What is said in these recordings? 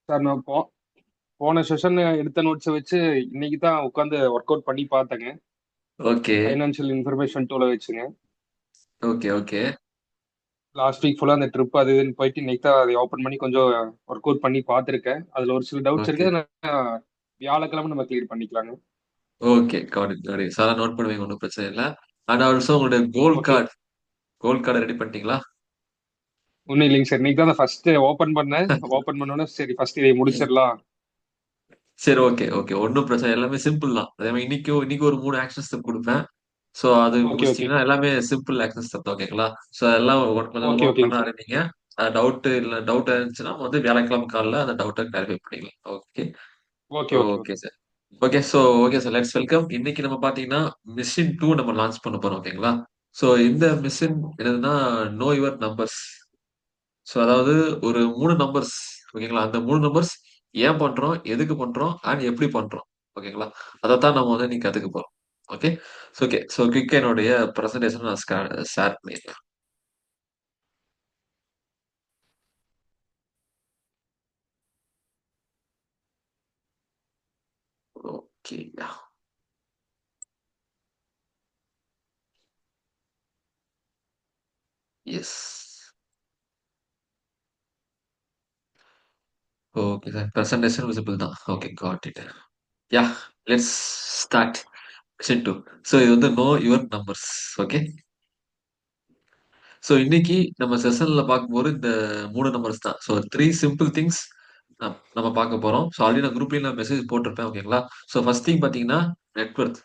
Sir நான் போன session எடுத்த நோட்ஸை வச்சு இன்னைக்கு தான் உட்காந்து ஒர்க் அவுட் பண்ணி பார்த்தேங்க. ஓகே. ஃபைனான்சியல் இன்ஃபர்மேஷன் டூலை வச்சுங்க. Okay, okay. லாஸ்ட் வீக் ஃபுல்லாக அந்த ட்ரிப் அது இதுன்னு போயிட்டு இன்னைக்கு தான் அதை ஓப்பன் பண்ணி கொஞ்சம் ஒர்க் அவுட் பண்ணி பார்த்துருக்கேன். அதில் ஒரு சில டவுட்ஸ் ஓகே. இருக்கு. நான் வியாழக்கிழமை நம்ம கிளியர் பண்ணிக்கலாங்க. Okay. Got it, got it. Sir note பண்ணுவீங்க, ஒண்ணும் பிரச்சனை இல்ல. அண்ட் ஆல்சோ உங்களுடைய கோல் ஓகே. கார்டு கோல் கார்ட ரெடி பண்ணிட்டீங்களா? ஒன்றும் இல்லைங்க சார். இன்னைக்கு தான் நான் ஃபர்ஸ்ட் ஓப்பன் பண்ணேன். ஓப்பன் பண்ணோன்னே சரி ஃபர்ஸ்ட் இதை முடிச்சிடலாம். சரி, ஓகே, ஓகே. ஒண்ணும் பிரச்சனை எல்லாமே சிம்பிள் தான். அதே மாரி இன்னைக்கு ஒரு 3 ஆக்ஷன் ஸ்டெப் குடுப்பேன். சோ அது ஓகே ஓகே முடிச்சிட்டீங்கன்னா எல்லாமே சிம்பிள் ஆக்ஷன் ஸ்டெப் தான். ஓகேங்களா? சோ அதெல்லாம் கொஞ்சம் ஓகே கொஞ்சமா பண்ண ஓகேங்க சார். ஆரம்பிங்க. டவுட் இருந்துச்சுன்னா வந்து வியாழக்கிழமை காலைல அந்த டவுட்ட கிளாரிஃபை பண்ணிக்கலாம். Okay. Okay okay okay okay. Sir. Okay sir. Let's welcome. இன்னைக்கு நம்ம பாத்தீங்கன்னா மிஷின் 2 நம்ம லான்ச் பண்ண போறோம். ஓகேங்களா? சோ இந்த மிஷின் என்னதுன்னா நோ யுவர் நம்பர்ஸ். சோ அதாவது ஒரு 3 நம்பர்ஸ். ஓகேங்களா? அந்த 3 நம்பர்ஸ் ஏன் பண்றோம், எதுக்கு பண்றோம், அண்ட் எப்படி பண்றோம். ஓகேங்களா? அதத்தான் நம்ம வந்து இன்னைக்கு கத்துக்க போறோம். ஓகே. ஸோ குயிக்கா என்னுடைய பிரசன்டேஷன் நான் ஷேர் பண்ணிடுறேன். Okay. Yes. Okay sir. Presentation visible தான். Okay, got it. Ya, let's start. Mission 2. So இது வந்து know your numbers. Okay. So இன்னைக்கு நம்ம செஷன்ல பார்க்கும்போது இந்த 3 நம்பர்ஸ் தான். ஸோ 3 சிம்பிள் திங்ஸ் நம்ம பார்க்க போறோம். ஸோ ஆல்ரெடி நான் குரூப்லயும் நான் மெசேஜ் போட்டிருப்பேன். ஓகேங்களா? ஸோ ஃபர்ஸ்ட் திங் பார்த்தீங்கன்னா நெட்வொர்க்.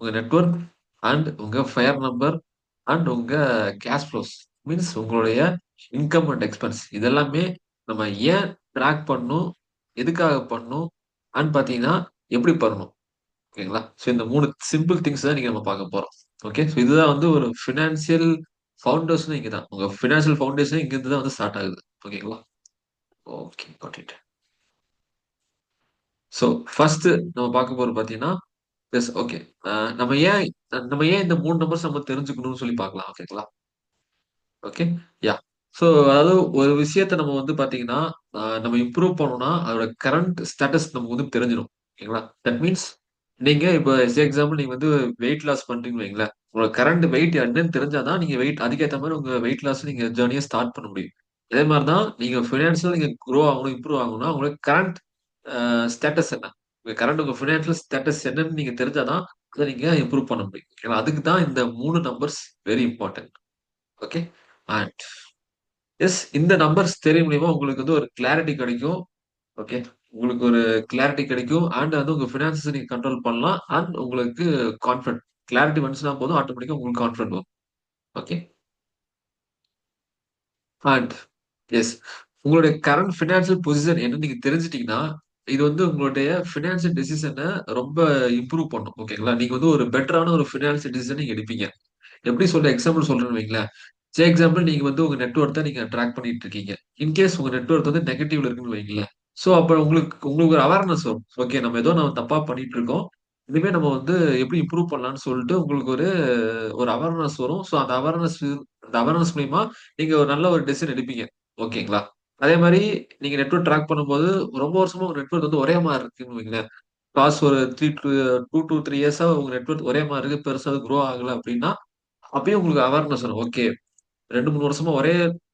உங்க நெட்வொர்க் அண்ட் உங்க ஃபயர் நம்பர் அண்ட் உங்க கேஷ் ஃப்ளோஸ் மீன்ஸ் உங்களுடைய இன்கம் அண்ட் எக்ஸ்பென்ஸ் இதெல்லாமே நம்ம ஏன் ட்ராக் பண்ணணும், எதுக்காக பண்ணணும், அண்ட் பார்த்தீங்கன்னா எப்படி பண்ணணும். ஓகேங்களா? ஸோ இந்த 3 சிம்பிள் திங்ஸ் தான் நீங்க நம்ம பார்க்க போறோம். ஓகே. ஸோ இதுதான் வந்து ஒரு ஃபினான்சியல் ஃபவுண்டேஷன் இங்க தான். உங்க ஃபினான்சியல் ஃபவுண்டேஷன் இங்க இருந்து தான் வந்து ஸ்டார்ட் ஆகுது. ஓகேங்களா? Okay, got it. So first நம்ம பார்க்க போறது பார்த்தீங்கன்னா, எஸ், ஓகே. அ நம்ம ஏன் நம்ம ஏன் இந்த 3 நம்பர்ஸ் நம்ம தெரிஞ்சுக்கணும்னு சொல்லி பார்க்கலாம். ஓகேங்களா? ஓகே. யா. ஸோ அதாவது ஒரு விஷயத்த நம்ம வந்து பார்த்தீங்கன்னா, நம்ம இம்ப்ரூவ் பண்ணணும்னா, அதோட கரண்ட் ஸ்டேட்டஸ் நமக்கு வந்து தெரிஞ்சிரும். ஓகேங்களா? தட் மீன்ஸ் நீங்க இப்ப எக்ஸாம்பிள் நீங்க வந்து வெயிட் லாஸ் பண்றீங்கன்னு வைங்களேன். உங்களோட கரண்ட் வெயிட் என்னன்னு தெரிஞ்சா தான் நீங்க அதுக்கேத்த மாரி உங்க வெயிட் லாஸ் நீங்க ஜர்னிய ஸ்டார்ட் பண்ண முடியும். அதே மாரி தான் நீங்க ஃபினான்ஷியலா நீங்க குரோ ஆகணும், இம்ப்ரூவ் ஆகணும்னா உங்களுக்கு கரண்ட் ஸ்டேட்டஸ் என்ன? உங்க ஃபினான்ஷியல் ஸ்டேட்டஸ் என்னன்னு நீங்க தெரிஞ்சா தான் அத நீங்க இம்ப்ரூவ் பண்ண முடியும். ஓகேங்களா? அதுக்கு தான் இந்த 3 numbers very important. Okay. And இந்த நம்பர்ஸ் தெரிய மூலியமா உங்களுக்கு வந்து ஒரு கிளாரிட்டி கிடைக்கும். ஓகே. உங்களுக்கு ஒரு கிளாரிட்டி கிடைக்கும். அண்ட் வந்து உங்க பினான்ஸஸ் நீங்க கண்ட்ரோல் பண்ணலாம். அண்ட் உங்களுக்கு கான்ஃபிடன்ட் கிளாரிட்டி வந்துச்சுனா போதும் ஆட்டோமேட்டிக்கா உங்களுக்கு கான்ஃபிடன்ட் வரும். ஓகே. அண்ட் எஸ், உங்களுடைய கரண்ட் பினான்சியல் பொசிஷன் என்னன்னு நீங்க தெரிஞ்சுட்டீங்கன்னா, இது வந்து உங்களுடைய பினான்சியல் டெசிஷன ரொம்ப இம்ப்ரூவ் பண்ணும். ஓகேங்களா? நீங்க வந்து ஒரு பெட்டரான ஒரு பினான்சியல் டெசிஷன் நீங்க எடுப்பீங்க. எப்படி எக்ஸாம்பிள் சொல்றேன்னு வைங்களேன். எக்ஸாம்பிள் நீங்க வந்து உங்க நெட்வொர்த்த நீங்க ட்ராக் பண்ணிட்டு இருக்கீங்க. இன்கேஸ் உங்க நெட்வொர்க் வந்து நெகட்டிவ்ல இருக்குன்னு வைங்களேன். சோ அப்ப உங்களுக்கு உங்களுக்கு ஒரு அவேர்னஸ் வரும். ஓகே, நம்ம தப்பா பண்ணிட்டு இருக்கோம். இனிமே நம்ம வந்து எப்படி இம்ப்ரூவ் பண்ணலாம்னு சொல்லிட்டு உங்களுக்கு ஒரு ஒரு அவேர்னஸ் வரும். சோ அந்த அவேர்னஸ் மூலியமா நீங்க ஒரு நல்ல ஒரு டெசிஷன் எடுப்பீங்க. ஓகேங்களா? அதே மாரி நீங்க நெட்வொர்க் ட்ராக் பண்ணும்போது ரொம்ப வருஷமா உங்க நெட்வொர்க் வந்து ஒரே மாரி இருக்குன்னு வைங்களேன். பாஸ்ட் ஒரு 2 டூ 3 இயர்ஸா உங்க நெட்வொர்க் ஒரே மாரி இருக்கு. பெருசா அது குரோ ஆகல அப்படின்னா, அப்பயும் உங்களுக்கு அவேர்னஸ் வரும். ஓகே. 2, 3 வருஷமா ஒரே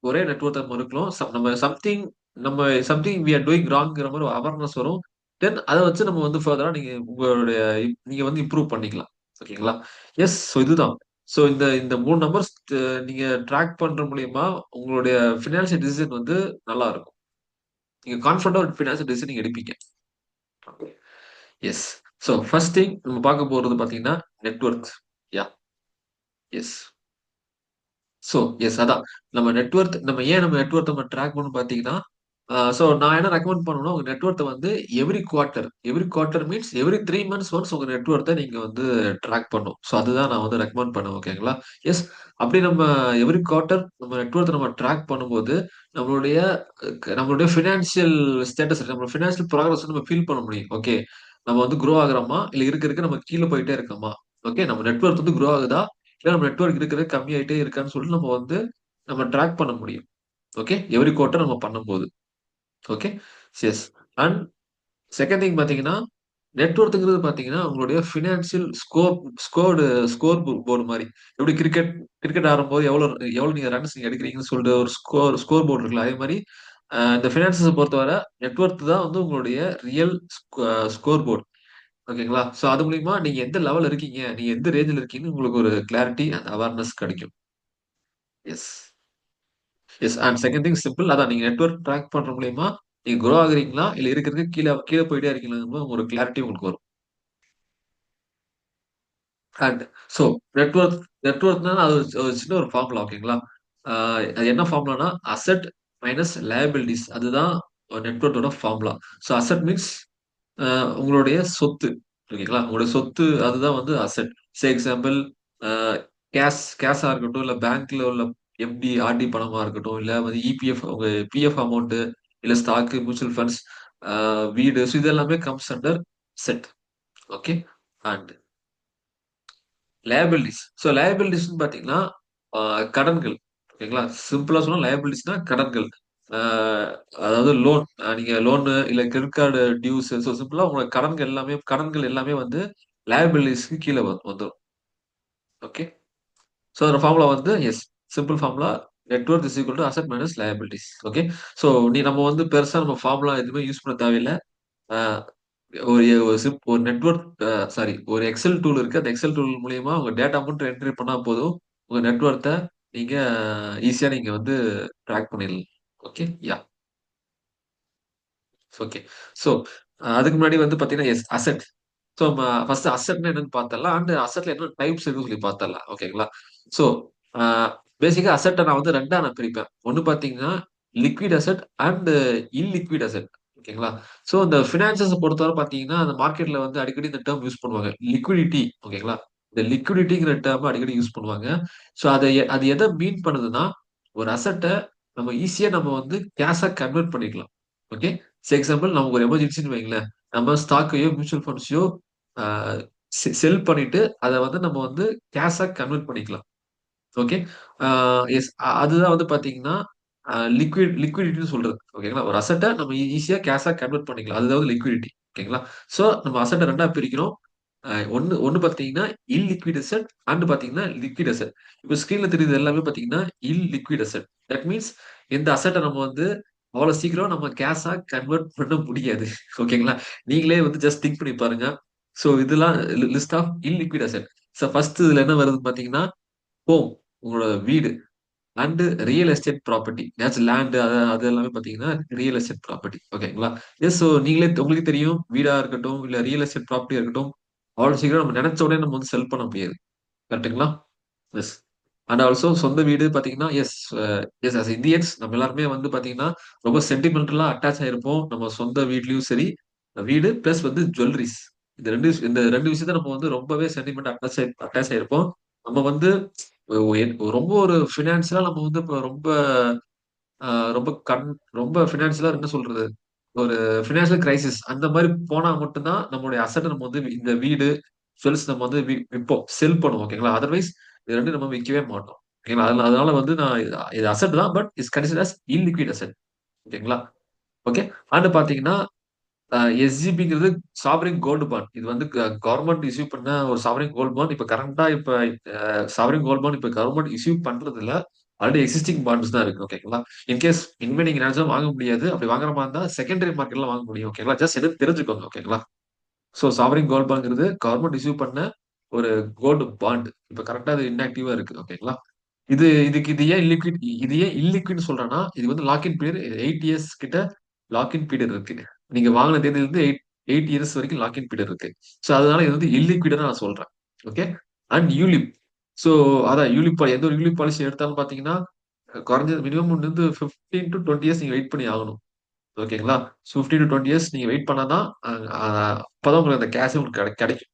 ஒரே நெட்வொர்க் நம்ம இருக்கிறோம். நம்ம சம்திங் வி ஆர் டூயிங் ராங்ங்கிற மாரி ஒரு அவேர்னஸ் வரும். தென் அத வச்சு நம்ம வந்து ஃபர்தரா நீங்க வந்து இம்ப்ரூவ் பண்ணிக்கலாம். ஓகேங்களா? எஸ். ஸோ இதுதான். ஸோ இந்த இந்த 3 நம்பர்ஸ் நீங்க ட்ராக் பண்ற மூலியமா உங்களுடைய பினான்சியல் டிசிஷன் வந்து நல்லா இருக்கும். நீங்க கான்ஃபிடன்ட்டா ஒரு பினான்சியல் டிசிஷன் நீங்க எடுப்பீங்க. எஸ். ஸோ ஃபர்ஸ்ட் திங் நம்ம பார்க்க போறது பார்த்தீங்கன்னா, network. Yeah! Yes. So yes, அதான். நம்ம நெட்வொர்த்த ட்ராக் பண்ணணும்னு பார்த்தீங்கன்னா, நான் என்ன ரெக்கமெண்ட் பண்ணுவேன்னா, உங்க நெட்வொர்த்த வந்து every quarter means every 3 months once உங்க நெட்வொர்த்த நீங்க வந்து ட்ராக் பண்ணணும். ஸோ அதுதான் நான் வந்து ரெக்கமெண்ட் பண்ணுவேன். ஓகேங்களா? எஸ். அப்படி நம்ம எவ்ரி குவார்ட்டர் நம்ம நெட்வொர்த்த நம்ம ட்ராக் பண்ணும்போது, நம்மளுடைய நம்மளுடைய பினான்சியல் ஸ்டேட்டஸ் நம்ம பினான்சியல் ப்ராக்ரஸ் நம்ம ஃபீல் பண்ண முடியும். ஓகே. நம்ம வந்து குரோ ஆகுறோமா? இல்ல இருக்க இருக்க நம்ம கீழ போயிட்டே இருக்கோமா? ஓகே. நம்ம நெட்வொர்க் வந்து குரோ ஆகுதா? இல்ல நம்ம நெட்வொர்க் இருக்கிறது கம்மியாயிட்டே இருக்கான்னு சொல்லிட்டு நம்ம ட்ராக் பண்ண முடியும். ஓகே. எவ்ரி குவார்ட்டர் நம்ம பண்ணும்போது. Okay. Yes. And second thing பாத்தீங்கன்னா, நெட்வொர்க்ங்கிறது பாத்தீங்கன்னா, உங்களுடைய ஃபினான்ஷியல் ஸ்கோர் போர்டு மாரி. எப்படி கிரிக்கெட் ஆடும்போது எவ்வளவு நீங்க ரன்ஸ் நீங்க எடுக்கிறீங்கன்னு சொல்லிட்டு ஒரு ஸ்கோர் போர்டு இருக்குல்ல. அதே மாரி இந்த ஃபினான்ஸஸ பொறுத்தவரை நெட்வொர்க் தான் வந்து உங்களுடைய ரியல் ஸ்கோர் போர்டு. ஓகேங்களா? சோ அது மூலியமா நீங்க எந்த லெவல்ல இருக்கீங்க, நீங்க எந்த ரேஞ்ச்ல இருக்கீங்கன்னு உங்களுக்கு ஒரு கிளாரிட்டி அண்ட் அவேர்னஸ் கிடைக்கும். Yes. Yes. And second thing simple. அதான் நீங்க நெட்வொர்க் ட்ராக் பண்ற மூலியமா நீங்க குரோ ஆகுறீங்களா? இல்ல இருக்கிறதுக்கு கீழ கீழ போயிட்டே இருக்கீங்களான்னு ஒரு கிளாரிட்டி உங்களுக்கு வரும். அண்ட் ஸோ நெட்வொர்க் நெட்வொர்க்னா அது ஒரு சின்ன ஒரு ஃபார்முலா ஓகேங்களா? ஆ அது என்ன ஃபார்முலான்னா, அசெட் மைனஸ் லயபிலிட்டீஸ் அதுதான் நெட்வொர்க்கோட ஃபார்முலா. ஸோ அசெட் மீன்ஸ் அ உங்களுடைய சொத்து. ஓகேங்களா? உங்களுடைய சொத்து அதுதான் வந்து அசெட். எக்ஸாம்பிள் அ கேஷா இருக்கட்டும், இல்ல பேங்க்ல உள்ள எஃப்டி, ஆர்டி பணமா இருக்கட்டும், இல்ல வந்து இபிஎஃப் உங்க பிஎஃப் அமௌண்ட், இல்ல ஸ்டாக், மியூச்சுவல் ஃபண்ட்ஸ், அ வீடு. ஸோ இது எல்லாமே comes under set. Okay. And liabilities. லயபிலிட்டீஸ்ன்னு பார்த்தீங்கன்னா, அ கடன்கள். ஓகேங்களா? சிம்பிளா சொன்னா லயபிலிட்டீஸ்னா கடன்கள். அ அதாவது லோன் நீங்க லோனு இல்ல கிரெடிட் கார்டு டியூஸ் சிம்பிளா உங்க கடன்கள் எல்லாமே வந்து லயபிலிட்டீஸ்க்கு கீழ வந்துரும். ஓகே. அந்த ஃபார்முலா வந்து simple formula net worth is equal to asset minus liabilities. Okay. So நம்ம வந்து பெருசா நம்ம ஃபார்முலா எதுவுமே யூஸ் பண்ண தேவையில்ல. அ ஒரு நெட்வொர்க் ஒரு எக்ஸெல் டூல் இருக்கு. அந்த எக்ஸெல் டூல் மூலியமா உங்க டேட்டா மட்டும் என்ட்ரி பண்ணா போதும். உங்க நெட்வொர்த்த நீங்க ஈஸியா நீங்க வந்து ட்ராக் பண்ணிடலாம். ஓகே. யாஹ்! ஓகே. ஸோ அதுக்கு முன்னாடி வந்து பார்த்தீங்கன்னா, அசெட். ஃபர்ஸ்ட் அசெட்னா என்னன்னு பார்த்தரலாம். அண்ட் அசெட்ல என்ன டைப்ஸ் இருக்குன்னு சொல்லி பார்த்தரலாம். ஓகேங்களா? ஸோ அ பேசிக்கா அசெட்ட நான் வந்து 2ஆ பிரிப்பேன். ஒண்ணு பார்த்தீங்கன்னா, liquid asset and illiquid asset. ஓகேங்களா? இந்த பினான்சஸ பொறுத்தவரை பார்த்தீங்கன்னா, அந்த மார்க்கெட்ல வந்து அடிக்கடி இந்த டெர்ம் யூஸ் பண்ணுவாங்க. லிக்விடிட்டி ஓகேங்களா? இந்த லிக்விடிட்டிங்கிற டெர்ம அடிக்கடி யூஸ் பண்ணுவாங்க. அது எத மீன் பண்ணுதுன்னா, ஒரு அசெட்ட நம்ம ஈஸியா வந்து கேஷா கன்வெர்ட் பண்ணிக்கலாம். ஓகே. எக்ஸாம்பிள் நமக்கு ஒரு எமர்ஜென்சின்னு வைங்களேன். நம்ம ஸ்டாக்கையோ, மியூச்சுவல் ஃபண்ட்ஸையோ ஆ செல் பண்ணிட்டு, அத வந்து நம்ம வந்து கேஷா கன்வெர்ட் பண்ணிக்கலாம். ஓகே. ஆ எஸ். அதுதான் வந்து பார்த்தீங்கன்னா, லிக்விடிட்டின்னு சொல்றது. ஓகேங்களா? ஒரு அசட்ட நம்ம ஈஸியா கேஷா கன்வெர்ட் பண்ணிக்கலாம். அதுதான் வந்து லிக்விடிட்டி. ஓகேங்களா? நம்ம அசட்ட 2ஆ பிரிக்கிறோம். ஒண்ணு ஒண்ணு பார்த்தீங்கன்னா, இல்லிக்விட் அசெட் அண்ட் பார்த்தீங்கன்னா, லிக்விட் அசெட். இப்ப ஸ்க்ரீன்ல தெரியுறது எல்லாமே பார்த்தீங்கன்னா, இல்லிக்விட் அசெட். தட் மீன்ஸ் இந்த அசட்ட நம்ம வந்து அவ்வளோ சீக்கிரம் நம்ம கேஷா கன்வெர்ட் பண்ண முடியாது. ஓகேங்களா? நீங்களே வந்து ஜஸ்ட் திங்க் பண்ணி பாருங்க. இதெல்லாம் list of illiquid asset. First இதுல என்ன வருதுன்னு பார்த்தீங்கன்னா, ஹோம் உங்களோட வீடு. And real estate property. ஏதாச்சும் லேண்ட் அது எல்லாமே பார்த்தீங்கன்னா, ரியல் எஸ்டேட் ப்ராப்பர்ட்டி. ஓகேங்களா? நீங்களே உங்களுக்கு தெரியும். வீடா இருக்கட்டும், இல்ல ரியல் எஸ்டேட் ப்ராப்பர்ட்டியா இருக்கட்டும், அவ்வளோ சீக்கிரம் நம்ம நெனச்ச உடனே நம்ம வந்து செல் பண்ண முடியாது. கரெக்ட்டுங்களா? எஸ். அண்ட் ஆல்சோ சொந்த வீடு பார்த்தீங்கன்னா, அஸ் இந்தியன்ஸ் நம்ம எல்லாருமே வந்து பார்த்தீங்கன்னா, ரொம்ப சென்டிமெண்டலா அட்டாச் ஆயிருப்போம். நம்ம சொந்த வீட்லயும் சரி, வீடு பிளஸ் வந்து ஜுவல்லரீஸ். இந்த 2 விஷயத்த நம்ம வந்து ரொம்பவே சென்டிமெண்டா அட்டாச் ஆயிருப்போம். நம்ம வந்து ரொம்ப ஒரு ஃபினான்ஷியலா நம்ம வந்து இப்ப அ ரொம்ப கண் ரொம்ப ஃபினான்ஷியலா என்ன சொல்றது? ஒரு ஃபினான்ஷியல் கிரைசிஸ் அந்த மாரி போனா மட்டும் தான் நம்மளுடைய அசட்ட நம்ம வந்து இந்த வீடு, ஜுவல்ஸ் நம்ம வந்து விப்போம். செல் பண்ணுவோம். ஓகேங்களா? அதர்வைஸ் இது 2 நம்ம விக்கவே மாட்டோம். ஓகேங்களா? அதனால வந்து நான் இது அசெட் தான். But it's considered as illiquid asset. ஓகேங்களா? ஓகே. அண்ட் பார்த்தீங்கன்னா எஸ்ஜிபிங்கிறது சாவரின் கோல்டு பாண்ட். இது வந்து கவர்ன்மெண்ட் இஷ்யூ பண்ண ஒரு சாவரின் கோல்ட் பாண்ட். இப்ப சாவரின் கோல்ட் பாண்ட் இப்ப கவர்ன்மெண்ட் இஷ்யூ பண்றது இல்ல. ஆல்ரெடி எக்ஸிஸ்டிங் பாண்ட்ஸ் தான் இருக்கு. ஓகேங்களா? இன்கேஸ் இனிமே நீங்க நெனச்சாலும் வாங்க முடியாது. அப்படி வாங்குற மாரி இருந்தா செகண்டரி மார்க்கெட்ல வாங்க முடியும். ஓகேங்களா? ஜஸ்ட் என்னன்னு தெரிஞ்சுக்கோங்க. ஓகேங்களா? சாவரின் கோல்ட் பாண்ட்ங்கிறது கவர்ன்மெண்ட் இஷ்யூ பண்ண ஒரு கோல்டு பாண்ட். இப்ப கரண்ட்டா அது இன்ஆக்டிவா இருக்கு. ஓகேங்களா? இது ஏன் இல்லிக்விட்ன்னு சொல்றேன்னா, இது வந்து லாக் இன் பீரியட் 8 இயர்ஸ் கிட்ட லாக் இன் பீரியட் இருக்கு. நீங்க வாங்குன தேதியிலிருந்து 8 இயர்ஸ் வரைக்கும் லாக் இன் பீரியட் இருக்கு. அதனால இது வந்து இல்லிக்விட்ன்னு நான் சொல்றேன். ஓகே. And ULIP. சோ அதான் எந்த ஒரு யூலிப் பாலிசி எடுத்தாலும் பார்த்தீங்கன்னா, குறைஞ்சது மினிமம் வந்து 15 டூ 20 இயர்ஸ் நீங்க வெயிட் பண்ணி ஆகணும். ஓகேங்களா? 15 டூ 20 இயர்ஸ் நீங்க வெயிட் பண்ணா தான் அப்பதான் உங்களுக்கு அந்த கேஷ் உங்களுக்கு கிடைக்கும்.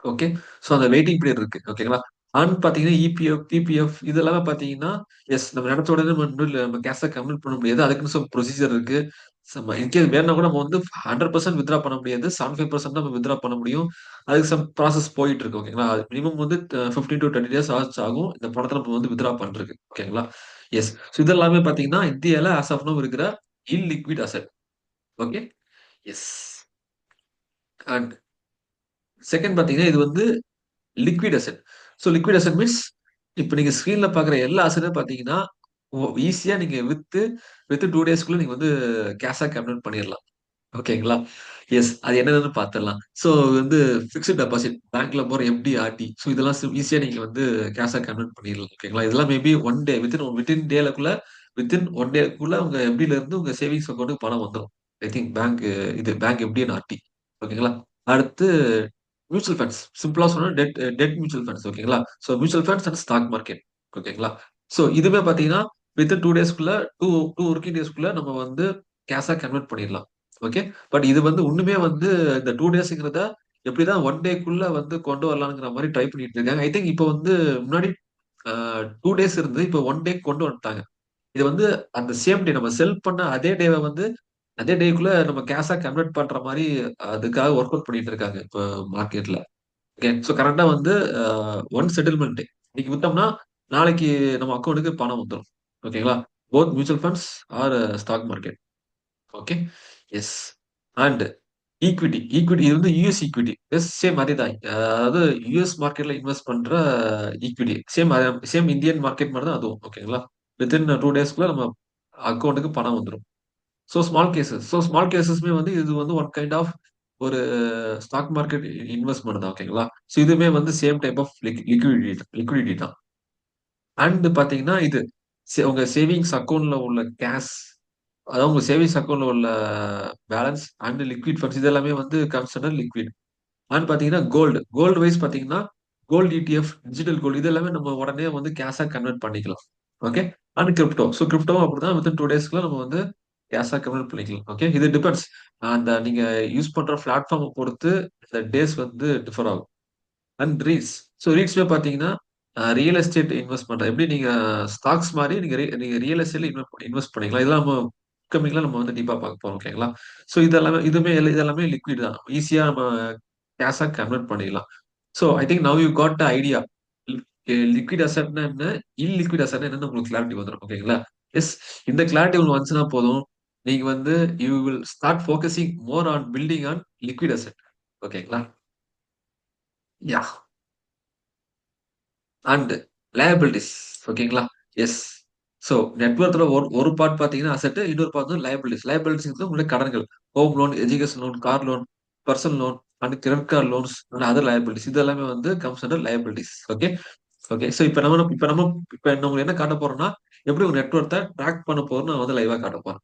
ஓகே. அந்த வெயிட்டிங் பீரியட் இருக்கு. ஓகேங்களா? அண்ட் பார்த்தீங்கன்னா, இபிஎஃப், பிபிஎஃப் இது எல்லாமே பார்த்தீங்கன்னா, நம்ம நெனச்ச உடனே நம்ம கேஷ கன்வெர்ட் பண்ண முடியாது. அதுக்குன்னு ப்ரொசீஜர் இருக்கு. இன்கேஸ் வேணும்னா கூட நம்ம வந்து 100% வித்ட்ரா பண்ண முடியாது. 75% தான் நம்ம வித்ட்ரா பண்ண முடியும். அதுக்கு ப்ராசஸ் போயிட்டு இருக்கு. ஓகேங்களா? மினிமம் வந்து 15 டூ 20 டேஸ் ஆகும். இந்த பணத்த நம்ம வந்து வித்ட்ரா பண்றதுக்கு. ஓகேங்களா? எஸ். இது எல்லாமே பார்த்தீங்கன்னா, இந்தியால ஆஸ் ஆஃப் நவ் இருக்கிற illiquid asset. Okay. Yes. And second பாத்தீங்கன்னா இது வந்து liquid asset. So liquid asset means இப்போ நீங்க ஸ்கிரீன்ல பாக்குற எல்லா அசெட்டும் பாத்தீங்கன்னா ஈஸியா நீங்க வித் 2 டேஸ்க்குள்ள நீங்க வந்து கேஷா கன்வெர்ட் பண்ணிடலாம். ஓகேங்களா? எஸ். அது என்னன்னு பாத்துடலாம். ஸோ வந்து பிக்ஸ்ட் டெபாசிட் பேங்க்ல போற எஃப்டி, ஆர்டி. ஸோ இதெல்லாம் ஈஸியா நீங்க வந்து கேஷா கன்வெர்ட் பண்ணிடலாம். ஓகேங்களா? இதெல்லாம் மேபி ஒன் டே வித்தின் டேலக்குள்ள வித்தின் ஒன் டேக்குள்ள உங்க எஃப்டில இருந்து உங்க சேவிங்ஸ் அக்கௌண்ட்டுக்கு பணம் வந்துடும். I think bank FD and RD. ஓகேங்களா? அடுத்து மியூச்சுவல் ஃபண்ட்ஸ். சிம்பிளா சொன்னா டெட் மியூச்சுவல் ஃபண்ட்ஸ். ஓகேங்களா? So mutual funds and stock market. ஓகேங்களா? ஸோ இதுவே பாத்தீங்கன்னா வித்தின் 2 டேஸ்க்குள்ள டூ டூ ஒர்க்கிங் டேஸ்க்குள்ள நம்ம வந்து கேஷா கன்வெர்ட் பண்ணிடலாம். ஓகே. பட் இது வந்து ஒண்ணுமே வந்து இந்த 2 டேஸ்ங்கிறத எப்படிதான் ஒன் டேக்குள்ள வந்து கொண்டு வரலாம்ங்கிற மாதிரி ட்ரை பண்ணிட்டு இருக்காங்க. ஐ திங்க் இப்போ வந்து முன்னாடி 2 டேஸ் இருந்து இப்போ ஒன் டே கொண்டு வந்துட்டாங்க. இது வந்து அந்த சேம் டே நம்ம செல் பண்ண அதே டேவை வந்து அதே டேக்குள்ள நம்ம கேஷா கன்வெர்ட் பண்ற மாதிரி அதுக்காக ஒர்க் அவுட் பண்ணிட்டு இருக்காங்க இப்போ மார்க்கெட்ல. ஓகே. ஸோ கரெக்டா வந்து ஒன் செட்டில்மெண்ட் டே இன்னைக்கு விட்டோம்னா நாளைக்கு நம்ம அக்கௌண்ட்டுக்கு பணம் வந்துடும். ஓகேங்களா? Both mutual funds or stock market. Okay. Yes. And equity இது வந்து யூஎஸ் ஈக்விட்டி. சேம் அதேதான். அதாவது யூஎஸ் மார்க்கெட்ல இன்வெஸ்ட் பண்ற ஈக்விட்டி. சேம் இந்தியன் மார்க்கெட் மாதிரி தான் அதுவும். ஓகேங்களா? வித்தின் 2 டேஸ்க்குள்ள நம்ம அக்கௌண்ட்டுக்கு பணம் வந்துடும். ஸோ ஸ்மால் கேசஸ்மே வந்து இது வந்து ஒன் கைண்ட் ஆஃப் ஒரு ஸ்டாக் மார்க்கெட் இன்வெஸ்ட்மெண்ட் தான். ஓகேங்களா? ஸோ இதுவுமே வந்து சேம் டைப் ஆஃப் லிக்விடிட்டி தான். அண்ட் பாத்தீங்கன்னா இது உங்க சேவிங்ஸ் அக்கௌண்ட்ல உள்ள கேஷ், அதாவது உங்க சேவிங்ஸ் அக்கௌண்ட்ல உள்ள பேலன்ஸ் அண்ட் லிக்விட் ஃபண்ட்ஸ் இது எல்லாமே வந்து கன்சிடர் லிக்விட். அண்ட் பாத்தீங்கன்னா கோல்டு வைஸ் பாத்தீங்கன்னா கோல்டு இடிஎஃப், டிஜிட்டல் கோல்டு இது எல்லாமே நம்ம உடனே வந்து கேஷா கன்வெர்ட் பண்ணிக்கலாம். ஓகே. அண்ட் கிரிப்டோ அப்படிதான் வித்தின் 2 டேஸ்க்குள்ள நம்ம வந்து கேஷா கன்வெர்ட் பண்ணிக்கலாம். ஓகே. இது டிபெண்ட்ஸ் அந்த நீங்க யூஸ் பண்ற பிளாட்ஃபார்மை பொறுத்து இந்த டேஸ் வந்து டிஃபர் ஆகும். அண்ட் ரீட்ஸ்ல பாத்தீங்கன்னா ரியல் எஸ்டேட் இன்வெஸ்ட்மெண்ட் எப்படி நீங்க ஸ்டாக்ஸ் மாதிரி நீங்க ரியல் எஸ்டேட்ல இன்வெஸ்ட் பண்ணிக்கலாம். இதெல்லாம் நம்ம கம்மிங்களா நம்ம வந்து டீப்பா பார்க்க போறோம். ஓகேங்களா? ஸோ இதெல்லாமே லிக்விட் தான். ஈஸியா நம்ம கேஷா கன்வெர்ட் பண்ணிடலாம். So I think now you got the idea. லிக்விட் அசட்னா என்ன, இல்லிக்விட் அசட்னா என்னன்னு உங்களுக்கு கிளாரிட்டி வந்துடும். ஓகேங்களா? எஸ். இந்த கிளாரிட்டி உங்களுக்கு வந்துச்சுன்னா போதும். நீங்க வந்து you will start focusing more on building on liquid asset. ஓகேங்களா? யா. And liabilities. ஓகேங்களா? எஸ். ஸோ நெட்ஒர்க்ல ஒரு பார்ட் பாத்தீங்கன்னா அசெட், இன்னொரு பார்ட் வந்து லயபிலிட்டிஸ் உங்களுடைய கடன்கள், home loan, education loan, car loan, personal loan and credit card loans and other liabilities இது எல்லாமே வந்து comes under liabilities. Okay. Okay. So இப்போ நம்ம உங்களுக்கு என்ன காட்ட போறோம்னா எப்படி உங்க நெட்ஒர்க்கை ட்ராக் பண்ண போறோம்னு நான் வந்து லைவா காட்ட போறேன்.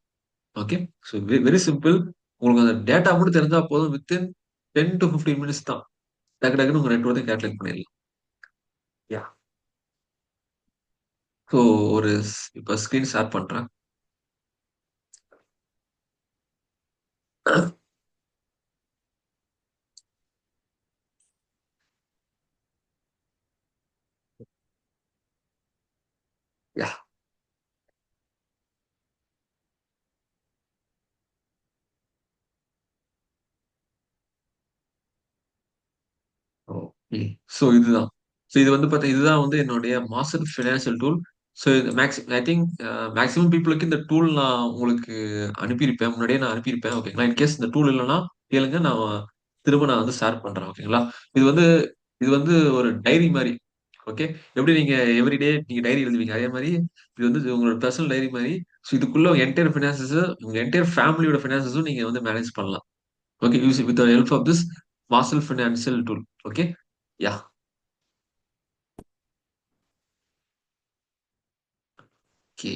ஓகே. So very simple. உங்களுக்கு அந்த டேட்டா மட்டும் தெரிஞ்சா போதும். வித்தின் 10 to 15 minutes தான் டக்கு டக்குன்னு உங்க நெட்ஒர்க்கை கேல்குலேட் பண்ணிடலாம். யா. ஸோ இப்போ ஸ்கிரீன் ஷேர் பண்றேன். யா. ஓகே. ஸோ இதுதான். ஸோ இது வந்து இதுதான் வந்து என்னுடைய மாஸ்டர் ஃபினான்ஷியல் டூல். ஸோ இது ஐ திங்க் மேக்ஸிமம் பீப்புளுக்கு இந்த டூல் நான் உங்களுக்கு அனுப்பியிருப்பேன். முன்னாடியே நான் அனுப்பியிருப்பேன். ஓகேங்களா? இன்கேஸ் இந்த டூல் இல்லைன்னா கேளுங்க. நான் வந்து ஷேர் பண்றேன். ஓகேங்களா? இது வந்து இது வந்து ஒரு டைரி மாதிரி. ஓகே. எப்படி நீங்க எவ்ரிடே நீங்க டைரி எழுதுவீங்க அதே மாதிரி இது வந்து உங்களோட பர்சனல் டைரி மாதிரி. ஸோ இதுக்குள்ள என்டையர் ஃபினான்சஸ் உங்க என்டையர் ஃபேமிலியோட ஃபினான்சஸும் நீங்க வந்து மேனேஜ் பண்ணலாம். Okay. Use with help of this master financial tool. Okay. Ya. Okay.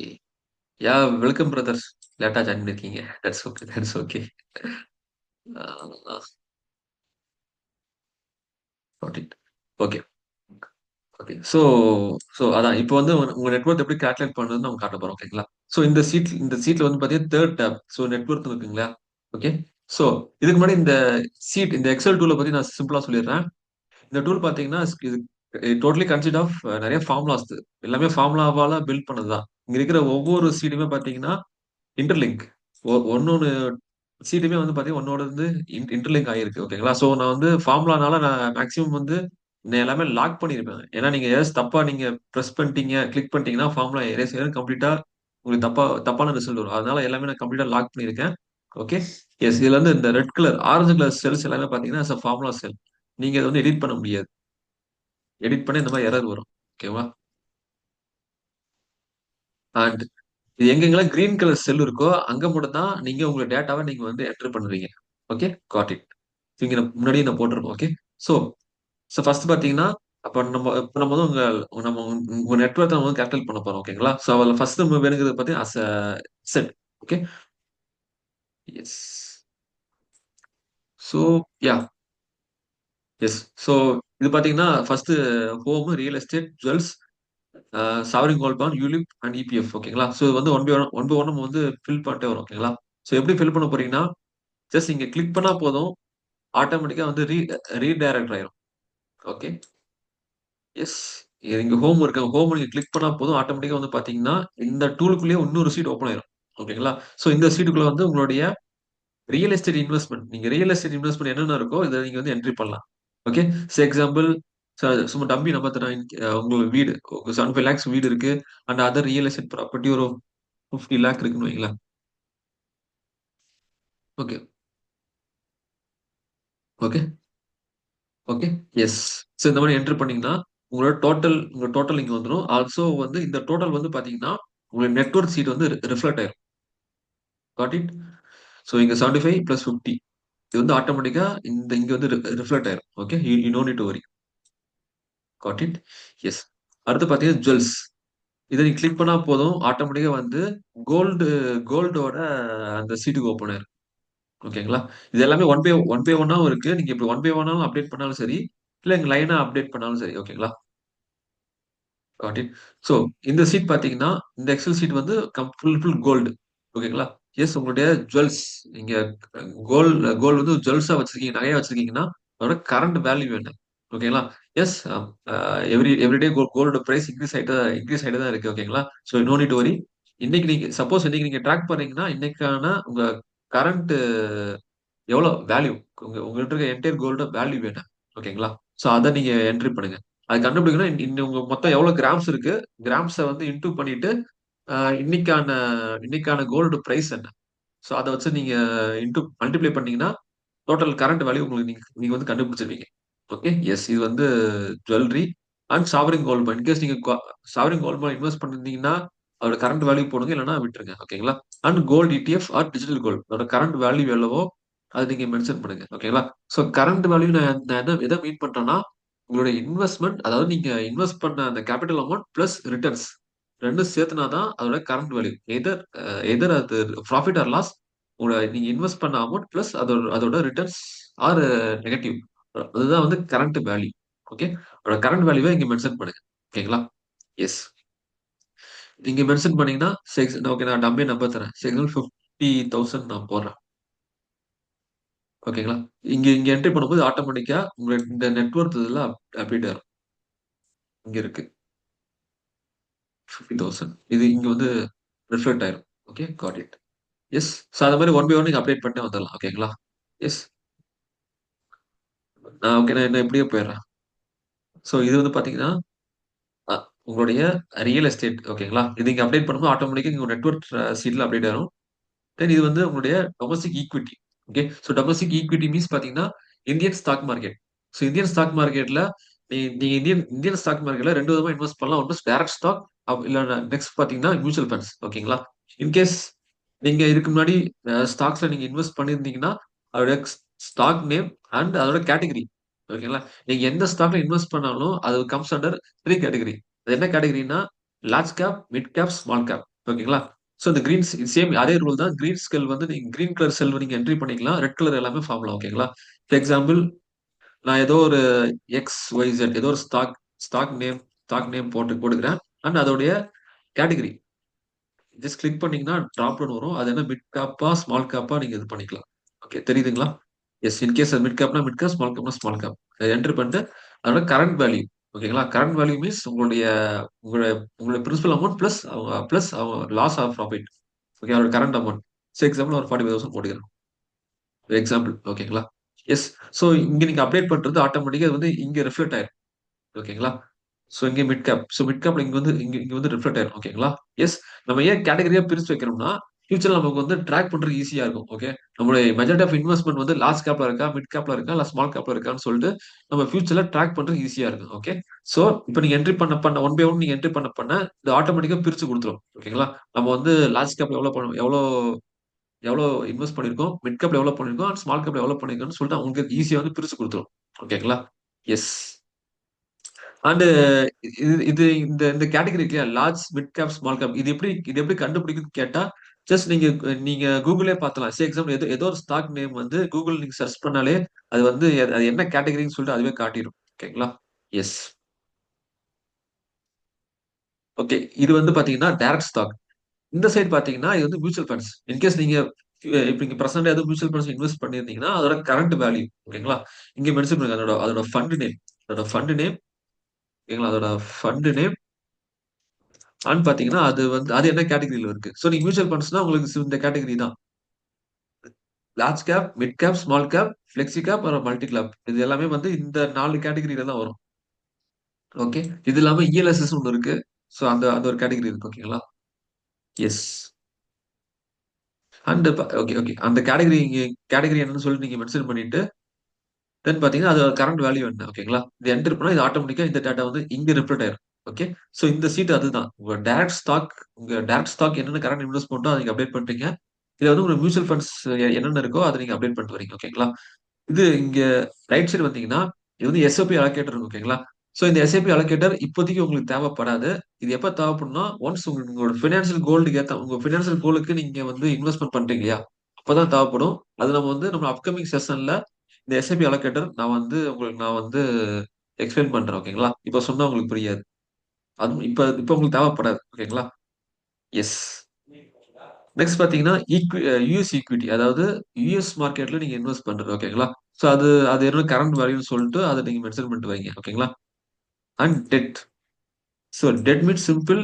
Ya. Welcome brothers. லேட்டா ஜாயின் பண்ணிருக்கீங்க. That's okay. Okay. Okay. So அதான் இப்போ வந்து உங்க நெட்ஒர்க் எப்படி கால்குலேட் பண்ணுறதுன்னு நம்ம காட்ட போறோம். ஓகேங்களா? ஸோ இந்த சீட்ல வந்து பார்த்தீங்கன்னா தேர்ட் டேப். ஸோ நெட்ஒர்க் இருக்குங்களா? ஓகே. ஸோ இதுக்கு முன்னாடி இந்த எக்ஸல் டூலை பத்தி நான் சிம்பிளா சொல்லிடுறேன். இந்த டூல் பார்த்தீங்கன்னா இது டோட்டலி கன்சிஸ்ட் ஆஃப் நிறைய ஃபார்முலாஸ். எல்லாமே ஃபார்முலாவால பில்ட் பண்ணதுதான். இங்க இருக்கிற ஒவ்வொரு சீடுமே பார்த்தீங்கன்னா இன்டர்லிங்க். ஒன்னொன்னு சீட்டுமே வந்து பாத்தீங்கன்னா ஒன்னோட வந்து இன்டர்லிங்க் ஆகிருக்கு. ஓகேங்களா? சோ நான் வந்து ஃபார்முலானால நான் மேக்ஸிமம் வந்து நான் எல்லாமே லாக் பண்ணிருப்பேன். ஏன்னா நீங்க ஏதாச்சும் தப்பா நீங்க பிரஸ் பண்ணிட்டீங்க, கிளிக் பண்ணிட்டீங்கன்னா ஃபார்முலா எரேஸ் ஆயிரும். கம்ப்ளீட்டா உங்களுக்கு தப்பான ரிசல்ட் வரும். அதனால எல்லாமே நான் கம்ப்ளீட்டா லாக் பண்ணியிருக்கேன். ஓகே. எஸ். இதுல வந்து இந்த red colour, orange colour cells எல்லாமே பாத்தீங்கன்னா ஃபார்முலா செல். நீங்க இதை வந்து எடிட் பண்ண முடியாது. எடிட் பண்ண இந்த மாதிரி எரர் வரும். ஓகேவா? அண்ட் இது எங்கெங்கெல்லாம் கிரீன் கலர் செல் இருக்கோ அங்க மட்டும் தான் நீங்க உங்க டேட்டாவை நீங்க வந்து என்டர் பண்ணுவீங்க. Okay, got it. இங்க முன்னாடியே நான் போட்டிருப்போம். ஓகே. ஸோ ஸோ ஃபர்ஸ்ட் பாத்தீங்கன்னா, அப்ப நம்ம வந்து உங்க நெட்ஒர்க் நம்ம வந்து கேல்குலேட் பண்ண போறோம். ஓகேங்களா? ஸோ அதில் ஃபர்ஸ்ட் நம்ம வேணுங்கிறது பார்த்தீங்கன்னா asset. Okay. Yes. So ya. Yes. So இது பாத்தீங்கன்னா first home, real estate, jewels, sovereign gold bond, ULIP and EPF. ஓகேங்களா? ஸோ இது வந்து ஒன் பை ஒன் நம்ம வந்து ஃபில் பண்ணிட்டே வரும். ஓகேங்களா? ஸோ எப்படி ஃபில் பண்ண போறீங்கன்னா, ஜஸ்ட் இங்க கிளிக் பண்ணா போதும், ஆட்டோமேட்டிக்கா வந்து ரீடைரக்ட் ஆயிரும். ஓகே. எஸ். இங்க ஹோம் இருக்கு. ஹோம் நீங்க கிளிக் பண்ணா போதும், ஆட்டோமேட்டிக்கா வந்து பாத்தீங்கன்னா இந்த டூலுக்குள்ளேயே இன்னொரு சீட் ஓப்பன் ஆயிரும். ஓகேங்களா? ஸோ இந்த சீட்டுக்குள்ள வந்து உங்களுடைய ரியல் எஸ்டேட் இன்வெஸ்ட்மெண்ட், நீங்க ரியல் எஸ்டேட் இன்வெஸ்ட்மெண்ட் என்னென்ன இருக்கோ இதை நீங்க வந்து என்ட்ரி பண்ணலாம். ஓகே. எக்ஸாம்பிள், சும்மா டம்பி நம்பர் தரேன். உங்களுக்கு வீடு 75 லேக்ஸ் வீடு இருக்கு. And other real estate property ஒரு 50 லேக் இருக்குன்னு வைங்களேன். Okay. Okay. Okay. Yes. So இந்த மாதிரி என்டர் பண்ணீங்கன்னா உங்க டோட்டல் இங்க வந்துடும். ஆல்சோ வந்து இந்த டோட்டல் வந்து பாத்தீங்கன்னா உங்களுக்கு நெட்வொர்க் சீட் வந்து ரிஃப்ளெக்ட் ஆயிரும். God it. ஸோ இங்க 75 பிளஸ் 50 இது வந்து ஆட்டோமேட்டிக்கா இங்க வந்து ரிஃப்ளெக்ட் ஆயிரும். Okay. You no need to worry. Got it. Yes. அடுத்து பாத்தீங்கன்னா ஜுவல்ஸ். இதை நீங்க கிளிக் பண்ணா போதும், ஆட்டோமேட்டிக்கா வந்து கோல்டு கோல்டோட அந்த சீட்டுக்கு ஓப்பன் ஆயிரும். ஓகேங்களா? இது எல்லாமே ஒன் பை ஒன்னாவும் இருக்கு. நீங்க இப்படி ஒன் பை ஒன்னாவும் அப்டேட் பண்ணாலும் சரி, இல்ல இங்க லைனா அப்டேட் பண்ணாலும் சரி. ஓகேங்களா? God it. ஸோ இந்த சீட் பாத்தீங்கன்னா, இந்த எக்ஸல் சீட் வந்து ஃபுல் கோல்டு. ஓகேங்களா? எஸ். உங்களுடைய ஜுவல்ஸ், நீங்க கோல்டு வந்து ஜுவல்ஸா வச்சிருக்கீங்க, நகையா வச்சிருக்கீங்கன்னா அதோட கரண்ட் வேல்யூ என்ன? ஓகேங்களா? Yes. Everyday gold price increase ஆயிட்டு தான் இருக்கு. ஓகேங்களா? ஸோ நோ நீட் டு வரி. இன்னைக்கு நீங்க ட்ராக் பண்றீங்கன்னா இன்னைக்கான உங்க கரண்ட் எவ்வளவு வேல்யூ, உங்ககிட்ட இருக்க என்டையர் கோல்ட வேல்யூ வேணும். ஓகேங்களா? சோ அதை நீங்க என்ட்ரி பண்ணுங்க. அது கண்டுபிடிக்கணும். உங்க மொத்தம் எவ்வளவு கிராம்ஸ் இருக்கு, கிராம்ஸை வந்து இன்டூ பண்ணிட்டு இன்னைக்கான இன்னைக்கான கோல்டு பிரைஸ் என்ன, சோ அதை வச்சு நீங்க இன்டூ மல்டிப்ளை பண்ணீங்கன்னா டோட்டல் கரண்ட் வேல்யூ உங்களுக்கு நீங்க நீங்க வந்து கண்டுபிடிச்சிருவீங்க. ஓகே. எஸ். இது வந்து jewellery and sovereign gold bond. In case நீங்க சாவரின் கோல்ட் பாண்ட் இன்வெஸ்ட் பண்ணிருந்தீங்கன்னா அதோட கரண்ட் வேல்யூ போடுங்க, இல்லைன்னா விட்டுருங்க. ஓகேங்களா? And gold ETF or digital gold, அதோட கரண்ட் வேல்யூ எவ்வளவோ அது நீங்க மென்ஷன் பண்ணுங்க. ஓகேங்களா? சோ கரண்ட் வேல்யூ நான் எதை மீன் பண்றேன்னா, உங்களுடைய இன்வெஸ்ட்மெண்ட், அதாவது நீங்க இன்வெஸ்ட் பண்ண அந்த கேபிட்டல் அமௌண்ட் பிளஸ் ரிட்டர்ன்ஸ் ரெண்டும் சேர்த்துனா தான் அதோட கரண்ட் வேல்யூ. எதர் அது ப்ராஃபிட் ஆர் லாஸ், உங்களோட நீங்க இன்வெஸ்ட் பண்ண அமௌண்ட் பிளஸ் அதோட அதோட ரிட்டர்ன்ஸ் ஆர் நெகட்டிவ், அதுதான் வந்து கரண்ட் வேல்யூ. ஓகே. அதோட கரண்ட் வேல்யூவை இங்க மென்ஷன் பண்ணுங்க. ஓகேங்களா? எஸ். நீங்க மென்ஷன் பண்ணீங்கன்னா ஓகே, நான் டம்மே நம்பர் தரேன். 50,000 நான் போடுறேன். ஓகேங்களா? இங்க இங்க என்ட்ரி பண்ணும்போது ஆட்டோமேட்டிக்கா உங்க இந்த நெட்வொர்க் இதுல அப்டேட் ஆகும். இங்க இருக்கு 50,000. இது இங்க வந்து ரிஃப்ளெக்ட் ஆயிரும். Okay, got it. Yes. So அந்த மாதிரி ஒன் பை ஒன் நீங்க அப்டேட் பண்ணிட்டே வந்துடலாம். ஓகேங்களா? எஸ். ஓகே, நான் என்ன எப்படியே போயிடுறேன். சோ இது வந்து பாத்தீங்கன்னா அ உங்களுடைய ரியல் எஸ்டேட். ஓகேங்களா? இது நீங்க அப்டேட் பண்ணும்போது ஆட்டோமேட்டிக்கா உங்க நெட்வொர்க் சீட்ல அப்டேட் ஆயிரும். தென் இது வந்து உங்களுடைய domestic equity. Okay. So domestic equity means பாத்தீங்கன்னா Indian stock market. So Indian stock மார்க்கெட்ல நீங்க இந்தியன் இந்தியன் ஸ்டாக் மார்க்கெட்ல ரெண்டு விதமா இன்வெஸ்ட் பண்ணலாம். ஒன்று டைரக்ட் ஸ்டாக், இல்ல நெக்ஸ்ட் பாத்தீங்கன்னா மியூச்சுவல் ஃபண்ட்ஸ். ஓகேங்களா? இன்கேஸ் நீங்க இதுக்கு முன்னாடி ஸ்டாக்ஸ்ல நீங்க இன்வெஸ்ட் பண்ணியிருந்தீங்கன்னா அதோட ஸ்டாக் நேம் அண்ட் அதோட கேட்டகரி. ஓகேங்களா? நீங்க எந்த ஸ்டாக்ல இன்வெஸ்ட் பண்ணாலும் அது கம்ஸ் அண்டர் த்ரீ கேட்டகரி. அது என்ன கேட்டகரினா large cap, mid cap, small cap. ஓகேங்களா? ஸோ இந்த சேம் அதே ரூல் தான். கிரீன் ஸ்கெல் வந்து நீங்க கிரீன் கலர் செல் நீங்க என்ட்ரி பண்ணிக்கலாம். ரெட் கலர் எல்லாமே ஃபார்ம்லாம். ஓகேங்களா? ஃபார் எக்ஸாம்பிள், நான் ஏதோ ஒரு XYZ ஏதோ ஒரு ஸ்டாக் நேம் ஸ்டாக் நேம் போட்டுக்கிறேன். அண்ட் அதோடைய கேட்டகரி ஜஸ்ட் கிளிக் பண்ணீங்கன்னா டிராப் டவுன் வரும். அது என்ன மிட் கேப்பா ஸ்மால் கேப்பா நீங்க இது பண்ணிக்கலாம். ஓகே, தெரியுதுங்களா? எஸ். இன்கேஸ் அது மிட் கேப்னா மிட் கேப், ஸ்மால் கேப்னா ஸ்மால் கேப் என்டர் பண்ணிட்டு அதோட கரண்ட் வேல்யூ. ஓகேங்களா? கரண்ட் வேல்யூ மீன்ஸ் உங்களுடைய உங்களுடைய பிரின்சிபல் அமௌண்ட் பிளஸ் அவங்க லாஸ் ஆஃப் ப்ராஃபிட். ஓகே, அவரோட கரண்ட் அமௌண்ட். எக்ஸாம்பிள் ஒரு 45,000 போட்டுக்கிறேன். எக்ஸாம்பிள். ஓகேங்களா? எஸ். ஸோ இங்க நீங்க அப்டேட் பண்றது ஆட்டோமேட்டிக்கா வந்து இங்க ரிஃப்ளெக்ட் ஆயிரும். ஓகேங்களா? ஸோ இங்க மிட் கேப். ஸோ மிட் கேப்ல இங்க வந்து ரிஃப்ளெக்ட் ஆயிரும். ஓகேங்களா? எஸ். நம்ம ஏன் கேட்டகரியா பிரிச்சு வைக்கிறோம்னா, ஃபியூச்சர்ல நமக்கு வந்து ட்ராக் பண்றது ஈஸியா இருக்கும். ஓகே. நம்மளுடைய மெஜாரிட்டி ஆஃப் இன்வெஸ்ட்மெண்ட் வந்து லார்ஜ் கேப்ல இருக்கா, மிட் கேப்ல இருக்கா, இல்ல ஸ்மால் கேப்ல இருக்கான்னு சொல்லிட்டு நம்ம ஃபியூச்சர்ல ட்ராக் பண்றது ஈஸியா இருக்கும். ஓகே. சோ இப்போ நீங்க என்ட்ரி பண்ண ஒன் பை ஒன் நீங்க என்ட்ரி பண்ண இது ஆட்டோமேட்டிக்கா பிரிச்சு கொடுத்துரும். ஓகேங்களா? நம்ம வந்து லார்ஜ் கேப்ல எவ்வளோ இன்வெஸ்ட் பண்ணியிருக்கோம், மிட் கேப்ல எவ்வளோ பண்ணியிருக்கோம், அண்ட் ஸ்மால் கேப்ல எவ்வளோ பண்ணியிருக்கோம்னு சொல்லிட்டு உங்களுக்கு ஈஸியா வந்து பிரிச்சு கொடுத்துரும். ஓகேங்களா? எஸ். அண்ட் இது இது இந்த இந்த கேட்டகரி இல்லையா, large mid cap small gap, இது எப்படி கண்டுபிடிக்குன்னு கேட்டா, ஜஸ்ட் நீங்க நீங்க கூகுளே பார்த்தலாம். சே எக்ஸாம்பிள் ஏதோ ஏதோ ஒரு ஸ்டாக் நேம் வந்து கூகுள் நீங்க சர்ச் பண்ணாலே அது வந்து அது என்ன கேட்டகரின்னு சொல்லிட்டு அதுவே காட்டிடும். ஓகேங்களா? எஸ். ஓகே. இது வந்து பாத்தீங்கன்னா டைரக்ட் ஸ்டாக். இந்த சைடு பாத்தீங்கன்னா இது வந்து மியூச்சுவல் ஃபண்ட்ஸ். இன்கேஸ் நீங்க இப்ப நீங்க பிரசன்ட் ஏதோ மியூச்சுவல் ஃபண்ட்ஸ் இன்வெஸ்ட் பண்ணிருந்தீங்கன்னா அதோட கரண்ட் வேல்யூ. ஓகேங்களா? இங்க மென்ஷன் பண்ணுங்க அதோட அதோட ஃபண்ட் நேம். அதோட ஃபண்ட் நேம். ஓகேங்களா? அதோட ஃபண்ட் நேம் ஆன்னு பாத்தீங்கன்னா அது வந்து அது என்ன கேட்டகரியில இருக்கு. சோ நீங்க மியூச்சுவல் ஃபண்ட்ஸ்னா உங்களுக்கு இந்த கேட்டகரி தான். Large cap, mid cap, small gap, flexi gap, multi cap. இது எல்லாமே வந்து இந்த 4 கேட்டகரியில தான் வரும். ஓகே. இது இல்லாம இஎல்எஸ்எஸ் ஒண்ணு இருக்கு. சோ அந்த அந்த ஒரு கேட்டகரி இருக்கு. ஓகேங்களா? எஸ். And okay okay. அந்த கேட்டகரி என்னன்னு சொல்லிட்டு நீங்க மென்ஷன் பண்ணிட்டு தென் பாத்தீங்கன்னா அது கரண்ட் வேல்யூ என்ன. ஓகேங்களா? இது என்டர் பண்ணா இது ஆட்டோமேட்டிக்கா இந்த டேட்டா வந்து இங்க ரிஃப்ளெக்ட் ஆயிரும். ஓகே. சோ இந்த சீட் அதுதான் உங்க டைரக்ட் ஸ்டாக் என்னென்ன கரண்ட் இன்வெஸ்ட்மெண்ட்டோ அதை நீங்க அப்டேட் பண்றீங்க. இது வந்து ஒரு மியூச்சுவல் ஃபண்ட்ஸ் என்னென்ன இருக்கோ அதை நீங்க அப்டேட் பண்ணிட்டு வரீங்க. ஓகேங்களா? இது இங்க ரைட் சைடு வந்தீங்கன்னா இது வந்து எஸ்ஓபி அலோகேட்டர் இருக்கு. ஓகேங்களா? சோ இந்த எஸ்ஐபி அலோகேட்டர் இப்போதைக்கு உங்களுக்கு தேவைப்படாது. இது எப்ப தேவைப்படும்னா ஒன்ஸ் உங்களோட ஃபினான்ஷியல் கோல்டுக்கு ஏத்த உங்க ஃபினான்ஷியல் கோலுக்கு நீங்க வந்து இன்வெஸ்ட்மெண்ட் பண்றீங்க இல்லையா, அப்பதான் தேவைப்படும். அது நம்ம அப்கமிங் செஷன்ல இந்த எஸ்ஐபி அலோகேட்டர் நான் வந்து எக்ஸ்பிளைன் பண்றேன். ஓகேங்களா? இப்ப சொன்னா உங்களுக்கு புரியாது. அது இப்ப இப்ப உங்களுக்கு தேவைப்படாது. ஓகேங்களா? எஸ். நெக்ஸ்ட் பாத்தீங்கன்னா யுஎஸ் ஈக்விட்டி, அதாவது யுஎஸ் மார்க்கெட்ல நீங்க இன்வெஸ்ட் பண்றது. ஓகேங்களா? சோ அது அது என்ன கரண்ட் வேல்யூன்னு சொல்லிட்டு அதை நீங்க மென்ஷன் பண்ணிட்டு வைங்க. ஓகேங்களா? And debt. So debt means simple.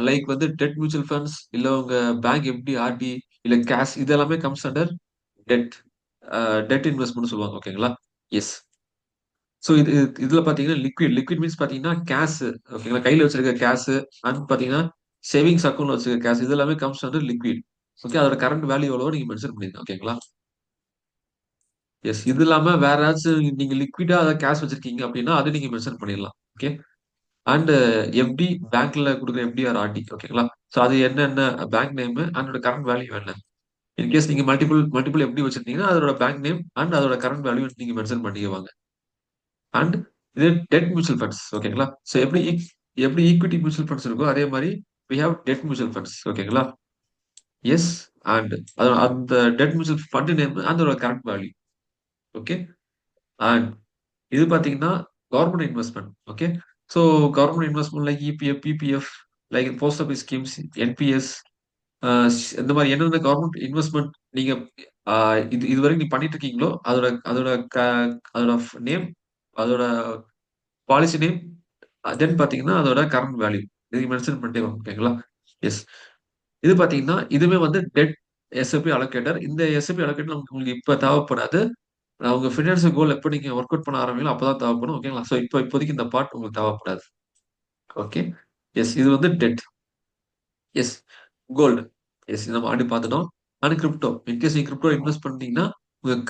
Like வந்து டெட் மியூச்சுவல் ஃபண்ட்ஸ் இல்ல உங்க பேங்க் எஃப்டி, ஆர்டி இல்ல கேஷ் இது எல்லாமே comes under debt. Debt investment சொல்லுவாங்க. ஓகேங்களா? எஸ். ஸோ இதுல பாத்தீங்கன்னா லிக்விட் மீன்ஸ் பாத்தீங்கன்னா கேஷ். ஓகேங்களா? கையில வச்சிருக்க கேஷ் அண்ட் பாத்தீங்கன்னா சேவிங்ஸ் அக்கௌண்ட்ல வச்சிருக்க கேஷ் இது எல்லாமே கம்ஸ் அண்டர் லிக்விட். ஓகே. அதோட கரண்ட் வேல்யூ எவ்வளோ நீங்க மென்ஷன் பண்ணிருங்க. ஓகேங்களா? எஸ். இது இல்லாம வேற ஏதாச்சும் நீங்க லிக்விடா அதை கேஷ் வச்சிருக்கீங்க அப்படின்னா அது நீங்க மென்ஷன் பண்ணிடலாம். ஓகே. அண்ட் எஃப்டி, பேங்க்ல கொடுக்குற எஃப்டி ஆர் ஆர்டி. ஓகேங்களா? ஸோ அது என்னென்ன bank name and current value என்ன. இன்கேஸ் நீங்க மல்டிபிள் மல்டிபிள் எஃப்டி வச்சிருந்தீங்கன்னா அதோட பேங்க் நேம் அண்ட் அதோட கரண்ட் வேல்யூ நீங்க மென்ஷன் பண்ணிக்குவாங்க. அண்ட் இது டெட் மியூச்சுவல் ஃபண்ட்ஸ். ஓகேங்களா? ஸோ எப்படி ஈக்விட்டி மியூச்சுவல் ஃபண்ட்ஸ் இருக்கோ அதே மாதிரி we have dead mutual funds. ஓகேங்களா? எஸ். அண்ட் அந்த டெட் மியூச்சுவல் ஃபண்ட் நேம் அதோட கரண்ட் வேல்யூ. ஓகே. அண்ட் இது பாத்தீங்கன்னா government investment. Okay. So government investment like EPF, PPF, like post office schemes, NPS, இந்த மாதிரி என்னென்ன கவர்மெண்ட் இன்வெஸ்ட்மெண்ட் நீங்க இதுவரைக்கும் நீங்க பண்ணிட்டு இருக்கீங்களோ அதோட அதோட அதோட நேம், அதோட பாலிசி நேம், தென் பாத்தீங்கன்னா அதோட கரண்ட் வேல்யூ இது மென்ஷன் பண்ணிட்டே வரும். ஓகேங்களா? எஸ். இது பாத்தீங்கன்னா இதுவே வந்து டெட் எஸ்எப்பி அலோகேட்டர். இந்த எஸ்எப்பி அலோகேட்டர் உங்களுக்கு இப்ப தேவைப்படாது. உங்க ஃபினான்ஷியல் கோல் எப்ப நீங்க ஒர்க் அவுட் பண்ண ஆரம்பிங்களோ அப்பதான் தேவைப்படும். ஓகேங்களா? சோ இப்போதைக்கு இந்த பார்ட் உங்களுக்கு தேவைப்படாது. ஓகே. எஸ். இது வந்து டெட். எஸ். கோல்டு. எஸ். நம்ம ஆல்ரெடி பார்த்துட்டோம். And crypto. இன்கேஸ் நீங்க கிரிப்டோ இன்வெஸ்ட் பண்ணீங்கன்னா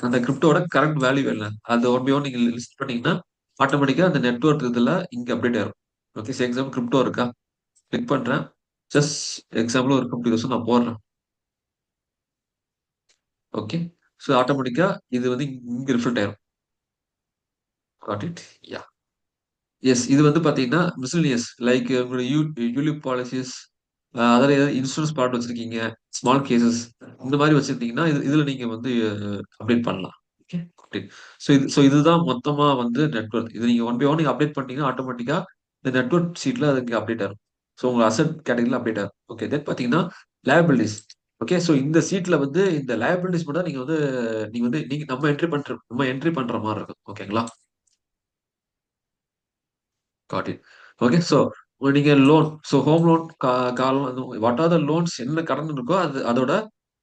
அந்த கிரிப்டோட கரண்ட் வேல்யூ என்ன அது ஒன் பை ஒன் நீங்க லிஸ்ட் பண்ணீங்கன்னா ஆட்டோமேட்டிக்கா அந்த நெட்வொர்க் இதுல இங்க அப்டேட் ஆயிரும். ஓகே. எக்ஸாம்பிள் கிரிப்டோ இருக்கா, கிளிக் பண்றேன். ஜஸ்ட் எக்ஸாம்பிள் ஒரு 50,000 நான் போடுறேன். ஓகே. ஸோ ஆட்டோமேட்டிக்கா இது வந்து இங்க ரிஃப்ளெக்ட் ஆயிரும். God it. யா. எஸ். இது வந்து பாத்தீங்கன்னா மிஸ்லினியஸ் லைக் உங்களோட யூலிப் பாலிசிஸ், அதில் ஏதாவது இன்சூரன்ஸ் ப்ராடக்ட் வச்சிருக்கீங்க, ஸ்மால் கேசஸ் இந்த மாதிரி வச்சிருந்தீங்கன்னா இதுல நீங்க வந்து அப்டேட் பண்ணலாம். ஓகே. இதுதான் மொத்தமா வந்து நெட்வொர்க். இது நீங்க ஒன் பை ஒன் நீங்க அப்டேட் பண்ணீங்கன்னா ஆட்டோமேட்டிக்கா இந்த நெட்வொர்க் ஷீட்ல அது இங்க அப்டேட் ஆகும். ஸோ உங்க அசெட் கேட்டகரியில் அப்டேட் ஆகும். ஓகே. தென் பாத்தீங்கன்னா லயபிலிட்டிஸ். ஓகே. ஸோ இந்த சீட்ல வந்து இந்த லயபிலிட்டிஸ் மட்டும் நீங்க நம்ம என்ட்ரி பண்ற மாதிரி இருக்கும். ஓகேங்களா? God it. ஓகே. ஸோ நீங்க loan, so home loan, car loan, what are the loans என்ன கடன் இருக்கோ அதோட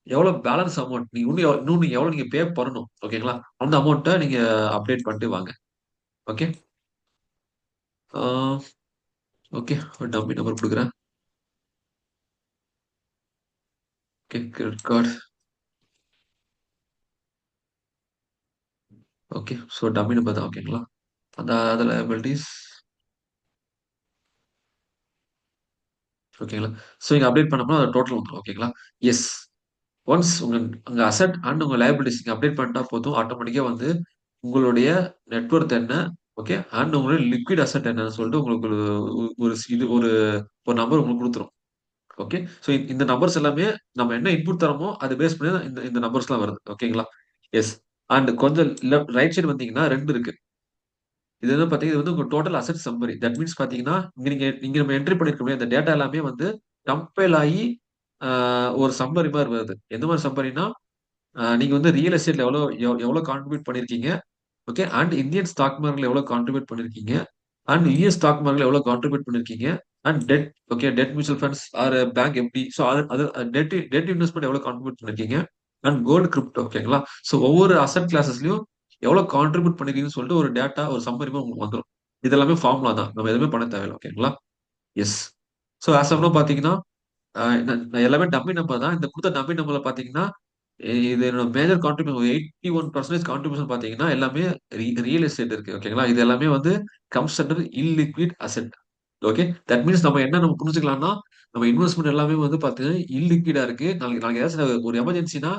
எவ்வளவு பேலன்ஸ் அமௌண்ட் நீங்க இன்னும் நீங்க எவ்வளவு நீங்க பே பண்ணணும். ஓகேங்களா? அந்த அமௌண்ட்டை நீங்க அப்டேட் பண்ணிட்டு வாங்க. ஓகே. ஓகே. டம்மி நம்பர் கொடுக்குறேன். Okay, credit card. Okay. So dummy number தான். ஓகேங்களா? அந்த அதில் லைபிலிட்டிஸ். ஓகேங்களா? ஸோ இங்க அப்டேட் பண்ணோம்னா அது டோட்டல் வந்துரும். ஓகேங்களா? எஸ். ஒன்ஸ் உங்க அசெட் அண்ட் உங்க லைபிலிட்டிஸ் நீங்க அப்டேட் பண்ணிட்டா போதும், ஆட்டோமேட்டிக்கா வந்து உங்களுடைய நெட்வொர்த் என்ன, ஓகே, அண்ட் உங்களுடைய லிக்விட் அசெட் என்னன்னு சொல்லிட்டு உங்களுக்கு ஒரு இது ஒரு நம்பர் உங்களுக்கு குடுத்துரும். ஓகே. ஸோ இந்த நம்பர்ஸ் எல்லாமே நம்ம என்ன இன்புட் தரோமோ அதை பேஸ் பண்ணி தான் இந்த இந்த நம்பர்ஸ்லாம் வருது. ஓகேங்களா? எஸ். அண்ட் கொஞ்சம் ரைட் சைடு வந்தீங்கன்னா 2 இருக்கு. இது வந்து பாத்தீங்கன்னா, இது வந்து உங்க total asset summary. That means பாத்தீங்கன்னா, இங்க நீங்க இங்க நம்ம என்ட்ரி பண்ணியிருக்கோமே அந்த டேட்டா எல்லாமே வந்து கம்பைல் ஆயி ஒரு சம்மரி மாரி வருது. எந்த மாரி சம்மரின்னா, நீங்க வந்து ரியல் எஸ்டேட்ல எவ்வளவு கான்ட்ரிபியூட் பண்ணியிருக்கீங்க. ஓகே. அண்ட் இந்தியன் ஸ்டாக் மார்க்கெட்ல எவ்வளவு கான்ட்ரிபியூட் பண்ணியிருக்கீங்க. அண்ட் யுஎஸ் ஸ்டாக் மார்க்கெட்ல எவ்வளவு கான்ட்ரிபியூட் பண்ணியிருக்கீங்க. And debt, okay, debt mutual funds or bank FD. So அது அது டெட் இன்வெஸ்ட்மெண்ட் எவ்வளவு கான்ட்ரிபியூட் பண்ணியிருக்கீங்க. And gold crypto. ஓகேங்களா? ஸோ ஒவ்வொரு அசெட் கிளாஸஸ்லயும் எவ்வளவு கான்ட்ரிபியூட் பண்ணிருக்கீங்கன்னு சொல்லிட்டு ஒரு டேட்டா, ஒரு சம்மரி உங்களுக்கு வந்துரும். இது எல்லாமே ஃபார்முலா தான். நம்ம எதுவுமே பண்ண தேவையில்ல. ஓகேங்களா? Yes. So as of now பாத்தீங்கன்னா, நான் எல்லாமே டம்மி நம்பர் தான். இந்த குடுத்த டம்மி நம்பர்ல பாத்தீங்கன்னா, இது என்னோட மேஜர் கான்ட்ரிபியூஷன் 81% கான்ட்ரிபியூஷன் பாத்தீங்கன்னா எல்லாமே ரியல் எஸ்டேட் இருக்கு. ஓகேங்களா? இது எல்லாமே வந்து comes under illiquid asset. Okay. That means நம்ம புரிஞ்சுக்கலாம்னா, நம்ம இன்வெஸ்ட்மெண்ட் எல்லாமே வந்து பாத்தீங்கன்னா இல்லிக்விடா இருக்கு. நாளைக்கு நாளைக்கு ஏதாச்சும் ஒரு எமர்ஜென்சினா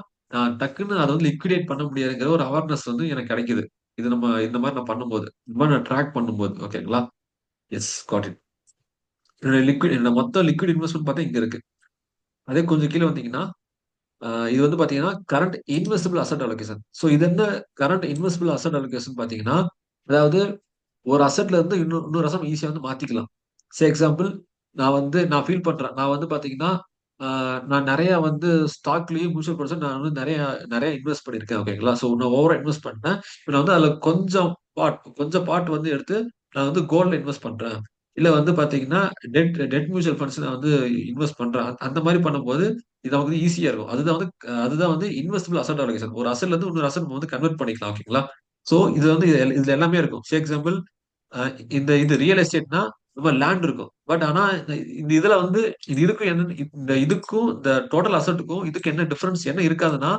டக்குன்னு அதை வந்து லிக்விடேட் பண்ண முடியாதுங்கிற ஒரு அவேர்னஸ் வந்து எனக்கு கிடைக்குது. இது நம்ம இந்த மாதிரி நான் பண்ணும்போது, இந்த மாதிரி நான் ட்ராக் பண்ணும்போது. ஓகேங்களா? Yes, got it. என்னோட மொத்த லிக்விட் இன்வெஸ்ட்மெண்ட் பார்த்தா இங்க இருக்கு. அதே கொஞ்சம் கீழே வந்தீங்கன்னா, இது வந்து பாத்தீங்கன்னா current investible asset allocation. So இது என்ன கரண்ட் இன்வெஸ்டிபிள் அசெட் அலோகேஷன் பாத்தீங்கன்னா, அதாவது ஒரு அசெட்ல இருந்து இன்னொரு அசெட் ஈஸியா வந்து மாத்திக்கலாம். எக்ஸாம்பிள், நான் ஃபீல் பண்றேன். நான் வந்து பாத்தீங்கன்னா, நான் நிறைய வந்து ஸ்டாக்லயும் மியூச்சுவல் ஃபண்ட்ஸ் நான் வந்து நிறைய நிறைய இன்வெஸ்ட் பண்ணியிருக்கேன். ஓகேங்களா? ஸோ நான் ஓவரா இன்வெஸ்ட் பண்ணிட்டேன். இப்ப நான் வந்து அதுல கொஞ்சம் பார்ட் வந்து எடுத்து நான் வந்து கோல்ட்ல இன்வெஸ்ட் பண்றேன். இல்ல வந்து பாத்தீங்கன்னா டெட் மியூச்சுவல் ஃபண்ட்ஸ் நான் வந்து இன்வெஸ்ட் பண்றேன். அந்த மாதிரி பண்ணும்போது இது நமக்கு ஈஸியா இருக்கும். அதுதான் வந்து இன்வெஸ்டிபிள் அசெட் அலோகேஷன். ஒரு அசெட்ல இருந்து இன்னொரு அசெட் வந்து கன்வெர்ட் பண்ணிக்கலாம். ஓகேங்களா? சோ இது வந்து இதுல எல்லாமே இருக்கும். எக்ஸாம்பிள், இது ரியல் எஸ்டேட்னா ரொம்ப லேண்ட் இருக்கும். பட் ஆனா இந்த இதுல வந்து இதுக்கும் என்ன, இந்த டோட்டல் அசெட்டுக்கும் இதுக்கு என்ன டிஃபரன்ஸ் என்ன இருக்காதுன்னா,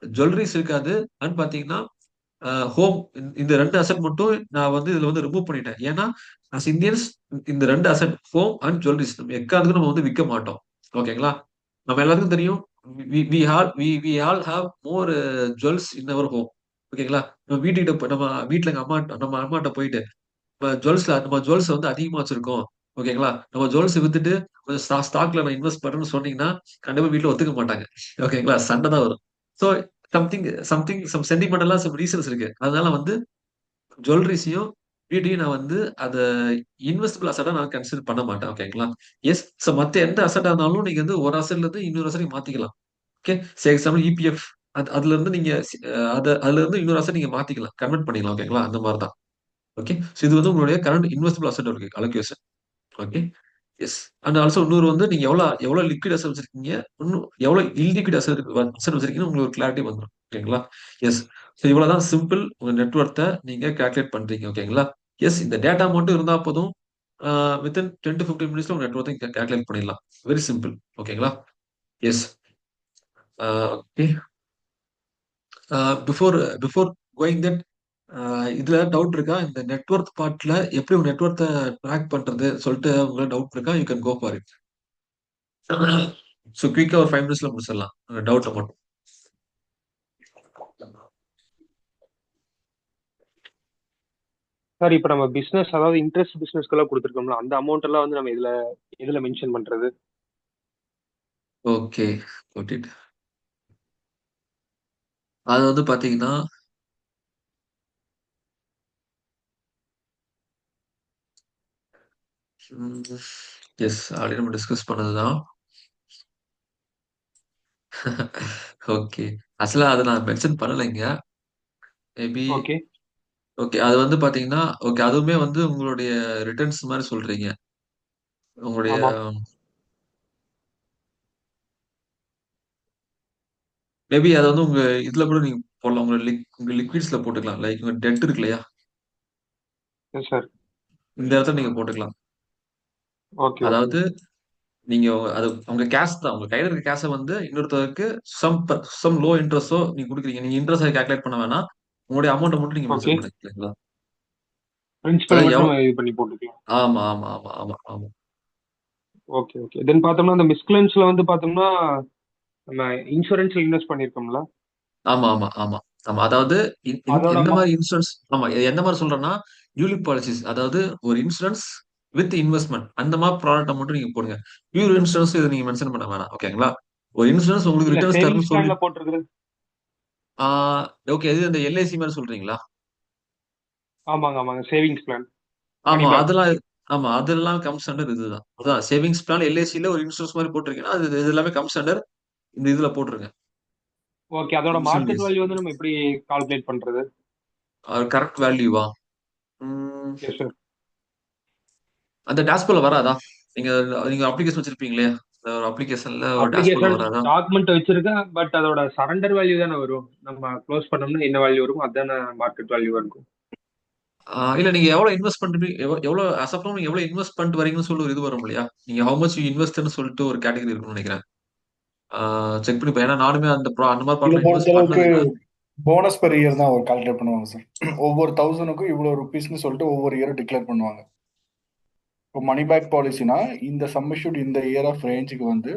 ஜுவல்லரிஸ் இருக்காது. அண்ட் பாத்தீங்கன்னா ஹோம், இந்த 2 அசெட் மட்டும் நான் வந்து இதுல வந்து ரிமூவ் பண்ணிட்டேன். ஏன்னா அஸ் இந்தியன்ஸ் இந்த 2 அசெட் ஹோம் அண்ட் ஜுவல்லரிஸ் நம்ம எக்காரணத்துக்கும் நம்ம வந்து விற்க மாட்டோம். ஓகேங்களா? நம்ம எல்லாத்துக்கும் தெரியும். We all have more jewels in our home. ஓகேங்களா? நம்ம வீட்ல நம்ம அம்மாட்ட போயிட்டு நம்ம ஜுவல்ஸ் வந்து அதிகமா வச்சிருக்கோம். ஓகேங்களா? நம்ம ஜுவல்ஸ் வித்துட்டு கொஞ்சம் ஸ்டாக்ல நான் இன்வெஸ்ட் பண்றேன்னு சொன்னீங்கன்னா, கண்டிப்பா வீட்ல ஒத்துக்க மாட்டாங்க. ஓகேங்களா? சண்டை தான் வரும். சோ சம் சென்டிமெண்டலா சம் ரீசன்ஸ் இருக்கு. அதனால வந்து ஜுவல்லரிஸையும் வீட்டையும் நான் வந்து அத இன்வெஸ்டபிள் அசெட்டா நான் கன்சிடர் பண்ண மாட்டேன். ஓகேங்களா? எஸ். சோ மத்த எந்த அசெட்டா இருந்தாலும் நீங்க வந்து ஒரு அசெட்ல இருந்து இன்னொரு அசெட் மாத்திக்கலாம். ஓகே. எக்ஸாம்பிள் இபிஎஃப், அதுல இருந்து நீங்க அதுல இருந்து இன்னொரு அசெட் நீங்க மாத்திக்கலாம். கன்வெர்ட் பண்ணிக்கலாம். ஓகேங்களா? அந்த மாதிரி தான். ஓகே. சோ இது வந்து உங்களுடைய கரண்ட் இன்வெஸ்டபிள் அசெட் இருக்கு allocation. Okay. Yes. And also இன்னொரு வந்து நீங்க எவ்வளவு லிக்விட் அசெட் வச்சிருக்கீங்க, இன்னும் எவ்வளவு இல்லிக்விட் அசெட் வச்சிருக்கீங்கன்னு உங்களுக்கு ஒரு கிளாரிட்டி வந்துரும். ஓகேங்களா? எஸ். சோ இவ்வளவுதான் சிம்பிள். உங்க நெட்வொர்த்த நீங்க கால்குலேட் பண்றீங்க. ஓகேங்களா? எஸ். இந்த டேட்டா மட்டும் இருந்தா போதும். வித்தின் 10 to 15 மினிட்ஸ்ல உங்க நெட்வொர்த்தை கால்குலேட் பண்ணிடலாம். Very simple. ஓகேங்களா? Yes. Okay. Before before going that, இதுல டவுட் இருக்கா? இந்த நெட்வொர்க் பார்ட்ல எப்படி உங்க நெட்வொர்த்த ட்ராக் பண்றது சொல்லிட்டு உங்களுக்கு டவுட் இருக்கா? You can go for it. So குயிக்கா ஒரு 5 மினிட்ஸ்ல முடிச்சிடலாம் டவுட் மட்டும். சார் இப்போ நம்ம பிசினஸ், அதாவது இன்ட்ரெஸ்ட் பிசினஸ்க்கெல்லாம் கொடுத்துருக்கோம்ல, அந்த அமௌண்ட் எல்லாம் வந்து நம்ம இதுல மென்ஷன் பண்றது? ஓகே. Got it. அது வந்து பாத்தீங்கன்னா, எஸ், ஆல்ரெடி நம்ம டிஸ்கஸ் பண்ணதுதான். ஓகே. ஆக்சுவலா அதை நான் மென்ஷன் பண்ணலைங்க. மேபி. ஓகே. ஓகே. அது வந்து பாத்தீங்கன்னா, ஓகே, அதுவுமே வந்து உங்களுடைய ரிட்டர்ன்ஸ் மாதிரி சொல்றீங்க. உங்களுடைய ஆமா. மேபி அதை வந்து உங்க இதுல கூட நீங்க போடலாம். உங்க லிக்விட்ஸ்ல போட்டுக்கலாம். லைக் உங்க டெட் இருக்கு இல்லையா? Yes sir. இந்த இடத்துல நீங்க போட்டுக்கலாம். Okay, okay. அதாவது நீங்க அது உங்க கேஷ் தான். உங்க கையில இருக்க கேஷ வந்து இன்னொருத்தருக்கு சம் சம் லோ இன்ட்ரெஸ்ட்டோ நீங்க குடுக்குறீங்க. நீங்க இன்ட்ரெஸ்ட் கால்குலேட் பண்ண வேணாம். உங்களுடைய அமௌண்ட்ட மட்டும் நீங்க ஓகே. மென்ஷன் பண்ணுங்க. சரிங்களா? பிரின்சிபல் அதாவது மட்டும் எவ்வளோ. நம்ம இது பண்ணி போட்டுக்கலாம். ஆமா, ஆமா, ஆமா, ஆமா, ஆமா. Okay okay. தென் பார்த்தோம்னா அந்த மிஸ்கிளன்ஸ்ல வந்து பார்த்தோம்னா நம்ம இன்சூரன்ஸ்ல இன்வெஸ்ட் பண்ணியிருக்கோம்ல, ஆமா, ஆமா, ஆமா, ஆமா. அதாவது அதோட எந்த மாரி இன்சூரன்ஸ். ஆமா. எந்த மாரி சொல்றேன்னா, யூலிப் பாலிசிஸ் அதாவது ஒரு இன்சூரன்ஸ் வித் இன்வெஸ்ட்மென்ட் அந்த மாரி ப்ராடக்ட்ட மட்டும் நீங்க போடுங்க. பியூர் இன்சூரன்ஸ் இத நீங்க மென்ஷன் பண்ண வேணாம். ஓகேங்களா? ஒரு இன்சூரன்ஸ் உங்களுக்கு இல்ல ரிட்டர்ன்ஸ் சேவிங்ஸ் தரும்னு சொல்லி. பிளான்ல போட்டிருக்குது. ஆ ஓகே. இது இந்த எல்ஐசி மாரி சொல்றீங்களா? ஆமாங்க ஆமாங்க, சேவிங்ஸ் பிளான், மணி ஆமா. பேக். அதெல்லாம் ஆமா. அதெல்லாம் கம்ஸ் அண்டர் இதுதான். அதான் சேவிங்ஸ் பிளான் எல்ஐசில ஒரு இன்சூரன்ஸ் மாரி போட்டிருக்கீங்கன்னா, இது எல்லாமே கம்ஸ் அண்டர் இந்த இதுல போட்டுருங்க. ஓகே, அதோட மார்க்கெட் இன்சூரன்ஸ் வேல்யூ வந்து நம்ம எப்படி கால்குலேட் பண்றது? கரெக்ட் வேல்யூவா? ம். Yes sir. அந்த டேஷ்போர்ட்ல வராதா? நீங்க நீங்க அப்ளிகேஷன் வச்சிருப்பீங்களே! ஒரு அப்ளிகேஷன்ல ஒரு டேஷ்போர்ட்ல அப்ளிகேஷன் வராதா? டாக்குமெண்ட் வச்சிருக்கேன், பட் அதோட சரண்டர் வேல்யூ தானே வரும். நம்ம க்ளோஸ் பண்ணோம்னா என்ன வேல்யூ வரும், அதுதானே மார்க்கெட் வேல்யூ இருக்கும். இல்ல நீங்க எவ்வளோ இன்வெஸ்ட் பண்றீங்க எவ்வளோ அஸ் ஆஃப் நவ் நீங்க எவ்வளோ இன்வெஸ்ட் பண்ணிட்டு வரீங்கன்னு சொல்லி ஒரு இது வரும் இல்லையா? நீங்க ஹவ் மச் யூ இன்வெஸ்ட்ன்னு சொல்லிட்டு ஒரு கேட்டகரி இருக்கும்னு நெனைக்கிறேன். ஆ செக் பண்ணி ஏன்னா நானுமே அந்த மாரி இதை ப்ராடக்ட்ல இன்வெஸ்ட் பொறுத்தளவுக்கு பண்ணதில்ல. போனஸ் பெர் இயர் தான் ஒரு கால்குலேட் பண்ணுவாங்க சார். ஒவ்வொரு தௌசண்ட்க்கும் இவ்வளோ ருபீஸ்னு சொல்லிட்டு ஒவ்வொரு இயரும் டிக்ளேர் பண்ணுவாங்க. இப்போ மணி பேக் பாலிசினா இந்த சம்மஷூட் இந்த இயர் ஆஃப் ரேஞ்சுக்கு வந்து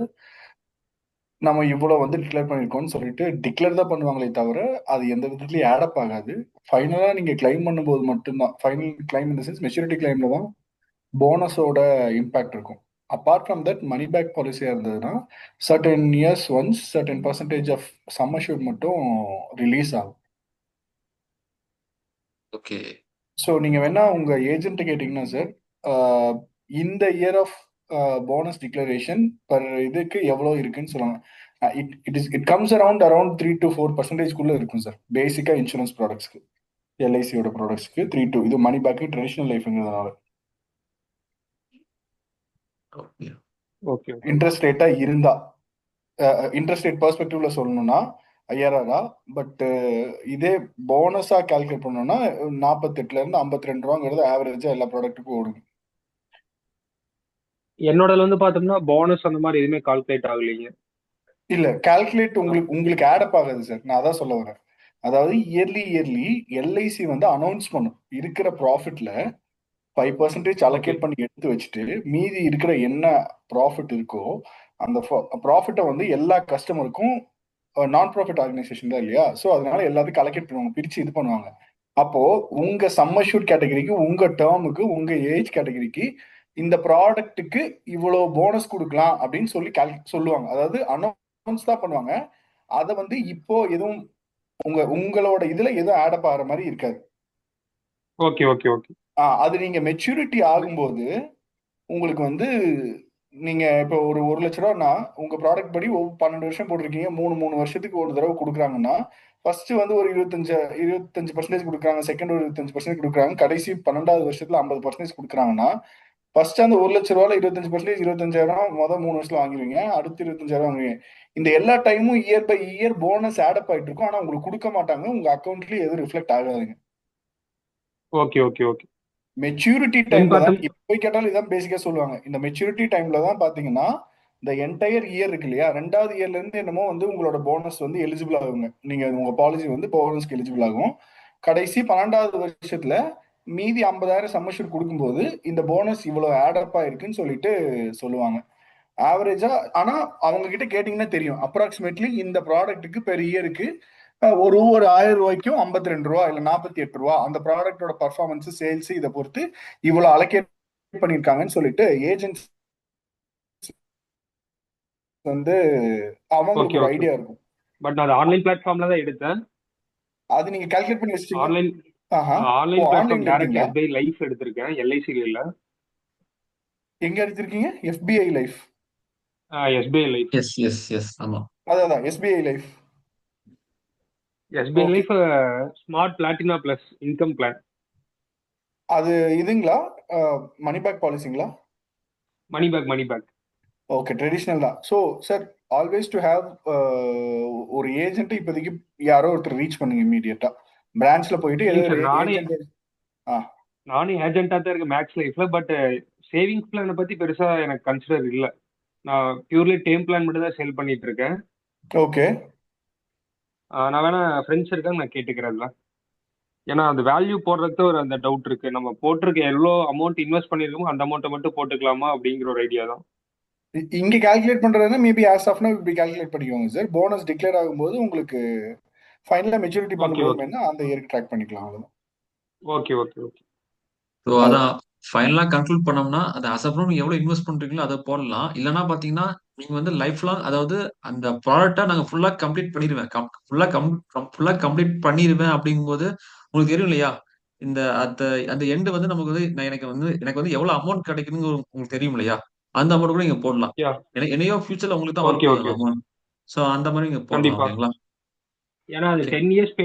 நம்ம இவ்வளோ வந்து டிக்ளேர் பண்ணியிருக்கோம்னு சொல்லிட்டு டிக்ளேர் தான் பண்ணுவாங்களே தவிர அது எந்த விதத்துலையும் ஆடப் ஆகாது. ஃபைனலாக நீங்கள் கிளைம் பண்ணும்போது மட்டும்தான் ஃபைனல் கிளைம் இந்த சென்ஸ் மெச்சூரிட்டி கிளைம்ல தான் போனஸோட இம்பாக்ட் இருக்கும். Apart from that money back பாலிசியாக இருந்ததுன்னா certain years once certain percentage of sum assured மட்டும் ரிலீஸ் ஆகும். ஓகே. ஸோ நீங்க வேணா உங்க ஏஜென்ட் கேட்டீங்கன்னா சார், இந்த year of bonus declaration per இதுக்கு எவ்வளோ இருக்குன்னு சொல்லுவாங்க. இட் கம்ஸ் அரௌண்ட் 3 to 4% இருக்கும் சார் பேசிக்கா இன்சூரன்ஸ் ப்ராடக்ட்ஸ்க்கு. எல்ஐசியோட ப்ராடக்ட்ஸ்க்கு 3 to இது மணி பேக்கு ட்ரெடிஷனல் லைஃப்ங்கிறதுனால ஓகே. Okay okay. இன்ட்ரெஸ்ட் ரேட்டா இருந்தா இன்ட்ரெஸ்ட் ரேட் பெர்ஸ்பெக்டிவ்ல சொல்லணும்னா ஐஆர்ஆரா. பட் இதே போனஸா கால்குலேட் பண்ணோம்னா 48ல இருந்து 52 ரூபாங்கிறது ஆவரேஜா எல்லா ப்ராடக்ட்டுக்கும் ஓடுது. என்னோடல வந்து பார்த்தோம்னா போனஸ் அந்த மாதிரி எதுவுமே கால்குலேட் ஆகலைங்க. இல்ல கால்குலேட் உங்களுக்கு உங்களுக்கு ஆடப் ஆகாது சார். நான் அதான் சொல்ல வரேன். அதாவது இயர்லி எல்ஐசி வந்து அனௌன்ஸ் பண்ணும் இருக்கிற ப்ராஃபிட்ல 5% ஓகே அலோகேட் பண்ணி எடுத்து வச்சுட்டு மீதி இருக்கிற என்ன ப்ராஃபிட் இருக்கோ அந்த ப்ராஃபிட்டை வந்து எல்லா கஸ்டமருக்கும் நான் ப்ராஃபிட் ஆர்கனைசேஷன் தான் இல்லையா, ஸோ அதனால எல்லாத்துக்கும் அலோகேட் பண்ணுவாங்க, பிரிச்சு இது பண்ணுவாங்க. அப்போ உங்க சம்மர்ஷூட் கேட்டகரிக்கு உங்க டேர்முக்கு உங்க ஏஜ் கேட்டகரிக்கு இந்த ப்ராடக்ட்டுக்கு இவ்வளவு போனஸ் கொடுக்கலாம் அப்படின்னு சொல்லி சொல்லுவாங்க. அதாவது அனௌன்ஸ் தான் பண்ணுவாங்க. அதை வந்து இப்போ எதுவும் உங்களோட இதுல எதுவும் ஆடப் ஆகிற மாதிரி இருக்காது. Okay okay okay. அது நீங்க மெச்சூரிட்டி ஆகும்போது உங்களுக்கு வந்து நீங்க இப்போ ஒரு 1 லட்ச ரூபான்னா உங்க ப்ராடக்ட் படி 12 வருஷம் போட்டிருக்கீங்க, மூணு மூணு வருஷத்துக்கு ஒரு தடவை கொடுக்குறாங்கன்னா ஃபர்ஸ்ட் வந்து ஒரு 25% கொடுக்குறாங்க, செகண்ட் ஒரு 25% கொடுக்குறாங்க, கடைசி 12வது வருஷத்துல 50% கொடுக்குறாங்கன்னா ஃபர்ஸ்ட் அந்த 1 லட்ச ரூபால 25%, 25,000 மொதல் 3 வருஷத்துல வாங்கிடுவீங்க, அடுத்து 25,000 வாங்குவீங்க. இந்த எல்லா டைமும் இயர் பை இயர் போனஸ் ஆடப் ஆயிட்டு இருக்கும். ஆனா உங்களுக்கு கொடுக்க மாட்டாங்க, உங்க அக்கௌண்ட்லயும் எதுவும் ரிஃப்ளெக்ட் ஆகாதுங்க. Okay okay okay. மெச்சூரிட்டி தென் டைம்ல தான் பார்த்தோம். நீங்க போய் கேட்டாலும் இதான் பேசிக்கா சொல்லுவாங்க. இந்த மெச்சூரிட்டி டைம்ல தான் பாத்தீங்கன்னா இந்த என்டையர் இயர் இருக்கு இல்லையா, 2வது இயர்ல இருந்து என்னமோ வந்து உங்களோட போனஸ் வந்து எலிஜிபிள் ஆகுங்க. நீங்க உங்க பாலிசி வந்து போனஸ்க்கு எலிஜிபிள் ஆகும். கடைசி 12வது வருஷத்துல மீதி 50,000 சம்மர்ஷூட் கொடுக்கும்போது இந்த போனஸ் இவ்வளவு ஆடப் ஆயிருக்குன்னு சொல்லிட்டு சொல்லுவாங்க. ஆவரேஜா ஆனா அவங்க கிட்ட கேட்டீங்கன்னா தெரியும் அப்ராக்சிமேட்லி இந்த ப்ராடக்ட்டுக்கு பெர் இயருக்கு ஒரு 1000 ரூபாய்க்கும் 52 ரூபா இல்ல 48 ரூபா அந்த ப்ராடக்டோட பர்ஃபார்மன்ஸ் சேல்ஸ் இதை பொறுத்து இவ்வளவு அலோகேட் பண்ணிருக்காங்கன்னு சொல்லிட்டு ஏஜென்ட்ஸ் வந்து ஓகே அவங்களுக்கு ஒரு ஓகே. ஐடியா இருக்கும். பட் நான் அது ஆன்லைன் பிளாட்ஃபார்ம்ல தான் எடுத்தேன். அது நீங்க கால்குலேட் பண்ணி வச்சிட்டீங்க. ஆன்லைன் ஆஹா. ஓ ஆன்லைன் பிளாட்ஃபார்ம் ஆன்லைன்ல டைரக்ட் எடுத்தீங்களா? எஸ்பிஐ லைஃப் எடுத்திருக்கேன், எல்ஐசியில் இல்ல. எங்க எடுத்திருக்கீங்க? SBI life. SBI life. Yes, yes, yes. ஆமா. அதான் SBI life. SBI okay. Life smart platina plus income plan. அது இதுங்களா? மணி பேக் பாலிசிங்களா? Money back money back. Okay, traditional தான். So sir always to have ஒரு ஏஜென்ட் இப்போதைக்கு யாரோ ஒருத்தர் ரீச் பண்ணுங்க இமீடியட்டா. பிரான்ச்ல போயிட்டு ஏதோ இல்லைங்க ஒரு சார், நானே ஏஜென்ட். ஆ நானே ஏஜென்ட்டா தான் இருக்கேன் மேக்ஸ் லைஃப்ல. பட் சேவிங்ஸ் பிளானை பத்தி பெருசா எனக்கு கன்சிடர் இல்ல. நான் பியூர்லி டேம் பிளான் மட்டும் தான் சேல் பண்ணிட்டு இருக்கேன். ஓகே. நான் வேணா ஃப்ரெண்ட்ஸ் இருக்காங்க, நான் கேட்டுக்கிறேன்ல. ஏன்னா அந்த வேல்யூ போடுறது ஒரு அந்த டவுட் இருக்கு. நம்ம போட்டிருக்க எவ்வளோ அமௌண்ட் இன்வெஸ்ட் பண்ணிருக்கோமோ அந்த அமௌண்ட்டை மட்டும் போட்டுக்கலாமா அப்படிங்கிற ஒரு ஐடியா தான். இங்க கால்குலேட் பண்றதுன்னா மேபி ஆஸ் ஆஃப் நவ் இப்படி கால்குலேட் பண்ணிக்கோங்க சார். போனஸ் டிக்ளேர் ஆகும்போது உங்களுக்கு ஃபைனலா மெச்சூரிட்டி ஓகே பண்ணும்போது ஓகே வேணா அந்த இயருக்கு ட்ராக் பண்ணிக்கலாம், அவ்வளவுதான். Okay okay okay so okay. அதான் ஃபைனலா கன்க்ளூட் பண்ணோம்னா, அது அஸ் ஆஃப் நவ் நீங்க எவ்வளவு இன்வெஸ்ட் பண்றீங்களோ அதை போடலாம். இல்லன்னா பாத்தீங்கன்னா, நீங்க வந்து லைஃப் லாங், அதாவது அந்த ப்ராடக்ட்டை நாங்க ஃபுல்லா கம்ப்ளீட் பண்ணிருவேன். ஃபுல்லா கம்ப்ளீட் பண்ணிருவேன் அப்படிங்கும்போது, உங்களுக்கு தெரியும் இல்லையா? இந்த அந்த அந்த எண்ட் வந்து நமக்கு வந்து எனக்கு வந்து எவ்வளவு அமௌண்ட் கிடைக்குதுன்னு உங்களுக்கு தெரியும் இல்லையா? அந்த அமௌண்ட் கூட நீங்க போடலாம். யா என்னையோ ஃபியூச்சர்ல உங்களுக்கு தான் ஓகே வரப்போகுது ஓகே அமௌண்ட். ஸோ அந்த மாதிரி நீங்க போடலாம். கண்டிப்பா. ஓகேங்களா? ஏன்னா அது ஓகே. 10 இயர்ஸ்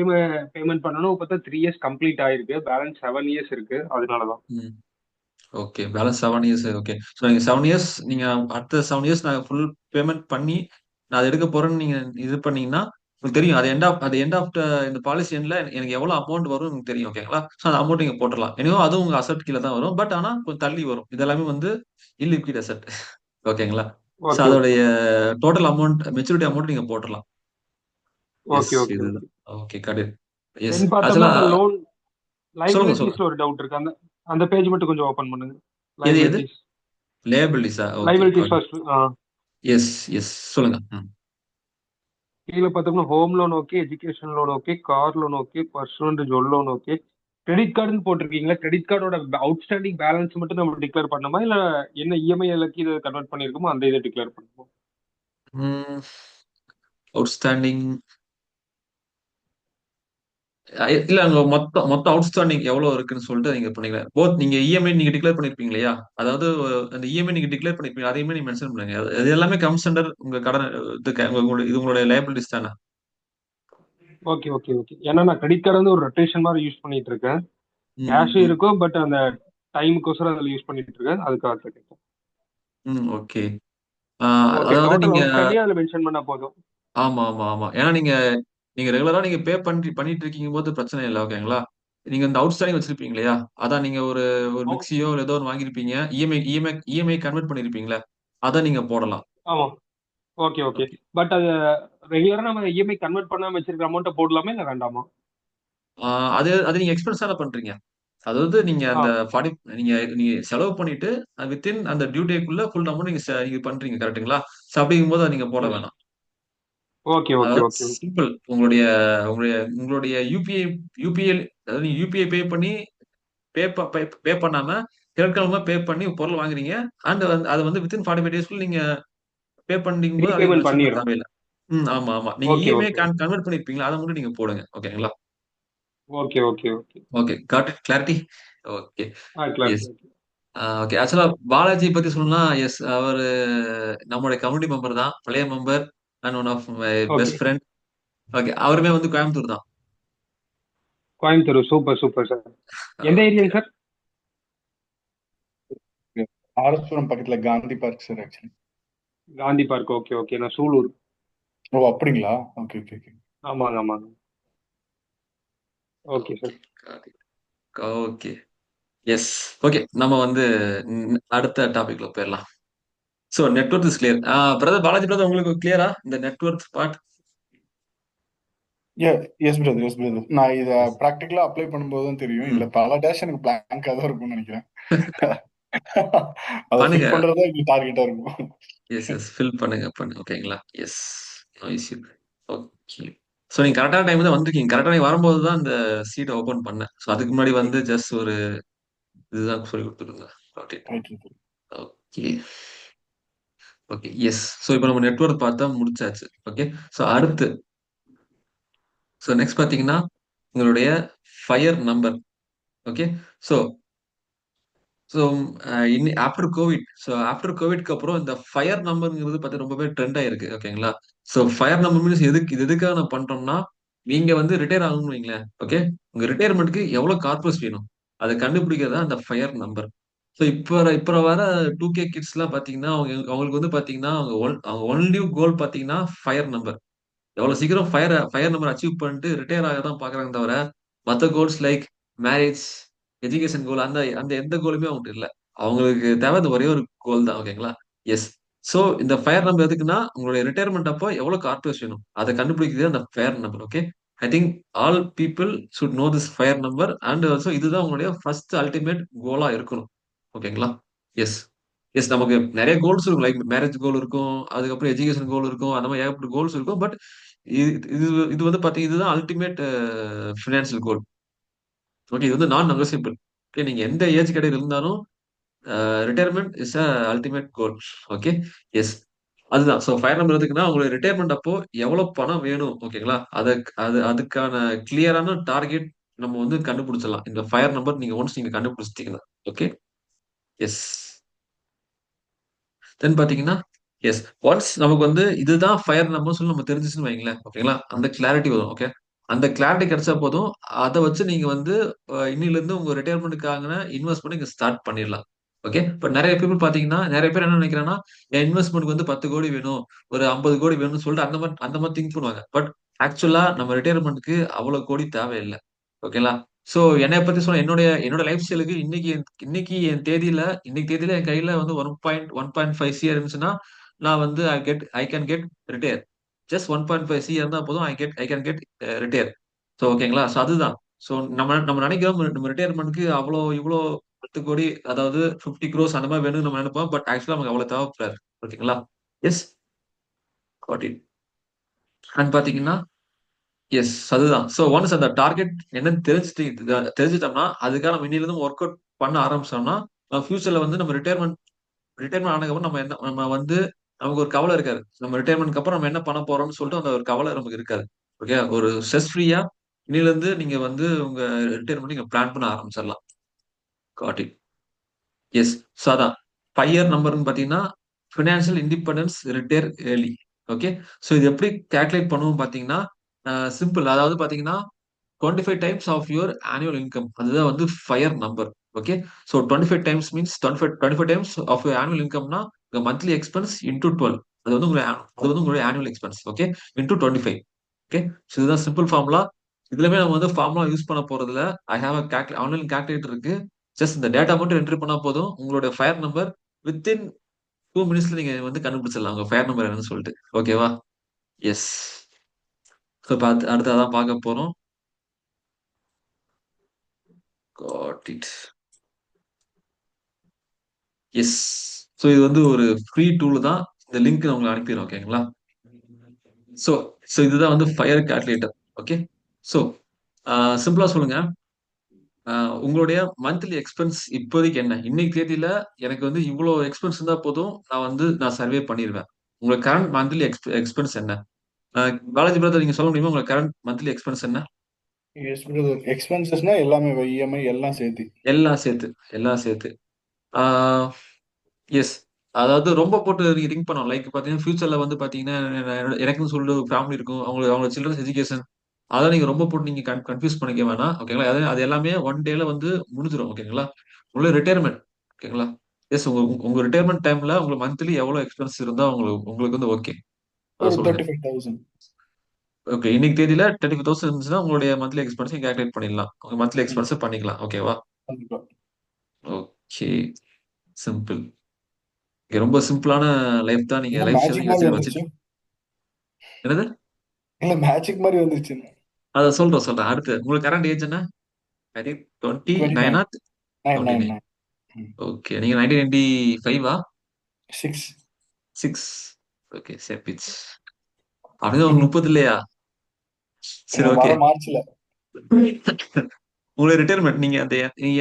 பேமெண்ட் பண்ணணும். பார்த்தா 3 இயர்ஸ் கம்ப்ளீட் ஆயிருக்கு, பேலன்ஸ் 7 இயர்ஸ் இருக்கு, அதனால தான். ம். Okay. Balance 7 years. Okay. So நீங்க 7 இயர்ஸ், நீங்க அடுத்த 7 இயர்ஸ் நான் ஃபுல் பேமெண்ட் பண்ணி நான் அத எடுக்க போறேன்னு நீங்க இது பண்ணீங்கன்னா, உங்களுக்கு தெரியும். அது எண்ட் ஆஃப் இந்த பாலிசி எண்ட்ல எனக்கு எவ்வளவு அமௌண்ட் வரும்னு எனக்கு தெரியும். ஓகேங்களா? ஸோ அந்த அமௌண்ட் நீங்க போட்டுறலாம். எனியோ அதுவும் உங்க அசெட் கீழ தான் வரும். பட் ஆனா கொஞ்சம் தள்ளி வரும். இது எல்லாமே வந்து இல்லிக்விட் அசெட். ஓகேங்களா? ஸோ ஓகே ஓகே அதோடைய டோட்டல் அமௌண்ட், மெச்சூரிட்டி அமௌண்ட் நீங்க போட்டுறலாம். Yes, okay okay okay. இதுதான். ஓகே. கரெக்ட். எஸ். தென் பார்த்தோம்னா ஆக்சுவலா அந்த லோன் சொல்லுங்க, சொல்லுங்க. லைபிலிட்டிஸ்ல ஒரு டவுட் இருக்கு. அந்த அந்த பேஜ் மட்டும் கொஞ்சம் ஓபன் பண்ணுங்க. எது? லைபிலிட்டிஸ். லியபிலிட்டீஸா? Okay, liabilities okay. First. Yes, yes. சொல்லுங்க. ம். கீழே பார்த்தோம்னா home loan okay, education loan okay, car loan okay, personal jewel loan okay, credit கார்டுன்னு போட்டிருக்கீங்களா? கிரெடிட் கார்டோட அவுட்ஸ்டாண்டிங் பேலன்ஸ் மட்டும் நம்ம டிக்ளேர் பண்ணணுமா, இல்ல என்ன இஎம்ஐ எல்லாத்தையும் இதை கன்வெர்ட் பண்ணிருக்கோமோ அந்த இதை டிக்ளேர் பண்ணுமா? ம். அவுட்ஸ்டாண்டிங் இல்ல, அங்க மொத்தம் மொத்தம் அவுட்ஸ்டாண்டிங் எவ்வளவு இருக்குன்னு சொல்லிட்டு நீங்க பண்ணீங்களா? போத் நீங்க இஎம்ஐ நீங்க டிக்ளேர் பண்ணிருப்பீங்க இல்லையா? அதாவது அந்த இஎம்ஐ நீங்க டிக்ளேர் பண்ணிருப்பீங்க. அதையுமே நீங்க மென்ஷன் பண்ணுங்க. அது எல்லாமே கம்ஸ் அண்டர் உங்க கடன். இது உங்களுடைய லைபிலிட்டிஸ் தானே? Okay okay okay. ஏன்னா நான் கிரெடிட் கார்டு வந்து ஒரு ரொட்டேஷன் மாதிரி யூஸ் பண்ணிட்டு இருக்கேன். ம், ம், கேஷும் ம். இருக்கும், பட் அந்த டைமுக்கோசரம் அதில் யூஸ் பண்ணிட்டு இருக்கேன், அதுக்காக கேட்டேன். ம். ஓகே. ஓகே, அதாவது டோட்டல் நீங்க அவுட்ஸ்டாண்டிங் அதில் மென்ஷன் பண்ணா போதும். ஆமா, ஆமா, ஆமா. ஏன்னா நீங்க நீங்க ரெகுலரா நீங்க பண்ணிட்டு இருக்கீங்கும்போது பிரச்சனை இல்ல. ஓகேங்களா? நீங்க இந்த அவுட்ஸ்டாண்டிங் வச்சிருப்பீங்க இல்லையா? அதான் நீங்க ஒரு ஒரு அவு- மிக்ஸியோ இல்ல ஏதோ ஒண்ணு வாங்கியிருப்பீங்க. EMI convert பண்ணியிருப்பீங்கல்ல? அத நீங்க போடலாம். ஆமா. Okay okay. ஓகே. பட் அது ரெகுலரா நம்ம இஎம்ஐ கன்வெர்ட் பண்ணாம வச்சிருக்க அமௌண்ட்டை போடலாமா இல்ல வேண்டாமா? ஆ அது அது நீங்க எக்ஸ்பென்ஸ் தானே பண்றீங்க. அதாவது நீங்க ஆ அந்த 40 நீங்க நீங்க செலவு பண்ணிட்டு வித்தின் அந்த டியூ டேக்குள்ள ஃபுல் அமௌண்ட் நீங்க பண்றீங்க. கரெக்ட்டுங்களா? ஸோ அப்படிங்கும்போது அத நீங்க போட எஸ். வேணாம். ஓகே ஓகே அதாவது ஓகே ஓகே சிம்பிள். உங்களுடைய உங்களுடைய உங்களுடைய யுபிஐ அதாவது நீங்க யுபிஐ பே பண்ணி பே பண்ணாம கிரெடிட் கார்டு பே பண்ணி பொருள் வாங்குறீங்க. அண்ட் வந்து அத வந்து வித்தின் 45 டேஸ்க்குள்ள நீங்க பே பண்ணிக்கும்போது அத நீங்க ரீபேமெண்ட் மென்ஷன் பண்ண பண்ணிடுறோம். தேவையில்ல. ம். ஆமா, ஆமா. நீங்க ஓகே இஎம்ஐ ஓகே கன்வெர்ட் பண்ணியிருப்பீங்களா? அத மட்டும் நீங்க போடுங்க. ஓகேங்களா? Okay okay okay. Okay. Got it clarity? Okay. Class. Yes. Okay. ஆக்சுவலா பாலாஜி பத்தி சொல்லணும்னா, எஸ், அவரு நம்முடைய கம்யூனிட்டி மெம்பர் தான். பழைய member and one of my okay. Best friend. Okay. அவருமே வந்து கோயம்புத்தூர் தான். Coimbatore, super super sir. எந்த ஓகே. ஏரியாங்க சார்? ஆரஸ்புரம் பக்கத்துல Gandhi park sir actually. Gandhi park. Okay okay. நான் சூலூர். ஓ அப்படிங்களா? Okay okay okay. ஆமாங்க ஆமாங்க. Okay okay. Sir. Okay. Yes. Okay. நம்ம வந்து அடுத்த டாபிக்ல போயிரலாம். So network is clear. Brother Balaji brother, உங்களுக்கு கிளியரா இந்த network part? Yes brother, yes brother. நான் இத எஸ். ப்ராக்டிகலா அப்ளை பண்ணும்போது தான் தெரியும். இதுல ம். பல டேஷ் எனக்கு பிளாங்கா தான் இருக்கும்னு நினைக்கிறேன். அதை பண்ணுங்க. ஃபில் பண்றதா எங்க டார்கெட்டா இருக்கும். S, S. ஃபில் பண்ணுங்க. ஓகேங்களா? Yes. No issue. Okay. So நீங்க கரெக்ட்டான டைம் தான் வந்திருக்கீங்க. கரெக்ட்டா நீங்க வரும்போது தான் இந்த சீட்ட ஓப்பன் பண்ணேன். சோ அதுக்கு முன்னாடி வந்து ஜஸ்ட் ஒரு இதுதான் சொல்லிக் குடுத்துருந்தேன். Got it. Right right. Okay. Okay. Yes. So இப்ப நம்ம நெட்வொர்க் பார்த்தா முடிச்சாச்சு. ஓகே. சோ அடுத்து நெக்ஸ்ட் பார்த்தீங்கன்னா, உங்களுடைய FIRE number. Okay. So so after கோவிட்க்கு அப்புறம் இந்த ஃபயர் நம்பர்ங்கிறது பார்த்தா ரொம்பவே ட்ரெண்ட் ஆயிருக்கு. ஓகேங்களா? ஸோ ஃபயர் நம்பர் மீன்ஸ் எதுக்காக நான் பண்றோம்னா, நீங்க வந்து ரிட்டயர் ஆகணும்னு வைங்களேன். ஓகே. உங்க ரிட்டயர்மென்ட்க்கு எவ்வளவு கார்பஸ் வேணும்? அத கண்டுபிடிக்கிறது தான் அந்த ஃபயர் நம்பர். ஸோ இப்ப வர 2K கிட்ஸ்லாம் பார்த்தீங்கன்னா, அவங்களுக்கு வந்து பார்த்தீங்கன்னா, அவங்க ஒன்லி கோல் பார்த்தீங்கன்னா ஃபயர் நம்பர். எவ்வளவு சீக்கிரம் ஃபயர் நம்பர் அச்சீவ் பண்ணிட்டு ரிட்டயர் ஆக தான் பார்க்குறாங்க தவிர, மத்த கோல்ஸ் லைக் மேரேஜ், எஜுகேஷன் கோல் அந்த அந்த எந்த கோலுமே அவங்கட்ட இல்ல. அவங்களுக்கு தேவை அந்த ஒரே ஒரு கோல் தான். ஓகேங்களா? எஸ். ஸோ இந்த ஃபயர் நம்பர் எதுக்குன்னா உங்களுடைய ரிட்டையர்மெண்ட் அப்போ எவ்வளவு கார்பஸ் வேணும் அதை கண்டுபிடிக்கிறது அந்த fire number. Okay, I think all people should know this fire number and also இதுதான் உங்களுடைய ஃபர்ஸ்ட் அல்டிமேட் கோலா இருக்கணும். ஓகேங்களா? எஸ். எஸ், நமக்கு நிறைய கோல்ஸ் இருக்கும். லைக் மேரேஜ் கோல் இருக்கும், அதுக்கப்புறம் எஜுகேஷன் கோல் இருக்கும், அந்த மாதிரி ஏகப்பட்ட கோல்ஸ் இருக்கும். பட் இது இது இது வந்து பாத்தீங்கன்னா இதுதான் அல்டிமேட் ஃபினான்ஷியல் கோல். ஓகே, இது வந்து நான் நெகோசியபிள். ஓகே, நீங்க எந்த ஏஜ் கேட்டகரி இருந்தாலும் retirement is a ultimate goal. Okay. Yes, அதுதான். ஸோ ஃபயர் நம்பர் எதுக்குன்னா உங்களுக்கு ரிட்டையர்மெண்ட் அப்போ எவ்வளவு பணம் வேணும். ஓகேங்களா? அதுக்கான கிளியரான டார்கெட் நம்ம வந்து கண்டுபிடிச்சிடலாம் இந்த ஃபயர் நம்பர் நீங்க ஒன்ஸ் நீங்க கண்டுபிடிச்சிட்டீங்கன்னா. ஓகே. எஸ். தென் பாத்தீங்கன்னா எஸ், ஒன்ஸ் நமக்கு வந்து இதுதான் ஃபயர் நம்பர் சொல்லி நம்ம தெரிஞ்சிச்சுன்னு வைங்களேன். ஓகேங்களா? அந்த கிளாரிட்டி வரும். ஓகே, அந்த கிளாரிட்டி கிடைச்சா போதும். அதை வச்சு நீங்க வந்து இன்னில இருந்து உங்க ரிட்டையர்மெண்ட்டுக்கான இன்வெஸ்ட்மெண்ட் நீங்க ஸ்டார்ட் பண்ணிடலாம். ஓகே, இப்ப நிறைய பீப்புள் பாத்தீங்கன்னா நிறைய பேர் என்ன நினைக்கிறாங்கன்னா என் இன்வெஸ்ட்மெண்ட் வந்து 10 கோடி வேணும், ஒரு 50 கோடி வேணும்னு சொல்லிட்டு அந்த மாதிரி திங்க் பண்ணுவாங்க. பட் ஆக்சுவலா நம்ம ரிட்டையர்மெண்ட்டுக்கு அவ்வளவு கோடி தேவையில்லை. ஓகேங்களா? சோ என்னைய பத்தி சொன்ன என்னுடைய என்னோட லைஃப் ஸ்டைலுக்கு இன்னைக்கு என் தேதியில என் கையில வந்து 1.5 CR இருந்துச்சுன்னா நான் வந்து I can get retire. Just 1.5 CR இருந்தா போதும், I can get retire. So ஓகேங்களா? ஸோ அதுதான். ஸோ நம்ம நம்ம நினைக்கிறோம் நம்ம ரிட்டையர்மெண்ட்க்கு அவ்வளோ இவ்வளோ 10 கோடி, அதாவது 50 crores அந்த மாதிரி வேணும்னு நம்ம நினைப்போம். பட் ஆக்சுவலா நமக்கு அவ்வளவு தேவைப்படாது. ஓகேங்களா? Yes, got it. அண்ட் பாத்தீங்கன்னா எஸ், அதுதான். ஸோ ஒன்ஸ் அந்த டார்கெட் என்னன்னு தெரிஞ்சுட்டோம்னா அதுக்காக நம்ம இன்னிலிருந்து ஒர்க் அவுட் பண்ண ஆரம்பிச்சோம்னா ஃபியூச்சர்ல வந்து நம்ம ரிட்டையர்மெண்ட் ரிட்டையர்மெண்ட் ஆனதுக்கப்புறம் நம்ம வந்து நமக்கு ஒரு கவலை இருக்காது. நம்ம ரிட்டையர்மெண்ட்க்கு அப்புறம் நம்ம என்ன பண்ண போறோம்னு சொல்லிட்டு அந்த ஒரு கவலை நமக்கு இருக்காது. ஓகே, ஒரு ஸ்ட்ரெஸ் ஃப்ரீயா இன்னில இருந்து நீங்க வந்து உங்க ரிட்டையர்மெண்ட் நீங்க பிளான் பண்ண ஆரம்பிச்சிடலாம். Got it. எஸ். ஸோ அதான் ஃபயர் நம்பர்னு பாத்தீங்கன்னா financial independence retire early. Okay, so இது எப்படி கால்குலேட் பண்ணுவோம் பாத்தீங்கன்னா சிம்பிள். அதாவது பாத்தீங்கன்னா 25 times of your annual income, அதுதான் வந்து FIRE number. Okay, so 25 times means 25 times of your annual இன்கம்னா உங்க மந்த்லி எக்ஸ்பென்ஸ் இன்டூ 12. அது வந்து உங்களுடைய annual expense. Okay, into 25. Okay, so இதுதான் சிம்பிள் ஃபார்முலா. இதுலமே நம்ம வந்து ஃபார்முலா யூஸ் பண்ண போறதுல I have a online calculator இருக்கு. ஜஸ்ட் இந்த டேட்டா மட்டும் என்ட்ரி பண்ணா போதும், உங்களுடைய ஃபயர் நம்பர் வித்தின் 2 மினிட்ஸ்ல நீங்க வந்து கண்டுபிடிச்சிடலாம் உங்க ஃபயர் நம்பர் என்னன்னு சொல்லிட்டு. ஓகேவா? எஸ். ஸோ அடுத்து அதான் பார்க்க போறோம். God it. எஸ். ஸோ இது வந்து ஒரு ஃப்ரீ டூல் தான். இந்த லிங்க் நான் உங்களுக்கு அனுப்பிடுறேன். ஓகேங்களா? ஸோ ஸோ இதுதான் வந்து ஃபயர் கால்குலேட்டர். ஓகே, ஸோ சிம்பிளா சொல்லுங்க. உங்களுடைய மந்த்லி எக்ஸ்பென்ஸ் இப்போதைக்கு என்ன? இன்னைக்கு தேதியில எனக்கு வந்து இவ்வளோ எக்ஸ்பென்ஸ் இருந்தா போதும், நான் சர்வே பண்ணிடுவேன். உங்களுக்கு கரண்ட் மந்த்லி எக்ஸ்பென்ஸ் என்ன? பாலாஜி பிரதர், நீங்க சொல்ல முடியுமா உங்களுக்கு கரண்ட் மந்த்லி எக்ஸ்பென்ஸ் என்ன? எஸ் பிரதர், எக்ஸ்பென்சஸ்னா எல்லாமே இஎம்ஐ எல்லாம் சேர்த்து. எல்லாம் சேர்த்து, எல்லாம் சேர்த்து. எஸ், அதாவது ரொம்ப போட்டு நீங்க திங்க் பண்ணணும். லைக் பாத்தீங்கன்னா ஃபியூச்சர்ல வந்து பாத்தீங்கன்னா எனக்குன்னு சொல்லிட்டு ஒரு ஃபேமிலி இருக்கும், அவங்க சில்ட்ரன்ஸ் எஜுகேஷன், அதான் நீங்க ரொம்ப போட்டு நீங்க கன்ஃபியூஸ் பண்ணிக்க வேணாம். ஓகேங்களா? அது எல்லாமே ஒன் டேல வந்து முடிஞ்சிடும். ஓகேங்களா? உங்களுடைய ரிட்டையர்மெண்ட். ஓகேங்களா? எஸ், உங்க உங்க ரிட்டையர்மெண்ட் டைம்ல உங்களுக்கு மந்த்லி எவ்வளவு எக்ஸ்பென்ஸ் இருந்தா உங்களுக்கு உங்களுக்கு வந்து ஓகே அதை ஒரு சொல்லுங்க. 35,000. ஓகே, இன்னைக்கு தேதியில 35,000 இருந்துச்சுன்னா உங்களுடைய மந்த்லி எக்ஸ்பென்ஸ் கால்குலேட் பண்ணிடலாம். உங்க மந்த்லி ம், எக்ஸ்பென்ஸ் பண்ணிக்கலாம். ஓகேவா? கண்டிப்பா. Okay, simple. ரொம்ப சிம்பிளான லைஃப் தான் நீங்க என்ன லைஃப் ஸ்டைல் மேஜிக் நீங்க மாதிரி வச்சு. வந்துருச்சு? என்னது? இல்ல மேஜிக் மாதிரி வந்துருச்சு. அத சொல்றேன். அடுத்து உங்களுக்கு கரண்ட் ஏஜ் என்ன? I think 29. 29 nine nine 29. Nine okay, நீங்க 1995 6. 6. Okay, same pitch. அப்படியே உங்களுக்கு 30 இல்லையா? சரி, வர ஓகே. மார்ச்ல உங்களுடைய ரிட்டையர்மெண்ட் நீங்க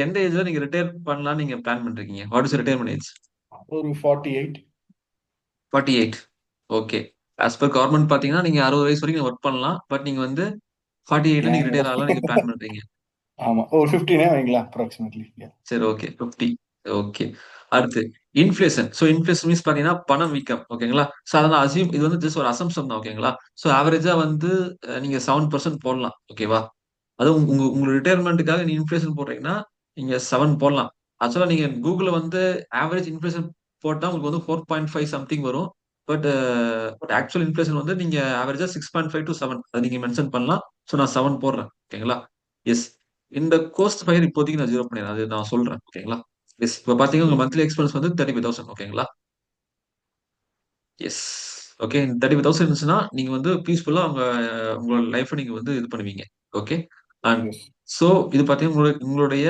எந்த ஏஜ்ல நீங்க ரிட்டையர் பண்ணலாம்னு நீங்க பிளான் பண்றீங்க? What is retirement age? ஒரு 48. 48. ஓகே. ஆஸ் பர் கவர்மெண்ட் பாத்தீங்கன்னா நீங்க 60 வயசு வரைக்கும் ஒர்க் பண்ணலாம். பட் நீங்க வந்து 48ல நீங்க ஏன் ரிட்டையர் ஆகலாம் நீங்க பிளான் பண்றீங்க. ஆமா, ஒரு 15 வைங்களா அப்ராக்சிமேட்லி. சரி, ஓகே. 50. ஓகே. அடுத்து இன்ஃப்ளேஷன். சோ இன்ஃப்ளேஷன் மீன்ஸ் பாத்தீங்கன்னா பணம் வீக்கம். ஓகேங்களா? சோ அத நான் இது வந்து ஜஸ்ட் ஒரு அசம்ப்ஷன் தான். ஓகேங்களா? சோ ஆவரேஜா வந்து நீங்க 7% போடலாம். ஓகேவா? அதுவும் உங்க ரிட்டையர்மெண்ட்டுக்காக நீங்க இன்ஃப்ளேஷன் போடுறீங்கன்னா நீங்க 7 போடலாம். ஆக்சுவலா நீங்க கூகுள்ல வந்து ஆவரேஜ் இன்ஃப்ளேஷன் போட்டா உங்களுக்கு வந்து 4.5 சம்திங் வரும். பட் ஆக்சுவல் இன்ஃப்ளேஷன் வந்து நீங்க ஆவரேஜா 6.5 to 7 அதை நீங்க மென்ஷன் பண்ணலாம். சோ நான் 7 போடுறேன். ஓகேங்களா? எஸ். இந்த கோஸ்ட் ஃபயர் இப்போதைக்கு நான் 0 பண்ணிடுறேன். அது நான் சொல்றேன். ஓகேங்களா? எஸ், இப்ப பாத்தீங்கன்னா உங்க மந்த்லி எக்ஸ்பென்ஸ் வந்து 35,000. ஓகேங்களா? எஸ். ஓகே. 35,000 இருந்துச்சுன்னா, நீங்க வந்து பீஸ்ஃபுல்லா உங்களோட லைஃப்ப நீங்க வந்து இது பண்ணுவீங்க. ஓகே. And S. சோ இது பார்த்தீங்கன்னா, உங்களுடைய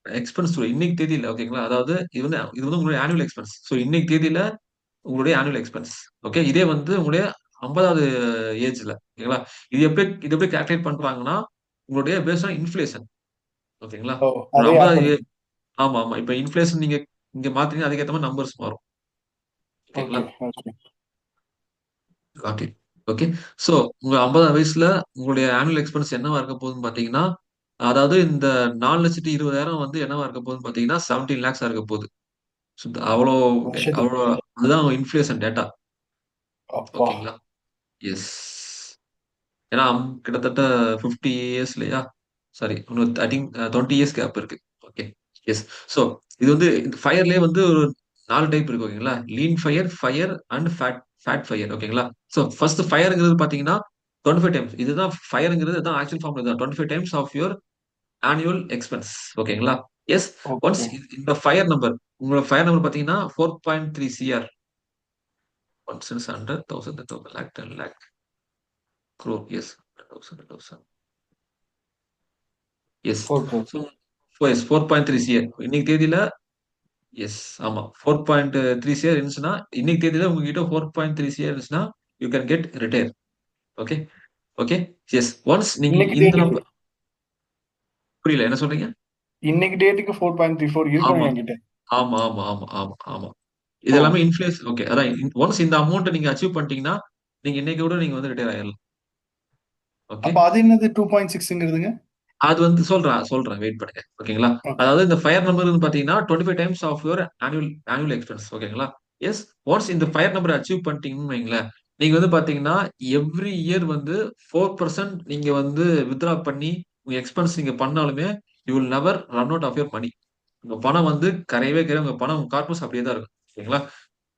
எக்ஸ்பென்ஸ் இன்னைக்கு தேதியில ஓகேங்களா? அதாவது இது வந்து உங்களுடைய ஆனுவல் எக்ஸ்பென்ஸ். சோ இன்னைக்கு தேதியில உங்களுடைய ஆனுவல் எக்ஸ்பென்ஸ். ஓகே. இதே வந்து உங்களுடைய 50வது ஏஜ்ல ஓகேங்களா? இது எப்படி கால்குலேட் பண்றாங்கன்னா, உங்களுடைய பேஸ்ட் ஆன் இன்ஃப்ளேஷன். ஓகேங்களா? ஓ, ஒரு அதே ஆட் 50வது பண்ணிக்கணும். ஆமா, ஆமா. இப்ப இன்ஃப்ளேஷன் நீங்க இங்க மாத்தீங்கன்னா, அதுக்கு ஏத்த மாரி நம்பர்ஸ் மாறும். ஓகேங்களா? Okay, okay. Got it. Okay. So உங்க 50 வயசுல உங்களுடைய ஆனுவல் எக்ஸ்பென்ஸ் என்னவா இருக்க போகுதுன்னு பார்த்தீங்கன்னா, அதாவது இந்த 4,20,000 வந்து என்னவா இருக்க போகுதுன்னு பார்த்தீங்கன்னா, 17 லேக்ஸா இருக்க போகுது. சோ அவ்வளோ வருஷத்துக்கு. அவ்வளோ அதுதான் இன்ஃப்ளேஷன் டேட்டா. அப்பா. ஓகேங்களா? எஸ். ஏன்னா கிட்டத்தட்ட 50 இயர்ஸ் இல்லையா? சாரி இன்னும் ஐ திங்க் 20 இயர்ஸ் கேப் இருக்கு. ஓகே. எஸ். சோ இது வந்து இந்த ஃபயர்லயே வந்து ஒரு 4 டைப் இருக்கு ஓகேங்களா? Lean FIRE, FIRE and fat FIRE ஓகேங்களா? சோ ஃபர்ஸ்ட் ஃபயர்ங்கிறது பார்த்தீங்கன்னா 25 டைம்ஸ். இதுதான் ஃபயர்ங்கிறது தான் ஆக்சுவல் ஃபார்ம் இதுதான். 25 times of your annual expense ஓகேங்களா? எஸ். Once okay. இந்த ஃபயர் நம்பர் உங்களோட ஃபயர் நம்பர் பார்த்தீங்கன்னா 4.3 CR. Once is 100, 1000, 1000 lakh, 10 lakh, crore. Yes. 1000, 1000. Yes. 4 crore. So yes 4.3 CR. இன்னைக்கு தேதியில எஸ் ஆமா 4.3 சிஆர் இருந்துச்சுன்னா, இன்னைக்கு தேதியில உங்ககிட்ட 4.3 சிஆர் இருந்துச்சுன்னா, you can get retire. Okay. Okay. Yes. Once நீங்க இன்னைக்கு இந்த டேட்டுக்கு நம்பர் புரியல என்ன சொல்றீங்க? இன்னைக்கு டேட்டுக்கு 4.34 இருக்கணும் ஆமா. என்கிட்ட. ஆமா, ஆமா, ஆமா, ஆமா, ஆமா. ஓ, இது எல்லாமே இன்ஃப்ளூயன்ஸ் ஓகே. அதான் ஒன்ஸ் இந்த அமௌண்ட்ட நீங்க அச்சீவ் பண்ணிட்டீங்கன்னா, நீங்க இன்னைக்கு கூட நீங்க வந்து ரிட்டயர் ஆயிரலாம். ஓகே. அப்ப அது என்னது 2.6ங்கிறதுங்க? அது வந்து சொல்றேன். வெயிட் பண்ணுங்க. ஓகேங்களா? ஓகே. அதாவது இந்த ஃபயர் நம்பர்ன்னு பார்த்தீங்கன்னா, 25 times of your annual expense ஓகேங்களா? எஸ். ஒன்ஸ் இந்த ஃபயர் நம்பர் அச்சீவ் பண்ணிட்டீங்கன்னு வைங்களேன், நீங்க வந்து பார்த்தீங்கன்னா, எவ்ரி இயர் வந்து 4% நீங்க வந்து வித்ட்ரா பண்ணி, உங்க எக்ஸ்பென்ஸ் நீங்க பண்ணாலுமே, you will never run out of your money. உங்க பணம் வந்து கரையவே கரையாது. உங்க பணம் உங்க கார்பஸ் அப்படியே தான் இருக்கும். ஓகேங்களா?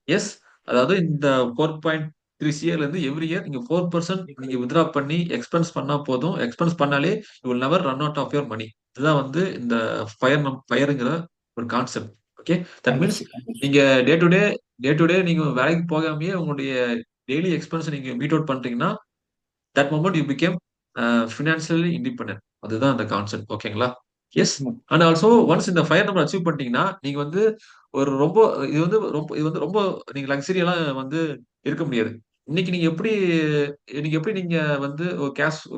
எஸ். அதாவது இந்த 4.3 சிஆர்ல இருந்து எவ்ரி இயர் நீங்க 4% நீங்க வித்ட்ரா பண்ணி எக்ஸ்பென்ஸ் பண்ணா போதும். எக்ஸ்பென்ஸ் பண்ணாலே you will never run out of your money. இதுதான் வந்து இந்த ஃபயர்ங்கிற ஒரு concept. Okay. That means understood, understood. நீங்க டே டு டே நீங்க வேலைக்கு போகாமயே உங்களுடைய டெய்லி எக்ஸ்பென்ஸ் நீங்க மீட் அவுட் பண்றீங்கன்னா, that moment you become financially independent. அதுதான் அந்த கான்செப்ட். ஓகேங்களா? எஸ். அண்ட் ஆல்சோ ஒன்ஸ் இந்த ஃபயர் நம்பர் அச்சீவ் பண்ணிட்டீங்கன்னா, நீங்க வந்து ஒரு ரொம்ப இது வந்து ரொம்ப நீங்க லக்ஸரியாலாம் வந்து இருக்க முடியாது. இன்னைக்கு நீங்க வந்து ஒரு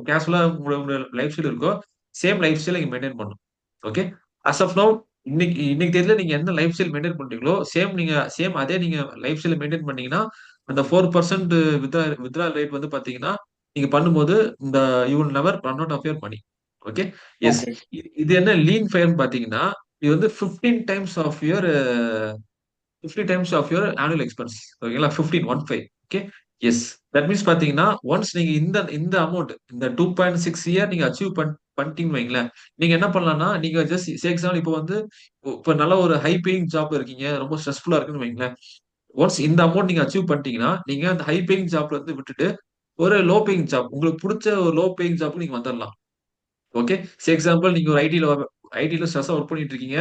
கேஷுவலா உங்களோட லைஃப் ஸ்டைல் இருக்கோ, சேம் லைஃப் ஸ்டைல் நீங்க மெயின்டெயின் பண்ணணும். ஓகே. அஸ் ஆஃப் நவ் இன்னைக்கு இன்னைக்கு தேதியில நீங்க என்ன லைஃப் ஸ்டைல் மெயின்டெயின் பண்றீங்களோ, சேம் அதே நீங்க லைஃப் ஸ்டைல மெயின்டெயின் பண்ணீங்கன்னா, அந்த 4% வித்ட்ரால் ரேட் வந்து பாத்தீங்கன்னா, நீங்க பண்ணும்போது இந்த you will never run out of your money. Okay. Yes. Okay. இது என்ன லீன் ஃபயர்ன்னு பாத்தீங்கன்னா, இது வந்து 15 times of your 50 times of your annual expense ஓகேங்களா? 15 ஓகே. எஸ். தட் மீன்ஸ் பாத்தீங்கன்னா, ஒன்ஸ் நீங்க இந்த இந்த அமௌண்ட் இந்த 2.6 இயர் நீங்க அச்சீவ் பண்ணிட்டீங்கன்னு வைங்களேன், நீங்க என்ன பண்ணலாம்னா, நீங்க ஜஸ்ட் எக்ஸாம்பிள் இப்போ வந்து இப்ப நல்ல ஒரு ஹை பேயிங் ஜாப் இருக்கீங்க. ரொம்ப ஸ்ட்ரெஸ்ஃபுல்லா இருக்குன்னு வைங்களேன். ஒன்ஸ் இந்த அமௌண்ட் நீங்க அச்சீவ் பண்ணிட்டீங்கன்னா, நீங்க அந்த ஹை பேயிங் ஜாப்ல இருந்து விட்டுட்டு, ஒரு லோ பேயிங் ஜாப் உங்களுக்கு புடிச்ச ஒரு லோ பேயிங் ஜாப்க்கு நீங்க வந்துரலாம். ஓகே. எக்ஸாம்பிள் நீங்க ஒரு ஐடில ஸ்ட்ரெஸ்ஸா ஒர்க் பண்ணிட்டு இருக்கீங்க.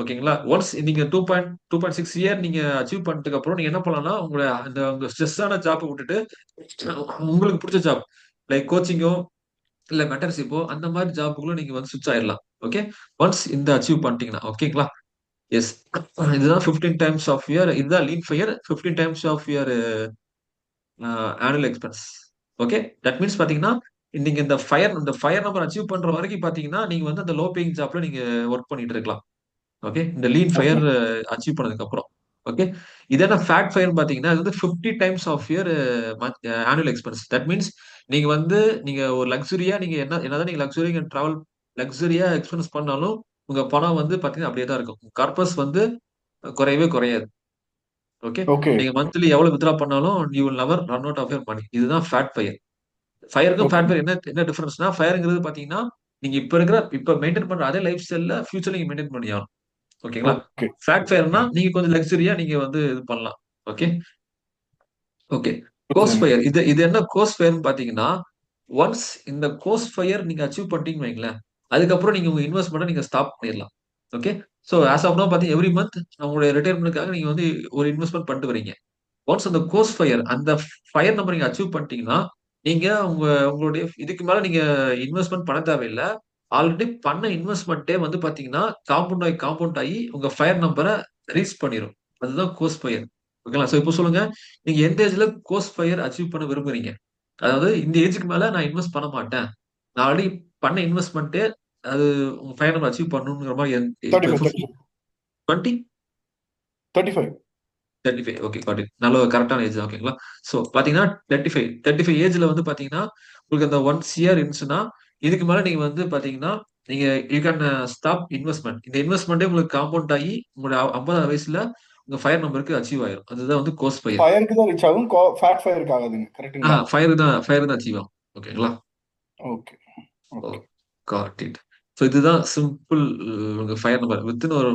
ஓகேங்களா? ஒன்ஸ் நீங்க 2.6 இயர் நீங்க அச்சீவ் பண்ணிட்டதுக்கு அப்புறம் நீங்க என்ன பண்ணலாம்னா, உங்க ஸ்ட்ரெஸ்ஸான ஜாப்ப விட்டுட்டு, உங்களுக்கு புடிச்ச ஜாப் லைக் கோச்சிங்கோ, இல்ல மென்டர்ஷிப்போ அந்த மாரி ஜாப்க்குள்ள நீங்க வந்து ஸ்விட்ச் ஆயிரலாம். ஓகே. ஒன்ஸ் இந்த அச்சீவ் பண்ணிட்டீங்கன்னா. ஓகேங்களா? எஸ். இதுதான் 15 டைம்ஸ் ஆஃப் இதுதான் lean FIRE 15 times of annual expense. Okay. That means பாத்தீங்கன்னா, நீங்க இந்த ஃபயர் நம்பர் அச்சீவ் பண்ற வரைக்கும் பாத்தீங்கன்னா, நீங்க வந்து அந்த லோ பேயிங் ஜாப்ல நீங்க வொர்க் பண்ணிட்டு இருக்கலாம். ஓகே. இந்த லீன் ஓகே. ஃபயர் அச்சீவ் பண்ணதுக்கு அப்புறம். ஓகே. இது என்ன ஃபேட் ஃபயர்ன்னு பாத்தீங்கன்னா, இது வந்து 50 times of annual expense. That means நீங்க ஒரு லக்ஸரியா நீங்க என்னதான் நீங்க லக்ஸரியா எக்ஸ்பென்ஸ் பண்ணாலும், உங்க பணம் வந்து பாத்தீங்கன்னா அப்படியே தான் இருக்கும். கார்பஸ் வந்து குறையவே குறையாது. ஓகே. ஓகே. நீங்க மந்த்லி எவ்வளவு வித்ட்ரா பண்ணாலும் you will never run out of your money. இதுதான் ஃபேட் ஃபயர். ஃபயருக்கும் ஓகே. ஃபேட் ஃபயர் என்ன என்ன டிஃபரன்ஸ்னா, ஃபயர்ங்கிறது பாத்தீங்கன்னா, நீங்க இப்ப மெயின்டெயின் பண்ற அதே லைஃப் ஸ்டைல்ல ஃபியூச்சர்ல நீங்க மெயின்டெயின் பண்ணி ஆகணும். ஓகேங்களா? ஓகே. ஃபேட் ஃபயர்னா நீங்க கொஞ்சம் லக்ஸரியா நீங்க வந்து இது பண்ணலாம். ஓகே. ஓகே. கோர்ஸ் புரியுதுங்க. ஃபயர் இது இது என்ன கோர்ஸ் ஃபயர்ன்னு பாத்தீங்கன்னா, ஒன்ஸ் இந்த கோர்ஸ் ஃபயர் நீங்க அச்சீவ் பண்ணிட்டீங்கன்னு வைங்களேன், அதுக்கப்புறம் நீங்க உங்க இன்வெஸ்ட்மென்ட்ட நீங்க ஸ்டாப் பண்ணிடலாம். Okay. So as of now பாத்தீங்கன்னா எவ்ரி மந்த் உங்களுடைய ரிட்டயர்மென்ட்க்காக நீங்க வந்து ஒரு இன்வெஸ்ட்மென்ட் பண்ணிட்டு வரீங்க. ஒன்ஸ் அந்த கோர்ஸ் ஃபயர் அந்த ஃபயர் நம்பர் நீங்க அச்சீவ் பண்ணிட்டீங்கன்னா நீங்க உங்களுடைய இதுக்கு மேல நீங்க இன்வெஸ்ட்மெண்ட் பண்ண தேவையில்லை. ஆல்ரெடி பண்ண இன்வெஸ்ட்மெண்ட்டே வந்து பாத்தீங்கன்னா காம்பவுண்ட் ஆகி உங்க ஃபயர் நம்பரை ரீச் பண்ணிரும். அதுதான் கோர்ஸ் ஃபயர். ஓகேங்களா? சோ இப்போ சொல்லுங்க, நீங்க எந்த ஏஜ்ல கோர்ஸ் ஃபயர் அச்சீவ் பண்ண விரும்புறீங்க? அதாவது இந்த ஏஜுக்கு மேல நான் இன்வெஸ்ட் பண்ண மாட்டேன். நான் ஆல்ரெடி பண்ண இன்வெஸ்ட்மெண்ட்டே அது உங்க ஃபயர் நம்பர் அச்சீவ் பண்ணணுங்கிற மாதிரி தேர்ட்டி இப்போ five 50, 20, thirty five 35. Okay, got it. நல்ல ஒரு கரெக்டான ஏஜ் தான். ஓகேங்களா? சோ பாத்தீங்கன்னா 35 ஏஜ்ல வந்து பாத்தீங்கன்னா உங்களுக்கு அந்த ஒன்ஸ் இயர் இருந்துச்சுன்னா இதுக்கு மேல நீங்க வந்து பாத்தீங்கன்னா நீங்க யூ கேன் ஸ்டாப் இன்வெஸ்ட்மெண்ட். இந்த இன்வெஸ்ட்மெண்ட்டே உங்களுக்கு காம்பவுண்ட் ஆகி உங்களுடைய 50 வயசுல உங்க ஃபயர் நம்பருக்கு அச்சீவ் ஆயிரும். அதுதான் வந்து கோர்ஸ் ஃபயர். ஃபயருக்கு தான் ரீச் ஆகும், ஃபேட் ஃபயருக்கு ஆகாதுங்க. கரெக்ட்டுங்களா? ஃபயர் தான் அச்சீவ் ஆகும். ஓகேங்களா? Okay oh, okay. Got it. So இதுதான் சிம்பிள் உங்க ஃபயர் நம்பர். வித்தின் ஒரு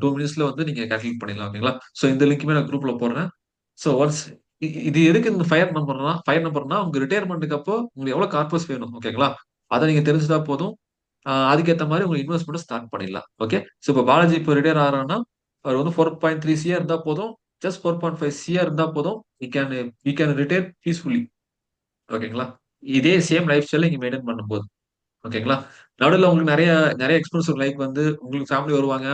2 மினிட்ஸ்ல வந்து நீங்க கால்குலேட் பண்ணிடலாம். ஓகேங்களா? ஸோ இந்த லிங்க்குமே நான் குரூப்ல போடுறேன். ஸோ ஒன்ஸ் இது எதுக்கு இந்த ஃபயர் நம்பர்னா உங்க ரிட்டையர்மெண்ட்டுக்கு அப்போ உங்களுக்கு எவ்வளவு கார்பஸ் வேணும். ஓகேங்களா? அதை நீங்க தெரிஞ்சுட்டா போதும். அதுக்கேற்ற மாதிரி உங்க இன்வெஸ்ட்மெண்ட் ஸ்டார்ட் பண்ணிடலாம். ஓகே. ஸோ இப்போ பாலாஜி இப்போ ரிட்டையர் ஆகிறாருன்னா அவர் வந்து 4.3 சிஆர் இருந்தா போதும். ஜஸ்ட் 4.5 சிஆர் இருந்தா போதும். We can retire peacefully. ஓகேங்களா? இதே சேம் லைஃப் ஸ்டைல நீங்க மெயின்டைன் பண்ணும்போது. ஓகேங்களா? நடுவுல உங்களுக்கு நிறைய நிறைய எக்ஸ்பென்சிவ் லைக் வந்து உங்களுக்கு ஃபேமிலி வருவாங்க.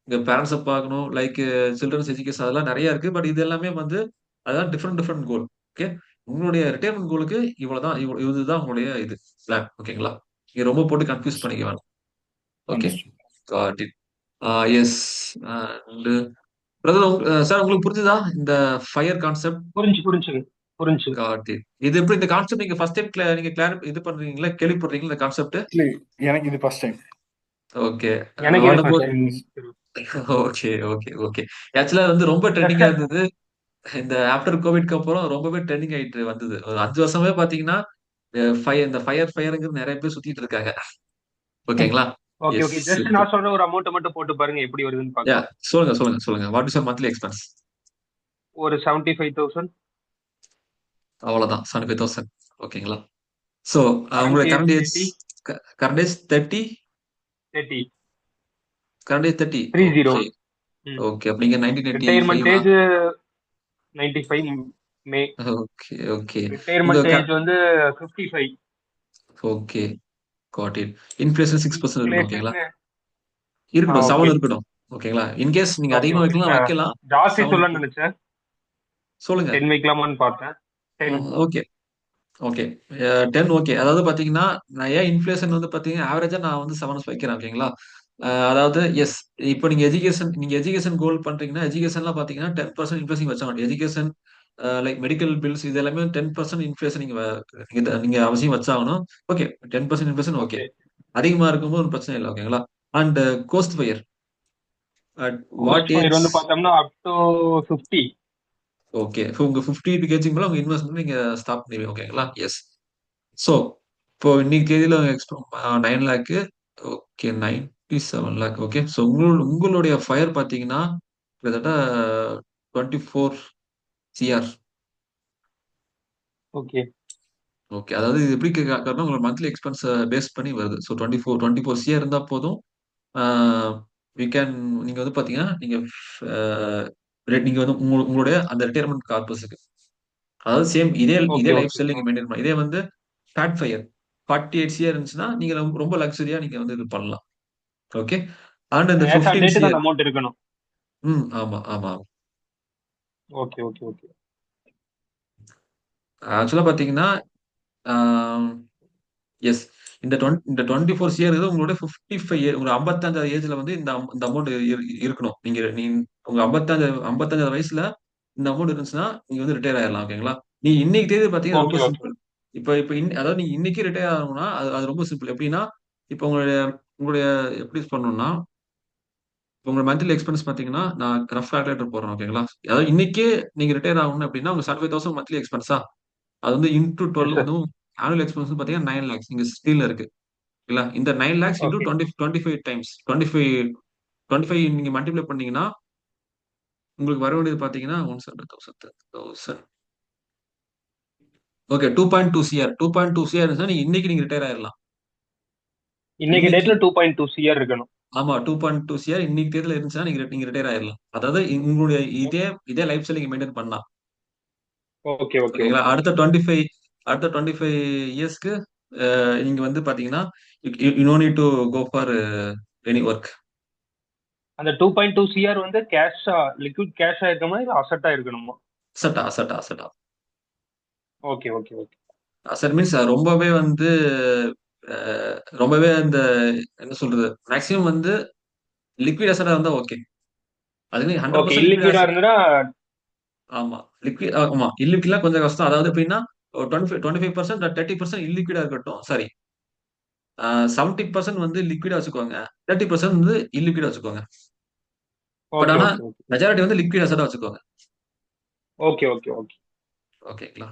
உங்க பேரண்ட்ஸ பார்க்கணும். லைக் சில்ட்ரன்ஸ் எஜுகேஷன் அதெல்லாம் நிறைய இருக்கு. பட் இது எல்லாமே வந்து அதான் டிஃப்ரெண்ட் டிஃப்ரெண்ட் கோல். ஓகே. உங்களுடைய ரிட்டையர்மெண்ட் கோலுக்கு இவ்வளவுதான். இதுதான் உங்களுடைய இது பிளான். ஓகேங்களா? நீங்க ரொம்ப போட்டு கன்ஃபியூஸ் பண்ணிக்க வேணாம். Okay. Understood. Got it. Yes. And brother, sir உங்களுக்கு புரிஞ்சுதா இந்த ஃபயர் கான்செப்ட்? புரிஞ்சுங்க புரிஞ்சு. Got it. இது எப்படி இந்த கான்செப்ட் நீங்க ஃபர்ஸ்ட் டைம் நீங்க இது பண்றீங்களா, கேள்விப்படுறீங்களா இந்த கான்செப்ட்? இல்லை, எனக்கு இது ஃபர்ஸ்ட் டைம். ஓகே. எனக்கு இது what first about? Time. Okay, okay, okay. ஆக்சுவலா வந்து ரொம்ப ட்ரெண்டிங்கா இருந்தது. இந்த ஆஃப்டர் கோவிட்க்கு அப்புறம் ரொம்பவே ட்ரெண்டிங் ஆயிட்டு வந்தது. ஒரு 5 வருஷமே பாத்தீங்கன்னா இந்த ஃபயர்ங்கிறது நிறைய பேர் சுத்திட்டு இருக்காங்க. ஓகேங்களா? Okay yes. ஓகே, ஜஸ்ட் நான் சொல்ற ஒரு அமௌண்ட் மட்டும் போட்டு பாருங்க எப்படி வருதுன்னு யா, பார்க்கலாம். சொல்லுங்க. What is your monthly expense? ஒரு 75,000. அவ்வளவுதான், 75,000. ஓகேங்களா? சோ கரண்ட் உங்களுடைய age current age 30. Current age 30. 30. Current age 30. 30. Okay. Okay. அப்ப நீங்க ரிட்டையர்மெண்ட் 1985. ஏஜ் 95 மே. Okay, okay. உங்க ரிட்டையர்மெண்ட் ஏஜ் வந்து 55. Okay, got it. இன்ஃப்ளேஷன் 6% இருக்கணும். இன்ஃபிளேஷன். ஓகேங்களா? இருக்கட்டும், ஓகே 7 இருக்கட்டும். ஓகேங்களா? இன்கேஸ் நீங்க ஓகே அதிகமா ஓகே. வைக்கலாம். ஜாஸ்தி 7 சொல்லணும்னு இருக்கும். நினைச்சேன். சொல்லுங்க. 10 வைக்கலாமான்னு பார்த்தேன். 10. Okay, okay. 10 ஓகே. அதாவது பாத்தீங்கன்னா நான் ஏன் இன்ஃப்ளேஷன் வந்து பாத்தீங்கன்னா ஆவரேஜா நான் வந்து 7 வைக்கிறேன். ஓகேங்களா? அதாவது எஸ். இப்போ நீங்க எஜுகேஷன் கோல் பண்றீங்கன்னா எஜுகேஷன்லாம் பாத்தீங்கன்னா 10% இன்ஃப்ளேஷன் வச்சாங்க. எஜுகேஷன் லைக் மெடிக்கல் பில்ஸ் இது எல்லாமே 10% இன்ஃப்ளேஷன் நீங்க அவசியம் வச்சாகணும். ஓகே. 10% inflation okay. ஓகே. அதிகமா இருக்கும்போது ஒரு பிரச்சனை இல்லை. ஓகேங்களா? And coast FIRE at what coast FIRE age? வந்து பார்த்தோம்னா அப் டு 50. ஓகே. உங்க 50 கேஜிக்கு மேல உங்க இன்வெஸ்ட்மெண்ட் நீங்க ஸ்டாப் பண்ணுவீங்க. ஓகேங்களா? எஸ். சோ இப்போ இன்னைக்கு தேதியில 9 lakh. Okay, 97 lakh. Okay. So உங்களுடைய ஃபயர் பார்த்தீங்கன்னா கிட்டத்தட்ட 24 சிஆர். Okay okay. அதாவது இது எப்படி காட்டுனா உங்களோட மந்த்லி எக்ஸ்பென்ஸ் பேஸ் பண்ணி வருது. ஸோ 24 சிஆர் இருந்தா போதும். வி கேன் நீங்க வந்து பார்த்தீங்கன்னா நீங்க வந்து உங்களுடைய அந்த ரிட்டையர்மெண்ட் கார்பஸுக்கு அதாவது சேம் இதே ஓகே லைஃப் ஓகே. ஸ்டைல் நீங்க மெயின்டைன் பண்ணலாம். இதே வந்து ஃபேட் ஃபயர் 48 சிஆர் இருந்துச்சுன்னா நீங்க ரொம்ப லக்ஸரியா நீங்க வந்து இது பண்ணலாம். ஓகே. அண்ட் இந்த ஆஸ் ஆன் 15 டேட்டுக்கு அந்த சிஆர். அமௌண்ட் இருக்கணும். ஆமா, ஆமா. Okay okay okay. ஆக்சுவலா பாத்தீங்கன்னா எஸ். இந்த 24 சிஆர் உங்களோட 55 ஒரு 55 ஏஜ்ல வந்து இந்த அமௌண்ட் இருக்கணும். உங்க 55 வயசுல இந்த அமௌண்ட் இருந்துச்சுன்னா நீங்க வந்து ரிட்டையர் ஆயிடலாம். ஓகேங்களா? நீ இன்னைக்கு தேதி பாத்தீங்கன்னா ஓகே ரொம்ப ஓகே. சிம்பிள். அதாவது நீங்க இன்னைக்கு ரிட்டையர் ஆகணும்னா அது ரொம்ப சிம்பிள். எப்படின்னா இப்போ உங்களுடைய எப்படி பண்ணணும்னா உங்க மந்த்லி எக்ஸ்பென்ஸ் பாத்தீங்கன்னா நான் ரஃப் கால்குலேட்டர் போடுறேன். ஓகேங்களா? அதாவது இன்னைக்கே நீங்க ரிட்டையர் ஆகணும் அப்படின்னா உங்க 75,000 மந்த்லி எக்ஸ்பென்ஸா அது வந்து இன்டூ எஸ் 12 சார். வந்து ஆனுவல் எக்ஸ்பென்ஸ் பாத்தீங்கன்னா 9 லேக்ஸ் இங்க ஸ்டீல்ல இருக்கு. இல்ல இந்த 9 லேக்ஸ் இன்டூ ஓகே 25 டைம்ஸ் 25 நீங்க மல்டிப்ளை பண்ணீங்கன்னா உங்களுக்கு வர வேண்டியது பாத்தீங்கன்னா 1,000 ஓகே 2.2 சிஆர். 2.2 சிஆர் இருந்துச்சுன்னா நீங்க ரிட்டையர் ஆயிடலாம். இன்னைக்கு இன்னைக்கு. டேட்ல 2.2 சிஆர் இருக்கணும். ஆமா, 2.2 சிஆர் இன்னைக்கு தேதியில இருந்துச்சுன்னா நீங்க ரிட்டையர் ஆயிடலாம். அதாவது உங்களுடைய இதே லைஃப் ஸ்டைல் நீங்க மெயின்டைன் பண்ணலாம். ஓகே ஓகே ஓகேங்களா? ஓகே. அடுத்த 25 இயர்ஸ்க்கு நீங்க வந்து பாத்தீங்கன்னா you no need to go for any work. அந்த 2.2 சிஆர் வந்து கேஷா, லிக்விட் கேஷா இருக்கணுமா இல்ல அசட்டா இருக்கணுமா? அசட்டா அசட்டா அசட்டா okay okay okay. Asset means ரொம்பவே வந்து ரொம்பவே அந்த என்ன சொல்றது, மேக்ஸிமம் வந்து லிக்விட் அசட்டா இருந்தா ஓகே. அதுக்கு ஓகே 100% லிக்விட் இல்லிக்விடா அசட். இருந்ததுன்னா. ஆமா. ஆமா. இல்லிக்விட்லாம் கொஞ்சம் கஷ்டம். அதாவது எப்படின்னா, ஒரு 25% 30% இல்லிக்விடா இருக்கட்டும். சாரி, 70% வந்து லிக்விடா வச்சுக்கோங்க. 30% வந்து இல்லிக்விடா வச்சுக்கோங்க. பட் ஓகே ஆனா ஓகே ஓகே மெஜாரிட்டி வந்து லிக்விட் அசெட்டா வச்சுக்கோங்க. ஓகே ஓகே ஓகே ஓகேங்களா?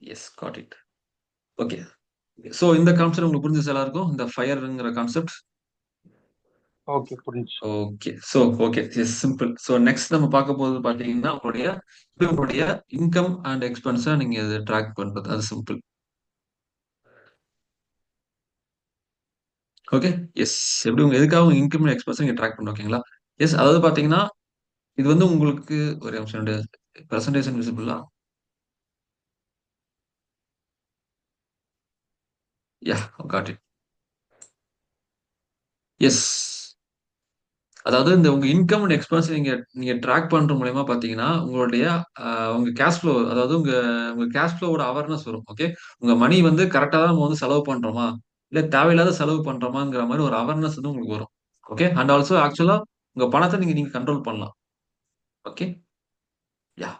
Yes, got it. Okay. So இந்த கான்செப்ட் உங்களுக்கு புரிஞ்சுச்சா எல்லாருக்கும்? இந்த ஃபயர்ங்கிற கான்செப்ட். ஓகே புரிஞ்சு. Okay. Okay. Yes, simple. Next நம்ம பார்க்க போறது பார்த்தீங்கன்னா, உங்களுடைய இன்கம் அண்ட் எக்ஸ்பென்ஸ நீங்க இத ட்ராக் பண்றது. அது சிம்பிள். ஓகே. எஸ். எப்படி எதுக்காக உங்க இன்கம் அண்ட் எக்ஸ்பென்ஸ நீங்க ட்ராக் பண்ணணும். ஓகேங்களா? எஸ். அதாவது பார்த்தீங்கன்னா, இது வந்து உங்களுக்கு ஒரு நிமிஷம் பிரசன்டேஷன் விசிபிளா? Yeah, got it. எஸ். அதாவது இந்த உங்க இன்கம் அண்ட் எக்ஸ்பென்ஸ் நீங்க நீங்க ட்ராக் பண்ற மூலியமா பாத்தீங்கன்னா, உங்களுடைய உங்க கேஷ் ஃப்ளோ, அதாவது உங்க உங்க கேஷ் ஃப்ளோவோட அவேர்னஸ் வரும். ஓகே. உங்க மணி வந்து கரெக்ட்டா தான் நம்ம வந்து செலவு பண்றோமா? இல்ல தேவையில்லாத செலவு பண்றோமாங்கிற மாரி ஒரு அவேர்னஸ் வந்து உங்களுக்கு வரும். ஓகே. அண்ட் ஆல்சோ ஆக்சுவலா உங்க பணத்த நீங்க நீங்க கண்ட்ரோல் பண்ணலாம். ஓகே. யாஹ்!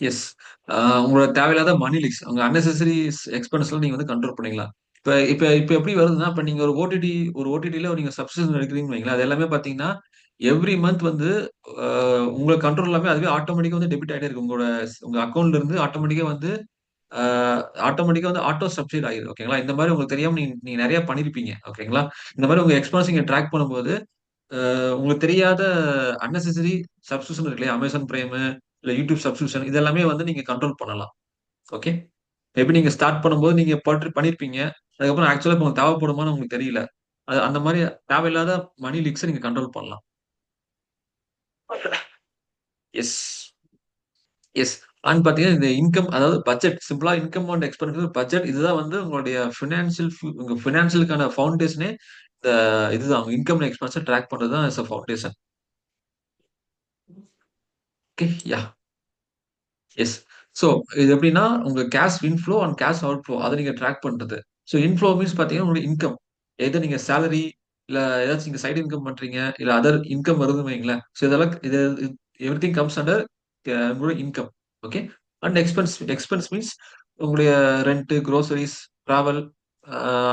எஸ். உங்களோட தேவையில்லாத மணி லீக்ஸ், உங்க அன்னெசசரி எக்ஸ்பென்ஸ்லாம் நீங்க வந்து கண்ட்ரோல் பண்ணிக்கலாம். இப்ப இப்ப இப்ப எப்படி வருதுன்னா, இப்ப நீங்க ஒரு ஓடிடில நீங்க சப்ஸ்கிரிப்ஷன் எடுக்கிறீங்கன்னு வைங்களேன். அது எல்லாமே பார்த்தீங்கன்னா, எவ்ரி மந்த் வந்து அ உங்க கண்ட்ரோல் எல்லாமே அதுவே ஆட்டோமேட்டிக்கா வந்து டெபிட் ஆயிட்டே இருக்கு. உங்க அக்கவுண்ட்ல இருந்து ஆட்டோமேட்டிக்கா வந்து அ ஆட்டோமேட்டிக்கா வந்து ஆட்டோ சப்சைட் ஆகிரும். ஓகேங்களா? இந்த மாரி உங்களுக்கு தெரியாம நீங்க நீங்க நெறைய பண்ணியிருப்பீங்க. ஓகேங்களா? இந்த மாரி உங்க எக்ஸ்பென்ஸ் நீங்க ட்ராக் பண்ணும்போது உங்களுக்கு தெரியாத அன்னெசசரி சப்ஸ்கிரிப்ஷன் இருக்கு இல்லையா? Amazon Prime, இல்ல YouTube சப்ஸ்கிரிப்ஷன் இது எல்லாமே வந்து நீங்க கண்ட்ரோல் பண்ணலாம். ஓகே. மேபி நீங்க ஸ்டார்ட் பண்ணும்போது நீங்க பண்ணியிருப்பீங்க. அதுக்கப்புறம் ஆக்சுவலா இப்ப உங்களுக்கு தேவைப்படுமான்னு உங்களுக்கு தெரியல. அந்த மாரி தேவையில்லாத மணி லீக்ஸ நீங்க கண்ட்ரோல் பண்ணலாம். எஸ். எஸ். அண்ட் பார்த்தீங்கன்னா, இந்த இன்கம், அதாவது பட்ஜெட், சிம்பிளா இன்கம் அண்ட் எக்ஸ்பென்டிச்சர் பட்ஜெட் இதுதான் வந்து உங்களுடைய உங்க பினான்சியலுக்கான ஃபவுண்டேஷனே இந்த இதுதான். உங்க இன்கம் அண்ட் எக்ஸ்பென்ஸ ட்ராக் பண்றது தான் is a foundation. Okay. Yah! Yes. So இது எப்படின்னா, உங்க cash inflow and cash outflow அத நீங்க ட்ராக் பண்றது. இன்ஃப்ளோ மீன்ஸ் பார்த்தீங்கன்னா, உங்களுடைய இன்கம். எதர் நீங்க சேலரி, இல்ல ஏதாச்சும் நீங்க சைடு இன்கம் பண்றீங்க, இல்ல அதர் இன்கம் வருதுன்னு வைங்களேன். இதெல்லாம் எவ்ரிதிங் கம்ஸ் அண்டர் உங்களுடைய income. Okay. And expense means உங்களுடைய ரென்ட், குரோசரிஸ், டிராவல்,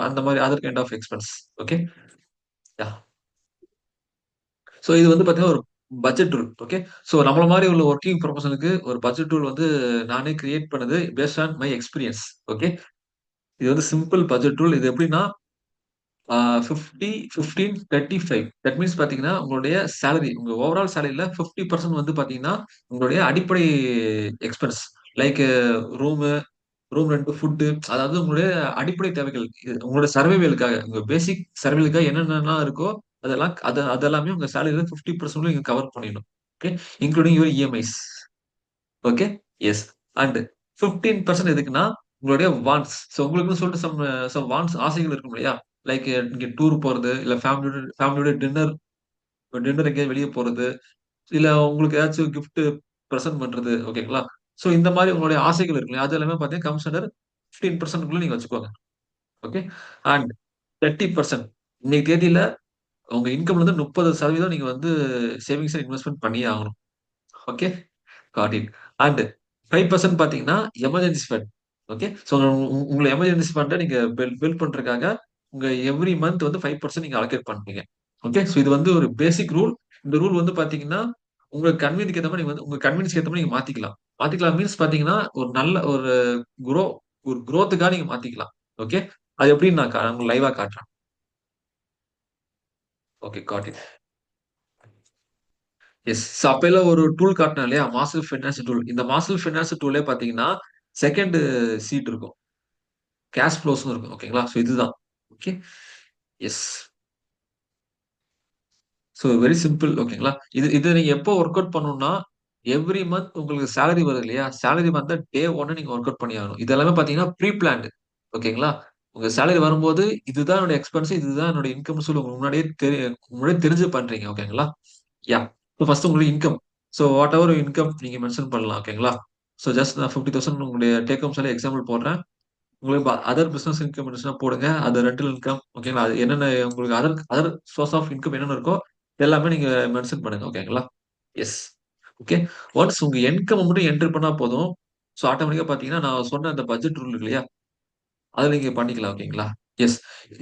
அந்த மாரி other kind of expense. Okay. Yah! இது வந்து பார்த்தீங்கன்னா, ஒரு பட்ஜெட் ரூல். ஓகே. நம்மள மாரி உள்ள வொர்க்கிங் ப்ரொஃபஷனலுக்கு ஒரு பட்ஜெட் ரூல் வந்து நானே கிரியேட் பண்ணது based on my experience. Okay. இது வந்து சிம்பிள் பட்ஜெட் ரூல். இது எப்படின்னா 50, 15, 35. தட் மீன்ஸ் பார்த்தீங்கன்னா, உங்களுடைய சேலரி, உங்க ஓவரால் சேலரில 50% வந்து பார்த்தீங்கன்னா, உங்களுடைய அடிப்படை expense. Like room, room rent, food, அதாவது உங்களுடைய அடிப்படை தேவைகள். உங்களோட சர்வைவலுக்காக, உங்க பேசிக் சர்வைவலுக்காக என்னென்னலாம் இருக்கோ, அதெல்லாமே உங்க சேலரில 50% நீங்க கவர் பண்ணிடணும். Okay. Including your EMIs. Okay. Yes. And 15% எதுக்குன்னா, உங்களுடைய வாண்ட்ஸ். உங்களுக்குன்னு சொல்லிட்டு சம் வாண்ட்ஸ், ஆசைகள் இருக்கும் இல்லையா? லைக் நீங்க டூர் போறது, இல்ல ஃபேமிலியோட டின்னர் டின்னர் எங்கேயாவது வெளிய போறது, இல்ல உங்களுக்கு ஏதாச்சும் கிஃப்ட் பிரசன்ட் பண்றது. ஓகேங்களா? இந்த மாரி உங்களுடைய ஆசைகள் இருக்கு இல்லையா? அது எல்லாமே பார்த்தீங்கன்னா கம்ஸ் அண்டர் 15% நீங்க வச்சுக்கோங்க. ஓகே. அண்ட் 30% இன்னைக்கு தேதியில உங்க இன்கம்ல இருந்து 30% நீங்க வந்து சேவிங்ஸ்ல இன்வெஸ்ட்மென்ட் பண்ணியே ஆகணும். ஓகே. Got it. அண்ட் 5% பார்த்தீங்கன்னா, எமர்ஜென்சி ஃபண்ட். ஓகே. உங்கள எமர்ஜென்சி ஃபண்ட நீங்க பில்ட் பண்றதுக்காக, உங்க எவ்ரி மந்த் வந்து 5% நீங்க அலோகேட் பண்றீங்க. ஓகே. இது வந்து ஒரு பேசிக் ரூல். இந்த ரூல் வந்து பார்த்தீங்கன்னா, உங்க கன்வீனியன்ட்க்கு ஏத்த மாரி நீங்க வந்து உங்க கன்வீனியன்ஸ்க்கு ஏத்த மாரி நீங்க மாத்திக்கலாம். மாத்திக்கலாம் மீன்ஸ் பார்த்தீங்கன்னா, ஒரு நல்ல குரோ ஒரு குரோத்துக்காக நீங்க மாத்திக்கலாம். ஓகே. அது எப்படின்னு நான் உங்களுக்கு லைவ்வா காட்டுறேன். ஓகே. Got it. எஸ். அப்பல்லாம் ஒரு டூல் காட்டினேன் இல்லையா? Master finance tool. இந்த மாஸ்டர் ஃபைனான்ஸ் டூலே பார்த்தீங்கன்னா, 2 சீட் இருக்கும். கேஷ் ஃப்ளோஸ்ன்னு இருக்கும். ஓகேங்களா? இதுதான். ஓகே. எஸ். Very simple. ஓகேங்களா? இது இது நீங்க எப்போ வொர்க் அவுட் பண்ணணும்னா, எவ்ரி மந்த் உங்களுக்கு சேலரி வருது இல்லையா? சேலரி வந்தா டே 1 நீங்க வொர்க் அவுட் பண்ணி ஆகணும். இது எல்லாமே பார்த்தீங்கன்னா, ப்ரீ பிளான்ட். ஓகேங்களா? உங்க சேலரி வரும்போது, இதுதான் என்னோட எக்ஸ்பென்ஸ், இதுதான் என்னோட இன்கம்னு சொல்லி உங்களுக்கு முன்னாடியே தெரிஞ்சு பண்றீங்க. ஓகேங்களா? யாஹ்! ஸோ ஃபர்ஸ்ட் உங்களுக்கு income. So what ever income நீங்க மென்ஷன் பண்ணலாம். ஓகேங்களா? ஸோ ஜஸ்ட் நான் 50,000 உங்களுடைய டேக் ஹோம் சேலரி எக்ஸாம்பிள் போடுறேன். உங்களுக்கு அதர் பிசினஸ் இன்கம் இருந்துச்சுன்னா போடுங்க. அது ரெண்டல் இன்கம். ஓகேங்களா? அது என்னென்ன உங்களுக்கு other other source of income என்னென்ன இருக்கோ, எல்லாமே நீங்க மென்ஷன் பண்ணுங்க. ஓகேங்களா? எஸ். ஓகே. ஒன்ஸ் உங்க இன்கம் மட்டும் என்டர் பண்ணா போதும். ஸோ ஆட்டோமேட்டிக்கா பார்த்தீங்கன்னா, நான் சொன்ன அந்த பட்ஜெட் ரூல் இருக்கு இல்லையா? அத நீங்க பண்ணிக்கலாம். ஓகேங்களா? Yes,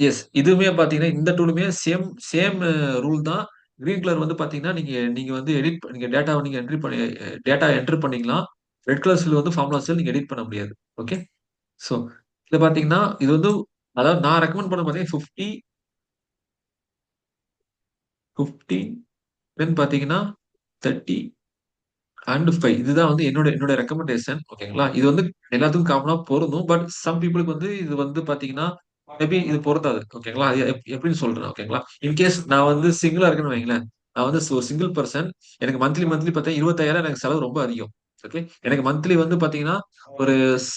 yes. இதுவுமே பார்த்தீங்கன்னா, இந்த டூலுமே சேம் சேம் ரூல் தான். கிரீன் கலர் வந்து பார்த்தீங்கன்னா, நீங்க நீங்க வந்து நீங்க டேட்டாவ நீங்க என்ட்ரி பண்ணி டேட்டா என்டர் பண்ணிக்கலாம். ரெட் கலர் செல் வந்து ஃபார்முலா செல் நீங்க எடிட் பண்ண முடியாது. ஓகே. ஸோ இத பார்த்தீங்கன்னா, இது வந்து அதாவது நான் ரெக்கமெண்ட் பண்ண பார்த்தீங்கன்னா 50, 50 தென் பார்த்தீங்கன்னா 30 அண்ட் 5 இதுதான் வந்து என்னோட என்னோட ரெக்கமெண்டேஷன். ஓகேங்களா? இது வந்து எல்லாத்துக்கும் காமனா பொருந்தும். பட் சம் பீப்பிள்க்கு வந்து இது வந்து பார்த்தீங்கன்னா, மேபி இது பொருந்தாது. ஓகேங்களா? அது எப்படின்னு சொல்றேன். ஓகேங்களா? இன்கேஸ் நான் வந்து சிங்கிளா இருக்கேன்னு வைங்களேன். நான் வந்து சிங்கிள் பெர்சன். எனக்கு மந்த்லி பார்த்தா 25,000 எனக்கு செலவு ரொம்ப அதிகம். ஓகே. எனக்கு மந்த்லி வந்து பார்த்தீங்கன்னா, ஒரு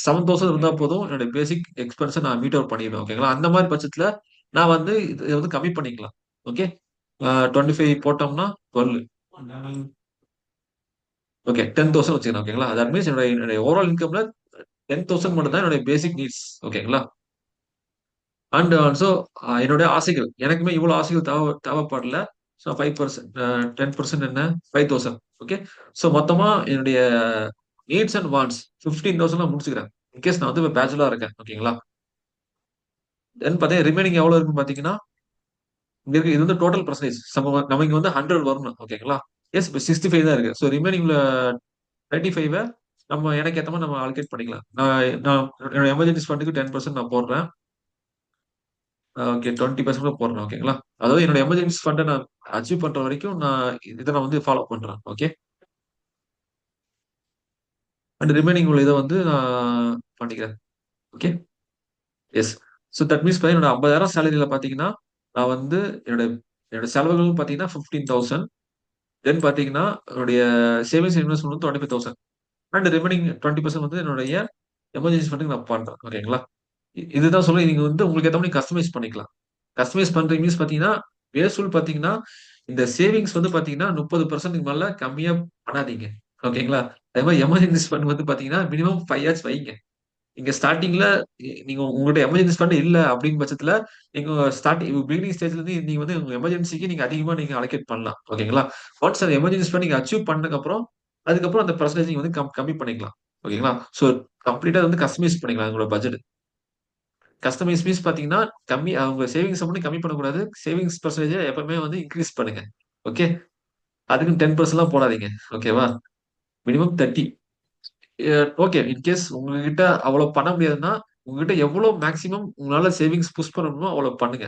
7,000 இருந்தா போதும். என்னோட பேசிக் எக்ஸ்பென்ஸ நான் மீட் அவுட் பண்ணிருவேன். ஓகேங்களா? அந்த மாரி பட்சத்துல நான் வந்து இத வந்து கம்மி பண்ணிக்கலாம். ஓகே. 25 போட்டோம்னா 12. ஓகே. 10,000 வச்சுக்கிறேன். ஓகேங்களா? தட் மீன்ஸ் என்னுடைய ஓவரால் இன்கம்ல 10,000 மட்டும் தான் என்னுடைய பேசிக் நீட்ஸ். ஓகேங்களா? அண்ட் ஆல்சோ என்னுடைய ஆசைகள். எனக்குமே இவ்வளவு ஆசைகள் தேவைப்படல. ஸோ 5% 10% என்ன 5,000. ஓகே. ஸோ மொத்தமா என்னுடைய நீட்ஸ் அண்ட் வாண்ட்ஸ் 15,000 நான் முடிச்சுக்கிறேன். இன்கேஸ் நான் வந்து பேச்சுலரா இருக்கேன். ஓகேங்களா? தென் பார்த்தீங்கன்னா ரிமைனிங் எவ்வளவு இருக்குன்னு பார்த்தீங்கன்னா, இங்க இருக்கு இது வந்து டோட்டல் பெர்சன்டேஜ். நம்ம இங்க வந்து 100 வரணும். ஓகேங்களா? எஸ் இப்ப 65 தான் இருக்கு. ஸோ ரிமைனிங்ல 35 நம்ம எனக்கு ஏத்த மாரி நம்ம அலோகேட் பண்ணிக்கலாம். நான் நான் என்னோட எமர்ஜென்சி ஃபண்டுக்கு 10% நான் போடுறேன். ஓகே 20% கூட போடுறேன். ஓகேங்களா? அதாவது என்னோட எமர்ஜென்சி ஃபண்ட நான் அச்சீவ் பண்ற வரைக்கும் இத நான் வந்து ஃபாலோ பண்றேன். ஓகே. அண்ட் ரிமைனிங் உள்ள இத வந்து நான் பண்ணிக்கிறேன். Okay. Yes. So that means என்னோட 50,000 சேலரில பார்த்தீங்கன்னா, நான் வந்து என்னோட என்னோட செலவுகள் பார்த்தீங்கன்னா 15,000 தென் பார்த்தீங்கன்னா, என்னுடைய சேவிங்ஸ் இன்வெஸ்ட்மென்ட் வந்து 25,000 அண்ட் ரிமைனிங் 20% வந்து என்னுடைய எமர்ஜென்சி ஃபண்டுக்கு நான் பண்றேன். ஓகேங்களா? இதுதான் சொல்றேன். நீங்க வந்து உங்களுக்கு ஏத்த மாரி கஸ்டமைஸ் பண்ணிக்கலாம். கஸ்டமைஸ் பண்றீங்க மீன்ஸ் பார்த்தீங்கன்னா, பேஸ்ஃபுல் பார்த்தீங்கன்னா, இந்த சேவிங்ஸ் வந்து பார்த்தீங்கன்னா 30% மேல கம்மியா பண்ணாதீங்க. ஓகேங்களா? அதே மாரி எமர்ஜென்சி ஃபண்ட் வந்து பார்த்தீங்கன்னா, மினிமம் 5 ஆச்சு வைங்க. நீங்க ஸ்டார்ட்டிங்ல நீங்க உங்கள்ட்ட எமர்ஜென்சி ஃபண்ட் இல்ல அப்படின்னு பட்சத்துல, நீங்க பிகினிங் ஸ்டேஜ்ல இருந்து நீங்க வந்து உங்க எமர்ஜென்சிக்கு நீங்க அதிகமா நீங்க அலோகேட் பண்ணலாம். ஓகேங்களா? ஒன்ஸ் அந்த எமர்ஜென்சி ஃபண்ட் நீங்க அச்சீவ் பண்ணதுக்கப்புறம், அதுக்கப்புறம் அந்த பெர்சன்டேஜ் நீங்க வந்து கம்மி பண்ணிக்கலாம். ஓகேங்களா? ஸோ கம்ப்ளீட்டா வந்து கஸ்டமைஸ் பண்ணிக்கலாம் உங்களோட பட்ஜெட். கஸ்டமைஸ் மீன்ஸ் பார்த்தீங்கன்னா, உங்க சேவிங்ஸ மட்டும் கம்மி பண்ணக்கூடாது. சேவிங்ஸ் பெர்சன்டேஜ எப்பவுமே வந்து இன்கிரீஸ் பண்ணுங்க. ஓகே. அதுக்குன்னு 10%லாம் போடாதீங்க. ஓகேவா? மினிமம் 30. ஓகே. இன்கேஸ் உங்ககிட்ட அவ்வளோ பண்ண முடியாதுன்னா, உங்ககிட்ட எவ்வளோ மேக்ஸிமம் உங்களால சேவிங்ஸ் புஷ் பண்ண முடியுமோ அவ்வளோ பண்ணுங்க.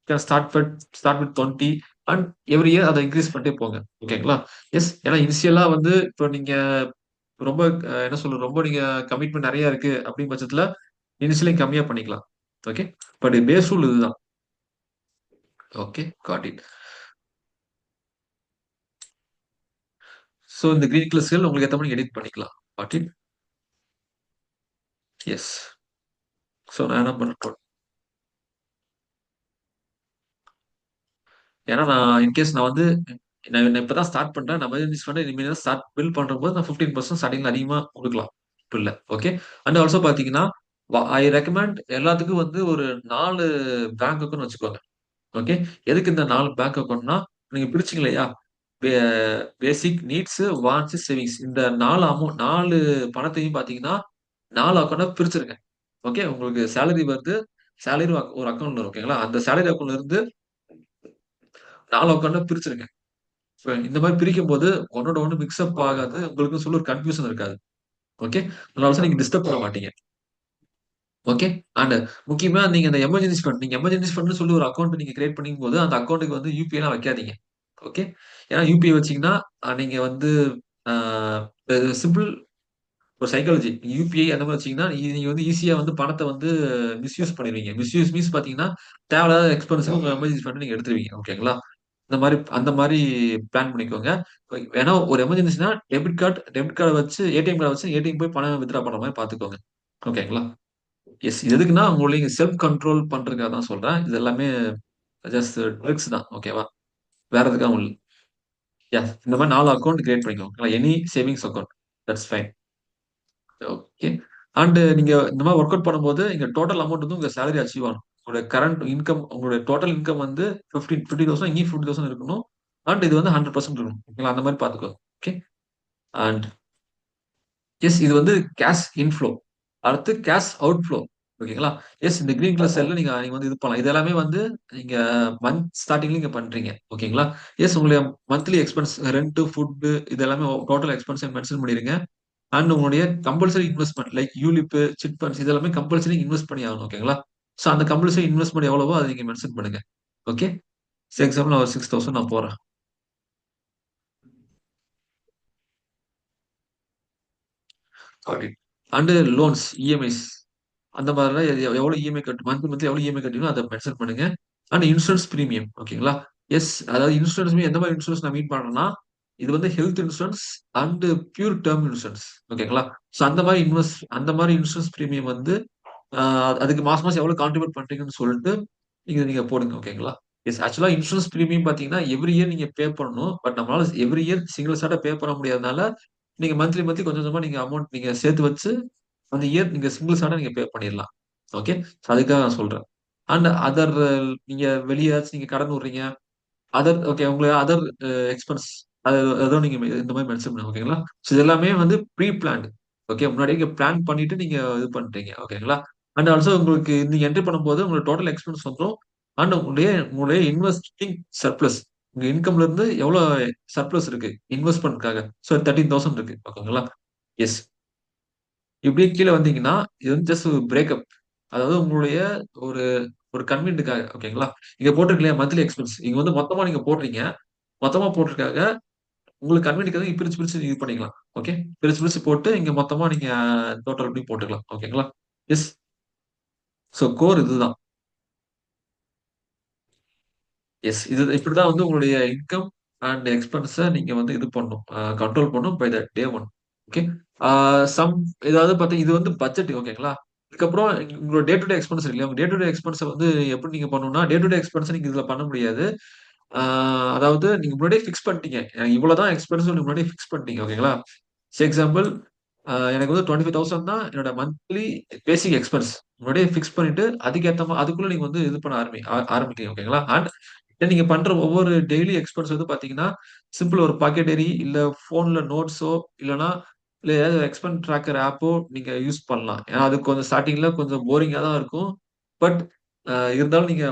Can start with 20 and every year அத இன்கிரீஸ் பண்ணிட்டே போங்க. ஓகேங்களா? எஸ். ஏன்னா இனிஷியலா வந்து இப்போ நீங்க ரொம்ப என்ன சொல்றது, ரொம்ப நீங்க கமிட்மெண்ட் நெறைய இருக்கு அப்படின்னு பட்சத்துல, இனிஷியலி கம்மியா பண்ணிக்கலாம். ஓகே. பட் பேஸ் ரூல் இதுதான். ஓகே. Got it. ஸோ இந்த கிரீன் கலர் செல் உங்களுக்கு ஏத்த மாரி எடிட் பண்ணிக்கலாம். God it. எஸ். ஸோ நான் என்ன பண்ண ஏன்னா நான் இன்கேஸ் நான் வந்து நான் இப்பதான் ஸ்டார்ட் பண்றேன். நான் எமர்ஜென்சி ஃபண்ட் இனிமேல் தான் பில்ட் பண்றபோது நான் 15% ஸ்டார்டிங்ல அதிகமா குடுக்கலாம். இப்ப இல்ல. ஓகே. அண்ட் ஆல்சோ பார்த்தீங்கன்னா, ஐ ரெக்கமெண்ட் எல்லாத்துக்கும் வந்து ஒரு 4 பேங்க் அக்கவுண்ட் வச்சுக்கோங்க. ஓகே. எதுக்கு இந்த 4 பேங்க் அக்கவுண்ட்னா, நீங்க பிரிச்சீங்க இல்லையா? பே பேசிக் நீட்ஸ், வாண்ட்ஸ், சேவிங்ஸ் இந்த 4 பணத்தையும் பார்த்தீங்கன்னா, 4 அக்கவுண்டா பிரிச்சிருங்க. ஓகே. உங்களுக்கு சேலரி வருது. சேலரி ஒரு அக்கவுண்ட்ல வரும். ஓகேங்களா? அந்த சேலரி அக்கவுண்ட்ல இருந்து 4 அக்கவுண்டா பிரிச்சிருங்க. சோ இந்த மாரி பிரிக்கும்போது ஒன்னோட ஒண்ணு மிக்ஸ் அப் ஆகாது. உங்களுக்குன்னு சொல்லி ஒரு கன்ஃப்யூஷன் இருக்காது. ஓகே. அதனால நீங்க டிஸ்டர்ப் பண்ண மாட்டீங்க. ஓகே. அண்ட் முக்கியமா நீங்க எமர்ஜென்சி ஃபண்ட்ன்னு சொல்லி ஒரு அக்கவுண்ட் நீங்க கிரியேட் பண்ணிக்கும்போது, அந்த அக்கவுண்ட்க்கு வந்து யுபிஐலாம் வைக்காதீங்க. ஓகே. ஏன்னா யுபிஐ வச்சீங்கன்னா, நீங்க வந்து ஆ சிம்பிள் ஒரு சைக்காலஜி. யுபிஐ அந்த மாரி வச்சீங்கன்னா, நீங்க வந்து ஈஸியா வந்து பணத்த வந்து மிஸ்யூஸ் பண்ணிருவீங்க. மிஸ்யூஸ் மீன்ஸ் பார்த்தீங்கன்னா, தேவையில்லாத எக்ஸ்பென்ஸ்க்கு உங்க எமர்ஜென்சி ஃபண்ட் நீங்க எடுத்துருவீங்க. ஓகேங்களா? அந்த மாதிரி பிளான் பண்ணிக்கோங்க. வேணா ஒரு எமர்ஜென்சினா டெபிட் கார்டை வச்சு ஏடிஎம் போய் பணம் வித்ட்ரா பண்ற மாதிரி பாத்துக்கோங்க. ஓகேங்களா? எஸ். இது எதுக்குன்னா உங்களை செல்ஃப் கண்ட்ரோல் பண்றதுக்காக தான் சொல்றேன். இது எல்லாமே ஜஸ்ட் ட்ரிக்ஸ் தான். ஓகேவா? வேற எதுக்காக உங்களுக்கு இந்த மாதிரி 4 அக்கௌண்ட் கிரியேட் பண்ணிக்கோங்க. Any savings account that's fine. Okay. And நீங்க இந்த மாதிரி ஒர்க் அவுட் பண்ணும்போது இங்க டோட்டல் அமௌண்ட் வந்து உங்க சேலரி அச்சீவ் ஆகணும். உங்களோட கரண்ட் இன்கம், உங்களுடைய டோட்டல் இன்கம் வந்து 50,000 இங்கேயும் 50,000 இருக்கணும். அண்ட் இது வந்து 100% இருக்கணும். ஓகேங்களா? அந்த மாதிரி பாத்துக்கோங்க. ஓகே. அண்ட் எஸ், இது வந்து கேஷ் இன்ஃப்ளோ. அடுத்து கேஷ் அவுட்ஃப்ளோ. ஓகேங்களா? எஸ், இந்த கிரீன் கலர் செல்ல நீங்க நீங்க வந்து இது பண்ணலாம். இது எல்லாமே வந்து நீங்க மந்த் ஸ்டார்டிங்ல நீங்க பண்றீங்க. ஓகேங்களா? எஸ், உங்களுடைய மந்த்லி எக்ஸ்பென்ஸ் ரெண்ட், ஃபுட் இது எல்லாமே டோட்டல் எக்ஸ்பென்ஸ் மென்ஷன் பண்ணிருங்க. அண்ட் உங்களுடைய compulsory investment like ULIP, chit funds இது எல்லாமே கம்பல்சரி இன்வெஸ்ட் பண்ணி ஆகணும். ஓகேங்களா? ஸோ அந்த கம்பல்சரி இன்வெஸ்ட்மெண்ட் எவ்வளவோ அதை நீங்க மென்ஷன் பண்ணுங்க. ஓகே. எக்ஸாம்பிள் நான் ஒரு 6,000 நான் போறேன். அண்ட் லோன்ஸ், இஎம்ஐஸ் அந்த மாதிரிலாம் எவ்வளவு இஎம்ஐ மந்த்லி எவ்வளவு இஎம்ஐ கட்டணும் அதை மென்ஷன் பண்ணுங்க. And insurance premium. ஓகேங்களா? எஸ், அதாவது இன்சூரன்ஸ் எந்த மாதிரி இன்சூரன்ஸ் நான் மீட் பண்றேன்னா இது வந்து health insurance and pure term insurance. ஓகேங்களா? ஸோ அந்த மாதிரி இன்சூரன்ஸ் பிரீமியம் வந்து அதுக்கு மாசம் மாசம் எவ்வளவு கான்ட்ரிபியூட் பண்றீங்கன்னு சொல்லிட்டு நீங்க போடுங்க. ஓகேங்களா? எஸ், ஆக்சுவலா இன்சூரன்ஸ் பிரீமியம் பாத்தீங்கன்னா எவ்ரி இயர் நீங்க பே பண்ணணும். பட் நம்மளால எவ்ரி இயர் சிங்கிள் சார்ட்டா பே பண்ண முடியாதனால நீங்க மந்த்லி மந்த்லி கொஞ்சம் கொஞ்சமா நீங்க அமௌண்ட் நீங்க சேர்த்து வச்சு அந்த இயர் நீங்க சிங்கிள் சார்ட்டா நீங்க பே பண்ணிடலாம். ஓகே. அதுக்காக நான் சொல்றேன். அண்ட் அதர் நீங்க வெளியாச்சும் நீங்க கடன் விடுறீங்க, அதர் ஓகே உங்களை அதர் எக்ஸ்பென்ஸ் அது ஏதோ நீங்க இந்த மாதிரி மென்ஷன் பண்ணுங்க. ஓகேங்களா? ஸோ இது எல்லாமே வந்து ப்ரீ பிளான்டு. ஓகே. முன்னாடி நீங்க பிளான் பண்ணிட்டு நீங்க இது பண்றீங்க. ஓகேங்களா? அண்ட் ஆல்சோ உங்களுக்கு நீங்க என்ட்ரி பண்ணும்போது உங்களுக்கு டோட்டல் எக்ஸ்பென்ஸ் வந்துடும். அண்ட் உங்களுடைய இன்வெஸ்டிங் சர்ப்ளஸ் உங்க இன்கம்ல இருந்து எவ்வளவு சர்ப்ளஸ் இருக்கு இன்வெஸ்ட்மெண்ட்காக. ஸோ 13,000 இருக்கு. ஓகேங்களா? எஸ். இப்படியே கீழே வந்தீங்கன்னா இது வந்து ஜஸ்ட் ஒரு பிரேக்கப். அதாவது உங்களுடைய ஒரு ஒரு கன்வீனியன்ட்டுக்காக. ஓகேங்களா? இங்க போட்டிருக்கலையா மந்த்லி எக்ஸ்பென்ஸ் இங்க வந்து மொத்தமா நீங்க போடுறீங்க. மொத்தமா போட்டிருக்காங்க. உங்களுக்கு கன்வீனியன்ட்காக பிரிச்சு பிரிச்சு இது பண்ணிக்கலாம். ஓகே. பிரிச்சு பிரிச்சு போட்டு இங்க மொத்தமா நீங்க டோட்டல் பண்ணி போட்டுக்கலாம். ஓகேங்களா? எஸ். ஸோ கோர் இதுதான். எஸ். இது இப்படிதான் வந்து உங்களுடைய இன்கம் அண்ட் எக்ஸ்பென்ஸ நீங்க வந்து இது பண்ணும் கண்ட்ரோல் பண்ணும் by the day one. Okay. Some ஏதாவது பார்த்தா இது வந்து பட்ஜெட். ஓகேங்களா? இதுக்கப்புறம் உங்களோட டே டு டே எக்ஸ்பென்ஸ் இருக்கு இல்லையா? உங்க டே டு டே எக்ஸ்பென்ஸ வந்து எப்படி நீங்க பண்ணணும்னா டே டு டே எக்ஸ்பென்ஸ் நீங்க இதுல பண்ண முடியாது. அதாவது நீங்க முன்னாடியே ஃபிக்ஸ் பண்ணிட்டீங்க. எனக்கு இவ்வளவுதான் எக்ஸ்பென்ஸ் நீங்க முன்னாடியே ஃபிக்ஸ் பண்ணிட்டீங்க. ஓகேங்களா? எக்ஸாம்பிள் எனக்கு வந்து 25,000 தான் என்னோட மந்த்லி பேசிக் எக்ஸ்பென்ஸ். முன்னாடியே ஃபிக்ஸ் பண்ணிட்டு அதுக்கேத்த அதுக்குள்ள நீங்க வந்து இது பண்ண ஆரம்பிக்கிறீங்க. ஓகேங்களா? அண்ட் நீங்க பண்ற ஒவ்வொரு டெய்லி எக்ஸ்பென்ஸ் வந்து பாத்தீங்கன்னா சிம்பிள் ஒரு பாக்கெட்டரி இல்ல போன்ல நோட்ஸோ இல்லனா இல்ல ஏதாவது எக்ஸ்பென்ஸ் ட்ராக்கர் ஆப்போ நீங்க யூஸ் பண்ணலாம். ஏன்னா அது கொஞ்சம் ஸ்டார்டிங்ல கொஞ்சம் போரிங்கா தான் இருக்கும். பட் இருந்தாலும் நீங்க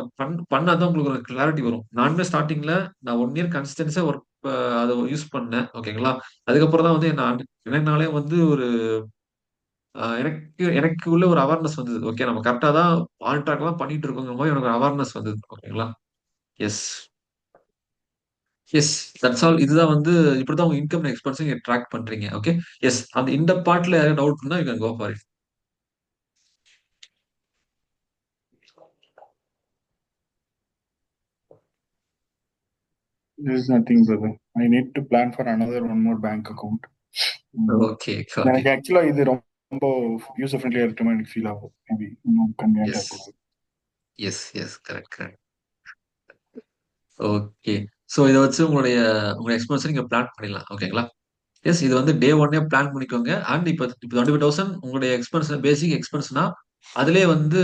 பண்ணாதான் உங்களுக்கு ஒரு கிளாரிட்டி வரும். நானுமே ஸ்டார்டிங்ல நான் 1 இயர் கன்சிஸ்டன்ஸா ஒர்க் அதை யூஸ் பண்ணேன். ஓகேங்களா? அதுக்கப்புறம் தான் வந்து எனக்கு நானே வந்து ஒரு எனக்கு எனக்கு உள்ள ஒரு அவேர்னஸ் வந்தது. ஓகே நம்ம கரெக்ட்டா தான் ஆன் ட்ராக் தான் பண்ணிட்டு இருக்கோங்கிற மாதிரி எனக்கு ஒரு அவேர்னஸ் வந்தது. ஓகேங்களா? எஸ். எஸ். That's all. இதுதான் வந்து இப்படிதான் உங்க இன்கம் எக்ஸ்பென்ஸ் நீங்க ட்ராக் பண்றீங்க. ஓகே. எஸ். இந்த பார்ட்ல ஏதாவது டவுட் இருந்தா you can go for it. There is nothing, brother. I need to plan for another one more bank account. Okay. got எனக்கு it. ஆக்சுவலா இது ரொம்ப யூசர் ஃப்ரெண்ட்லியா இருக்குமா எனக்கு ஃபீல் ஆகும். மேபி இன்னும் கன்வீனியன்ட்டா எஸ். இருக்கும். Yes. Correct, correct. Okay. So இத வச்சு உங்க எக்ஸ்பென்ஸ் நீங்க பிளான் பண்ணிடலாம். ஓகேங்களா? எஸ். இது வந்து டே ஒன்னே பிளான் பண்ணிக்கோங்க. அண்ட் இப்ப 25,000 உங்களுடைய எக்ஸ்பென்ஸ் பேசிக் எக்ஸ்பென்ஸ்னா அதிலேயே வந்து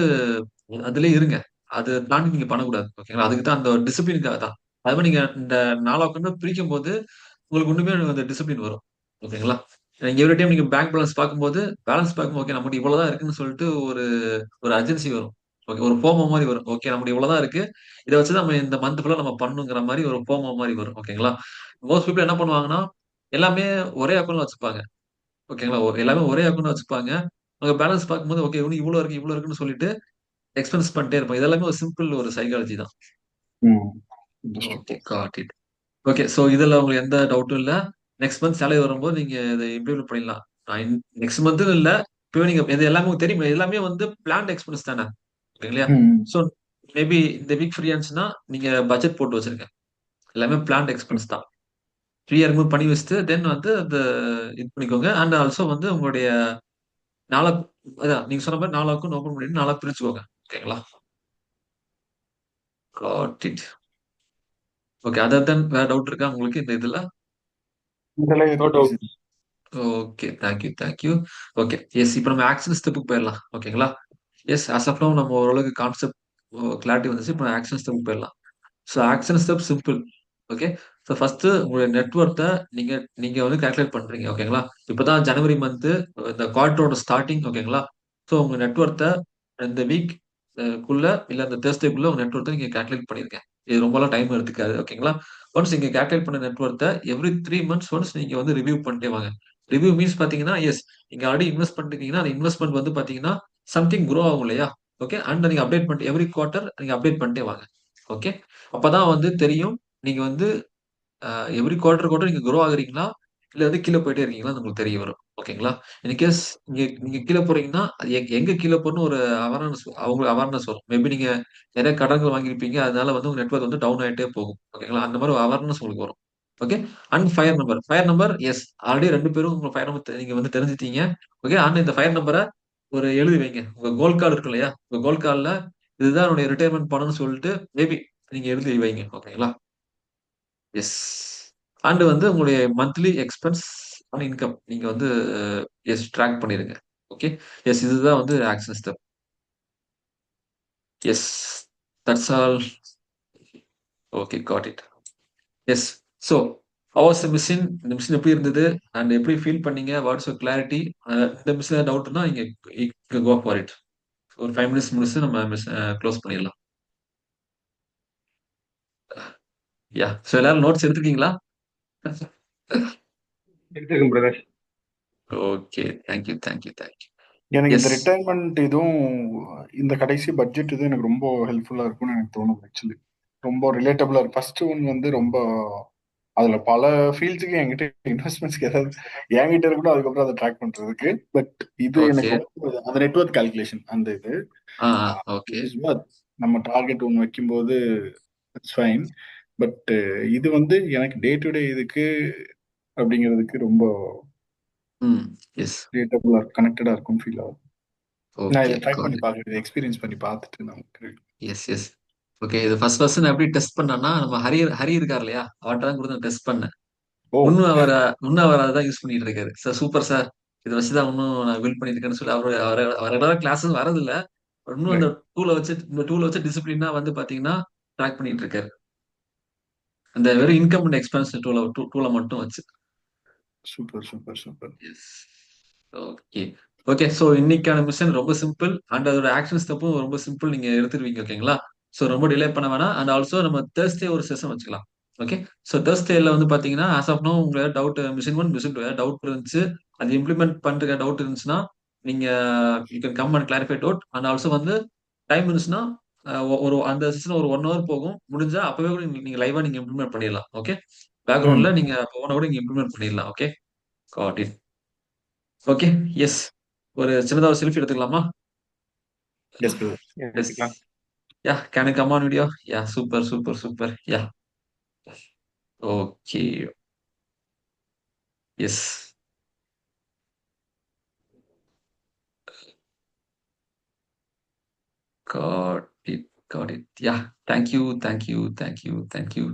அதிலேயே இருங்க. அது தாண்டி நீங்க பண்ணக்கூடாது. ஓகேங்களா? அதுக்கு தான் அந்த டிசிப்ளினுக்காக தான். அது மாதிரி நீங்க இந்த 4 அக்கவுண்ட் பிரிக்கும்போது உங்களுக்கு இன்னுமே அந்த டிசிப்ளின் வரும். ஓகேங்களா? நீங்க எவ்ரி டைம் நீங்க பேலன்ஸ் பார்க்கும்போது ஓகே நம்மகிட்ட இவ்வளவுதான் இருக்குன்னு சொல்லிட்டு ஒரு ஒரு அர்ஜென்சி வரும். ஓகே. ஒரு ஃபோமோ மாரி வரும். ஓகே நம்மகிட்ட இவ்வளவுதான் இருக்கு. இத வச்சு நம்ம இந்த மந்த் ஃபுல்லா நம்ம பண்ணணுங்கிற மாரி ஒரு ஃபோமோ மாரி வரும். ஓகேங்களா? மோஸ்ட் பீப்பிள் என்ன பண்ணுவாங்கன்னா, எல்லாமே ஒரே அக்கவுண்ட்ல வச்சுப்பாங்க. ஓகேங்களா? எல்லாமே ஒரே அக்கவுண்ட்ல வச்சுப்பாங்க. அவங்க பேலன்ஸ் பார்க்கும்போது ஓகே இன்னும் இவ்வளவு இருக்குன்னு சொல்லிட்டு எக்ஸ்பென்ஸ் பண்ணிட்டே இருப்பாங்க. இது எல்லாமே ஒரு சிம்பிள் ஒரு சைக்காலஜி தான். Okay. Got it. Okay. So இதுல உங்களுக்கு எந்த டவுட்டும் இல்ல. நெக்ஸ்ட் மந்த் சேலரி வரும்போது நீங்க இத இம்ப்ளிமெண்ட் பண்ணிடலாம். நெக்ஸ்ட் மந்த்னு இல்ல. இப்பவே நீங்க இது எல்லாமே உங்களுக்கு தெரியும். எல்லாமே வந்து பிளான்ட் எக்ஸ்பென்ஸ் தானே. இல்லையா? சோ மேபி இந்த வீக் ஃப்ரீயா இருந்துச்சுன்னா நீங்க பட்ஜெட் போட்டு வச்சிருங்க. எல்லாமே பிளான்ட் எக்ஸ்பென்ஸ் தான். ஃப்ரீயா இருக்கும்போது பண்ணி வச்சுட்டு தென் வந்து அந்த இது பண்ணிக்கோங்க. அண்ட் ஆல்சோ வந்து உங்களுடைய நாளா அதான் நீங்க சொன்ன மாரி 4 அக்கவுண்ட் ஓப்பன் பண்ணிட்டு 4 பிரிச்சுக்கோங்க. ஓகேங்களா? God it. ஓகே. அதர் தென் வேற டவுட் இருக்கா உங்களுக்கு இந்த இதுல? இதெல்லாம் நோ எதுவும் டவுட். பேசுங்க. Okay. Thank you, thank you. Okay. Yes இப்ப நம்ம ஆக்ஷன் ஸ்டெப்புக்கு போயிரலாம். ஓகேங்களா? எஸ் ஆஸ் ஆஃப் நவ் நம்ம ஓரளவுக்கு கான்செப்ட் கிளாரிட்டி வந்துச்சு. இப்ப ஆக்ஷன் ஸ்டெப்புக்கு போயிரலாம். So action step simple. Okay. So first உங்களுடைய நெட்வொர்த்த நீங்க நீங்க வந்து கால்குலேட் பண்றீங்க. ஓகேங்களா? இப்பதான் ஜனவரி மந்த் இந்த குவார்டரோட ஸ்டார்டிங். ஓகேங்களா? ஸோ உங்க நெட்வொர்த்த இந்த வீக் குள்ள இல்ல இந்த தேர்ஸ்டேக்குள்ள உங்க நெட்வொர்த்த நீங்க கால்குலேட் பண்ணிருங்க. இது ரொம்பலாம் டைம் எடுத்துக்காது. ஓகேங்களா? ஒன்ஸ் நீங்க கால்குலேட் பண்ண நெட்வொர்த்த எவ்ரி 3 மந்த்ஸ் ஒன்ஸ் நீங்க வந்து ரிவ்யூ பண்ணிட்டே வாங்க. ரிவ்யூ மீன்ஸ் பாத்தீங்கன்னா, எஸ் நீங்க ஆல்ரெடி இன்வெஸ்ட் பண்ணிருக்கீங்கன்னா, அந்த இன்வெஸ்ட்மென்ட் வந்து பாத்தீங்கன்னா, சம்திங் குரோ ஆகும் இல்லையா? ஓகே. அண்ட் நீங்க அப்டேட் பண்ணிட்டு எவ்ரி குவார்ட்டர் நீங்க அப்டேட் பண்ணிட்டே வாங்க. ஓகே. அப்பதான் வந்து தெரியும். நீங்க வந்து எவ்ரி குவார்ட்டர் குவார்ட்டர் நீங்க குரோ ஆகுறீங்களா? இல்ல வந்து கீழ போயிட்டே இருக்கீங்களான்னு உங்களுக்கு தெரிய வரும். ஓகேங்களா? இன் கேஸ் நீங்க நீங்க கீழ போறீங்கன்னா, அது எங்க கீழ போறன்னு ஒரு அவேர்னஸ் வரும். மேபி நீங்க நெறைய கடன்கள் வாங்கியிருப்பீங்க. அதனால வந்து உங்க நெட்வொர்க் வந்து டவுன் ஆயிட்டே போகும். ஓகேங்களா? அந்த மாரி ஒரு அவேர்னஸ் உங்களுக்கு வரும். Okay. And FIRE number. FIRE number yes already 2 பேரும் உங்க ஃபயர் நம்பர் நீங்க வந்து தெரிஞ்சுட்டீங்க. ஓகே. அண்ட் இந்த ஃபயர் நம்பர ஒரு எழுதி வைங்க. உங்க கோல் கார்டு இருக்கு இல்லையா? உங்க கோல் கார்ட்ல இதுதான் என்னுடைய ரிட்டயர்மென்ட் பணம்னு சொல்லிட்டு மேபி நீங்க எழுதி வைங்க. ஓகேங்களா? எஸ். அண்ட் வந்து உங்களுடைய மந்த்லி எக்ஸ்பென்ஸ் அண்ட் இன்கம் நீங்க வந்து எஸ் ட்ராக் பண்ணிருங்க. ஓகே. எஸ் இதுதான் வந்து action step. Yes. That's all. Okay. Got it. Yes. So how was the mission? இந்த மிஷின் எப்படி இருந்தது? அண்ட் எப்படி ஃபீல் பண்ணீங்க? What's your clarity? இந்த மிஷின்ல டவுட்னா நீங்க கோ ஃபார் இட். ஒரு 5 மினிட்ஸ் முடிச்சு நம்ம க்ளோஸ் பண்ணிடலாம். யா. ஸோ எல்லாரும் நோட்ஸ் எடுத்துருக்கீங்களா? எடுத்துக்கங்க brother. Okay. Thank you, thank you, thank you. எனக்கு இந்த எஸ். ரிட்டைர்மெண்ட் இதுவும் இந்த கடைசி பட்ஜெட் இதுவும் எனக்கு ரொம்ப ஹெல்ப்ஃபுல்லா இருக்கும்னு எனக்கு தோணுது ஆக்சுவலி. ரொம்ப ரிலேட்டபிளா இருக்கு. ஃபர்ஸ்ட் ஒன் வந்து ரொம்ப அதுல பல ஃபீல்ட்ஸுக்கு என்கிட்ட இன்வெஸ்ட்மெண்ட்ஸ்க்கு ஏதாவது என்கிட்ட இருக்கணும், அதுக்கப்புறம் அதை ட்ராக் பண்றதுக்கு. பட் இது ஓகே. எனக்கு ரொம்ப அந்த நெட்வொர்க் கால்குலேஷன் அந்த இது ஆ, ஓகே. It is worth. நம்ம டார்கெட் ஒன்று வைக்கும்போது இட்ஸ் ஃபைன். பட் இது வந்து எனக்கு டே டு டே இதுக்கு அப்படிங்கிறதுக்கு ரொம்ப ம். எஸ். ரிலேட்டபிளா கனெக்டடா இருக்கும் ஃபீல் ஆகும். நான் ஓகே. இதை ட்ரை காட் பண்ணி இட். பார்க்குறது எக்ஸ்பீரியன்ஸ் பண்ணி பார்த்துட்டு நமக்கு. Yes, yes. ஓகே. இது ஃபர்ஸ்ட் நான் எப்படி டெஸ்ட் பண்ணேன்னா, நம்ம ஹரி ஹரி இருக்கார் இல்லையா? அவர்ட்ட தான் குடுத்து நான் டெஸ்ட் பண்ணேன். ஓ இன்னும் அவர் அதான் யூஸ் பண்ணிட்டு இருக்காரு. Sir super sir. இத வச்சு தான் இன்னும் நான் பில்ட் பண்ணிட்டு இருக்கேன்னு சொல்லி அவர் ரெகுலரா கிளாஸஸ் வரதில்ல. இன்னும் அந்த ரைட். டூல வச்சு டிசிப்ளினா வந்து பாத்தீங்கன்னா, ட்ராக் பண்ணிட்டு இருக்காரு. அந்த வெறும் இன்கம் அண்ட் எக்ஸ்பென்ஸ் டூல மட்டும் வச்சு. Super super super. Yes. Okay. Okay. So இன்னைக்கான மிஷன் ரொம்ப சிம்பிள். அண்ட் அதோட ஆக்ஷன் ஸ்டெப்பும் ரொம்ப சிம்பிள். நீங்க எடுத்துருவீங்க. ஓகேங்களா? சோ ரொம்ப டிலே பண்ண வேணாம். அண்ட் ஆல்சோ நம்ம Thursday ஒரு செஷன் வச்சுக்கலாம். ஓகே. சோ Thursdayல வந்து பாத்தீங்கன்னா, ஆஸ் ஆஃப் நவ் உங்க டவுட் மிஷன் 1, மிஷன் 2 டவுட் இருந்துச்சு. அது இம்ப்ளிமெண்ட் பண்றதுக்கு டவுட் இருந்துச்சுன்னா, நீங்க you can come and clarify doubt. And also வந்து டைம் இருந்துச்சுன்னா, ஒரு அந்த செஷன் ஒரு 1 ஹவர் போகும். முடிஞ்சா அப்பவே கூட நீங்க லைவா நீங்க இம்ப்ளிமெண்ட் பண்ணிடலாம். ஓகே. ம். பேக்கிரவுண்ட்ல நீங்க போன கூட நீங்க இம்ப்ளிமெண்ட் பண்ணிடலாம். Okay. Got it. Okay. Yes. ஒரு சின்னதா ஒரு செல்ஃபி எடுத்துக்கலாமா? Yes brother. எஸ். எடுத்துக்கலாம். Yeah. Can you come on video? Yeah. Super, super, super. Yeah. Okay. Yes. Got it, got it. Yeah. Thank you, thank you, thank you, thank you.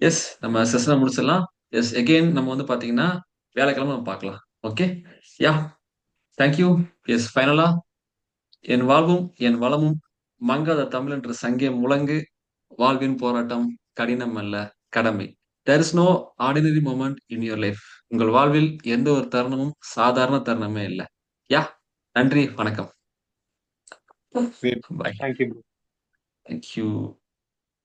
Yes. நம்ம செஷன முடிச்சிடலாம். S. Again நம்ம வந்து பாத்தீங்கன்னா, வியாழக்கிழமை நம்ம பார்க்கலாம். Okay. Yeah. Thank you. Yes. ஃபைனலா என் வாழ்வும் என் வளமும் மங்காத தமிழ் என்ற சங்கே முழங்கு வாழ்வின் போராட்டம் கடினம் அல்ல கடமை. There is no ordinary moment in your life. உங்கள் வாழ்வில் எந்த ஒரு தருணமும் சாதாரண தருணமே இல்லை. யா. நன்றி. வணக்கம். கிரேட். பாய். தேங்க்யூ. தேங்க்யூ.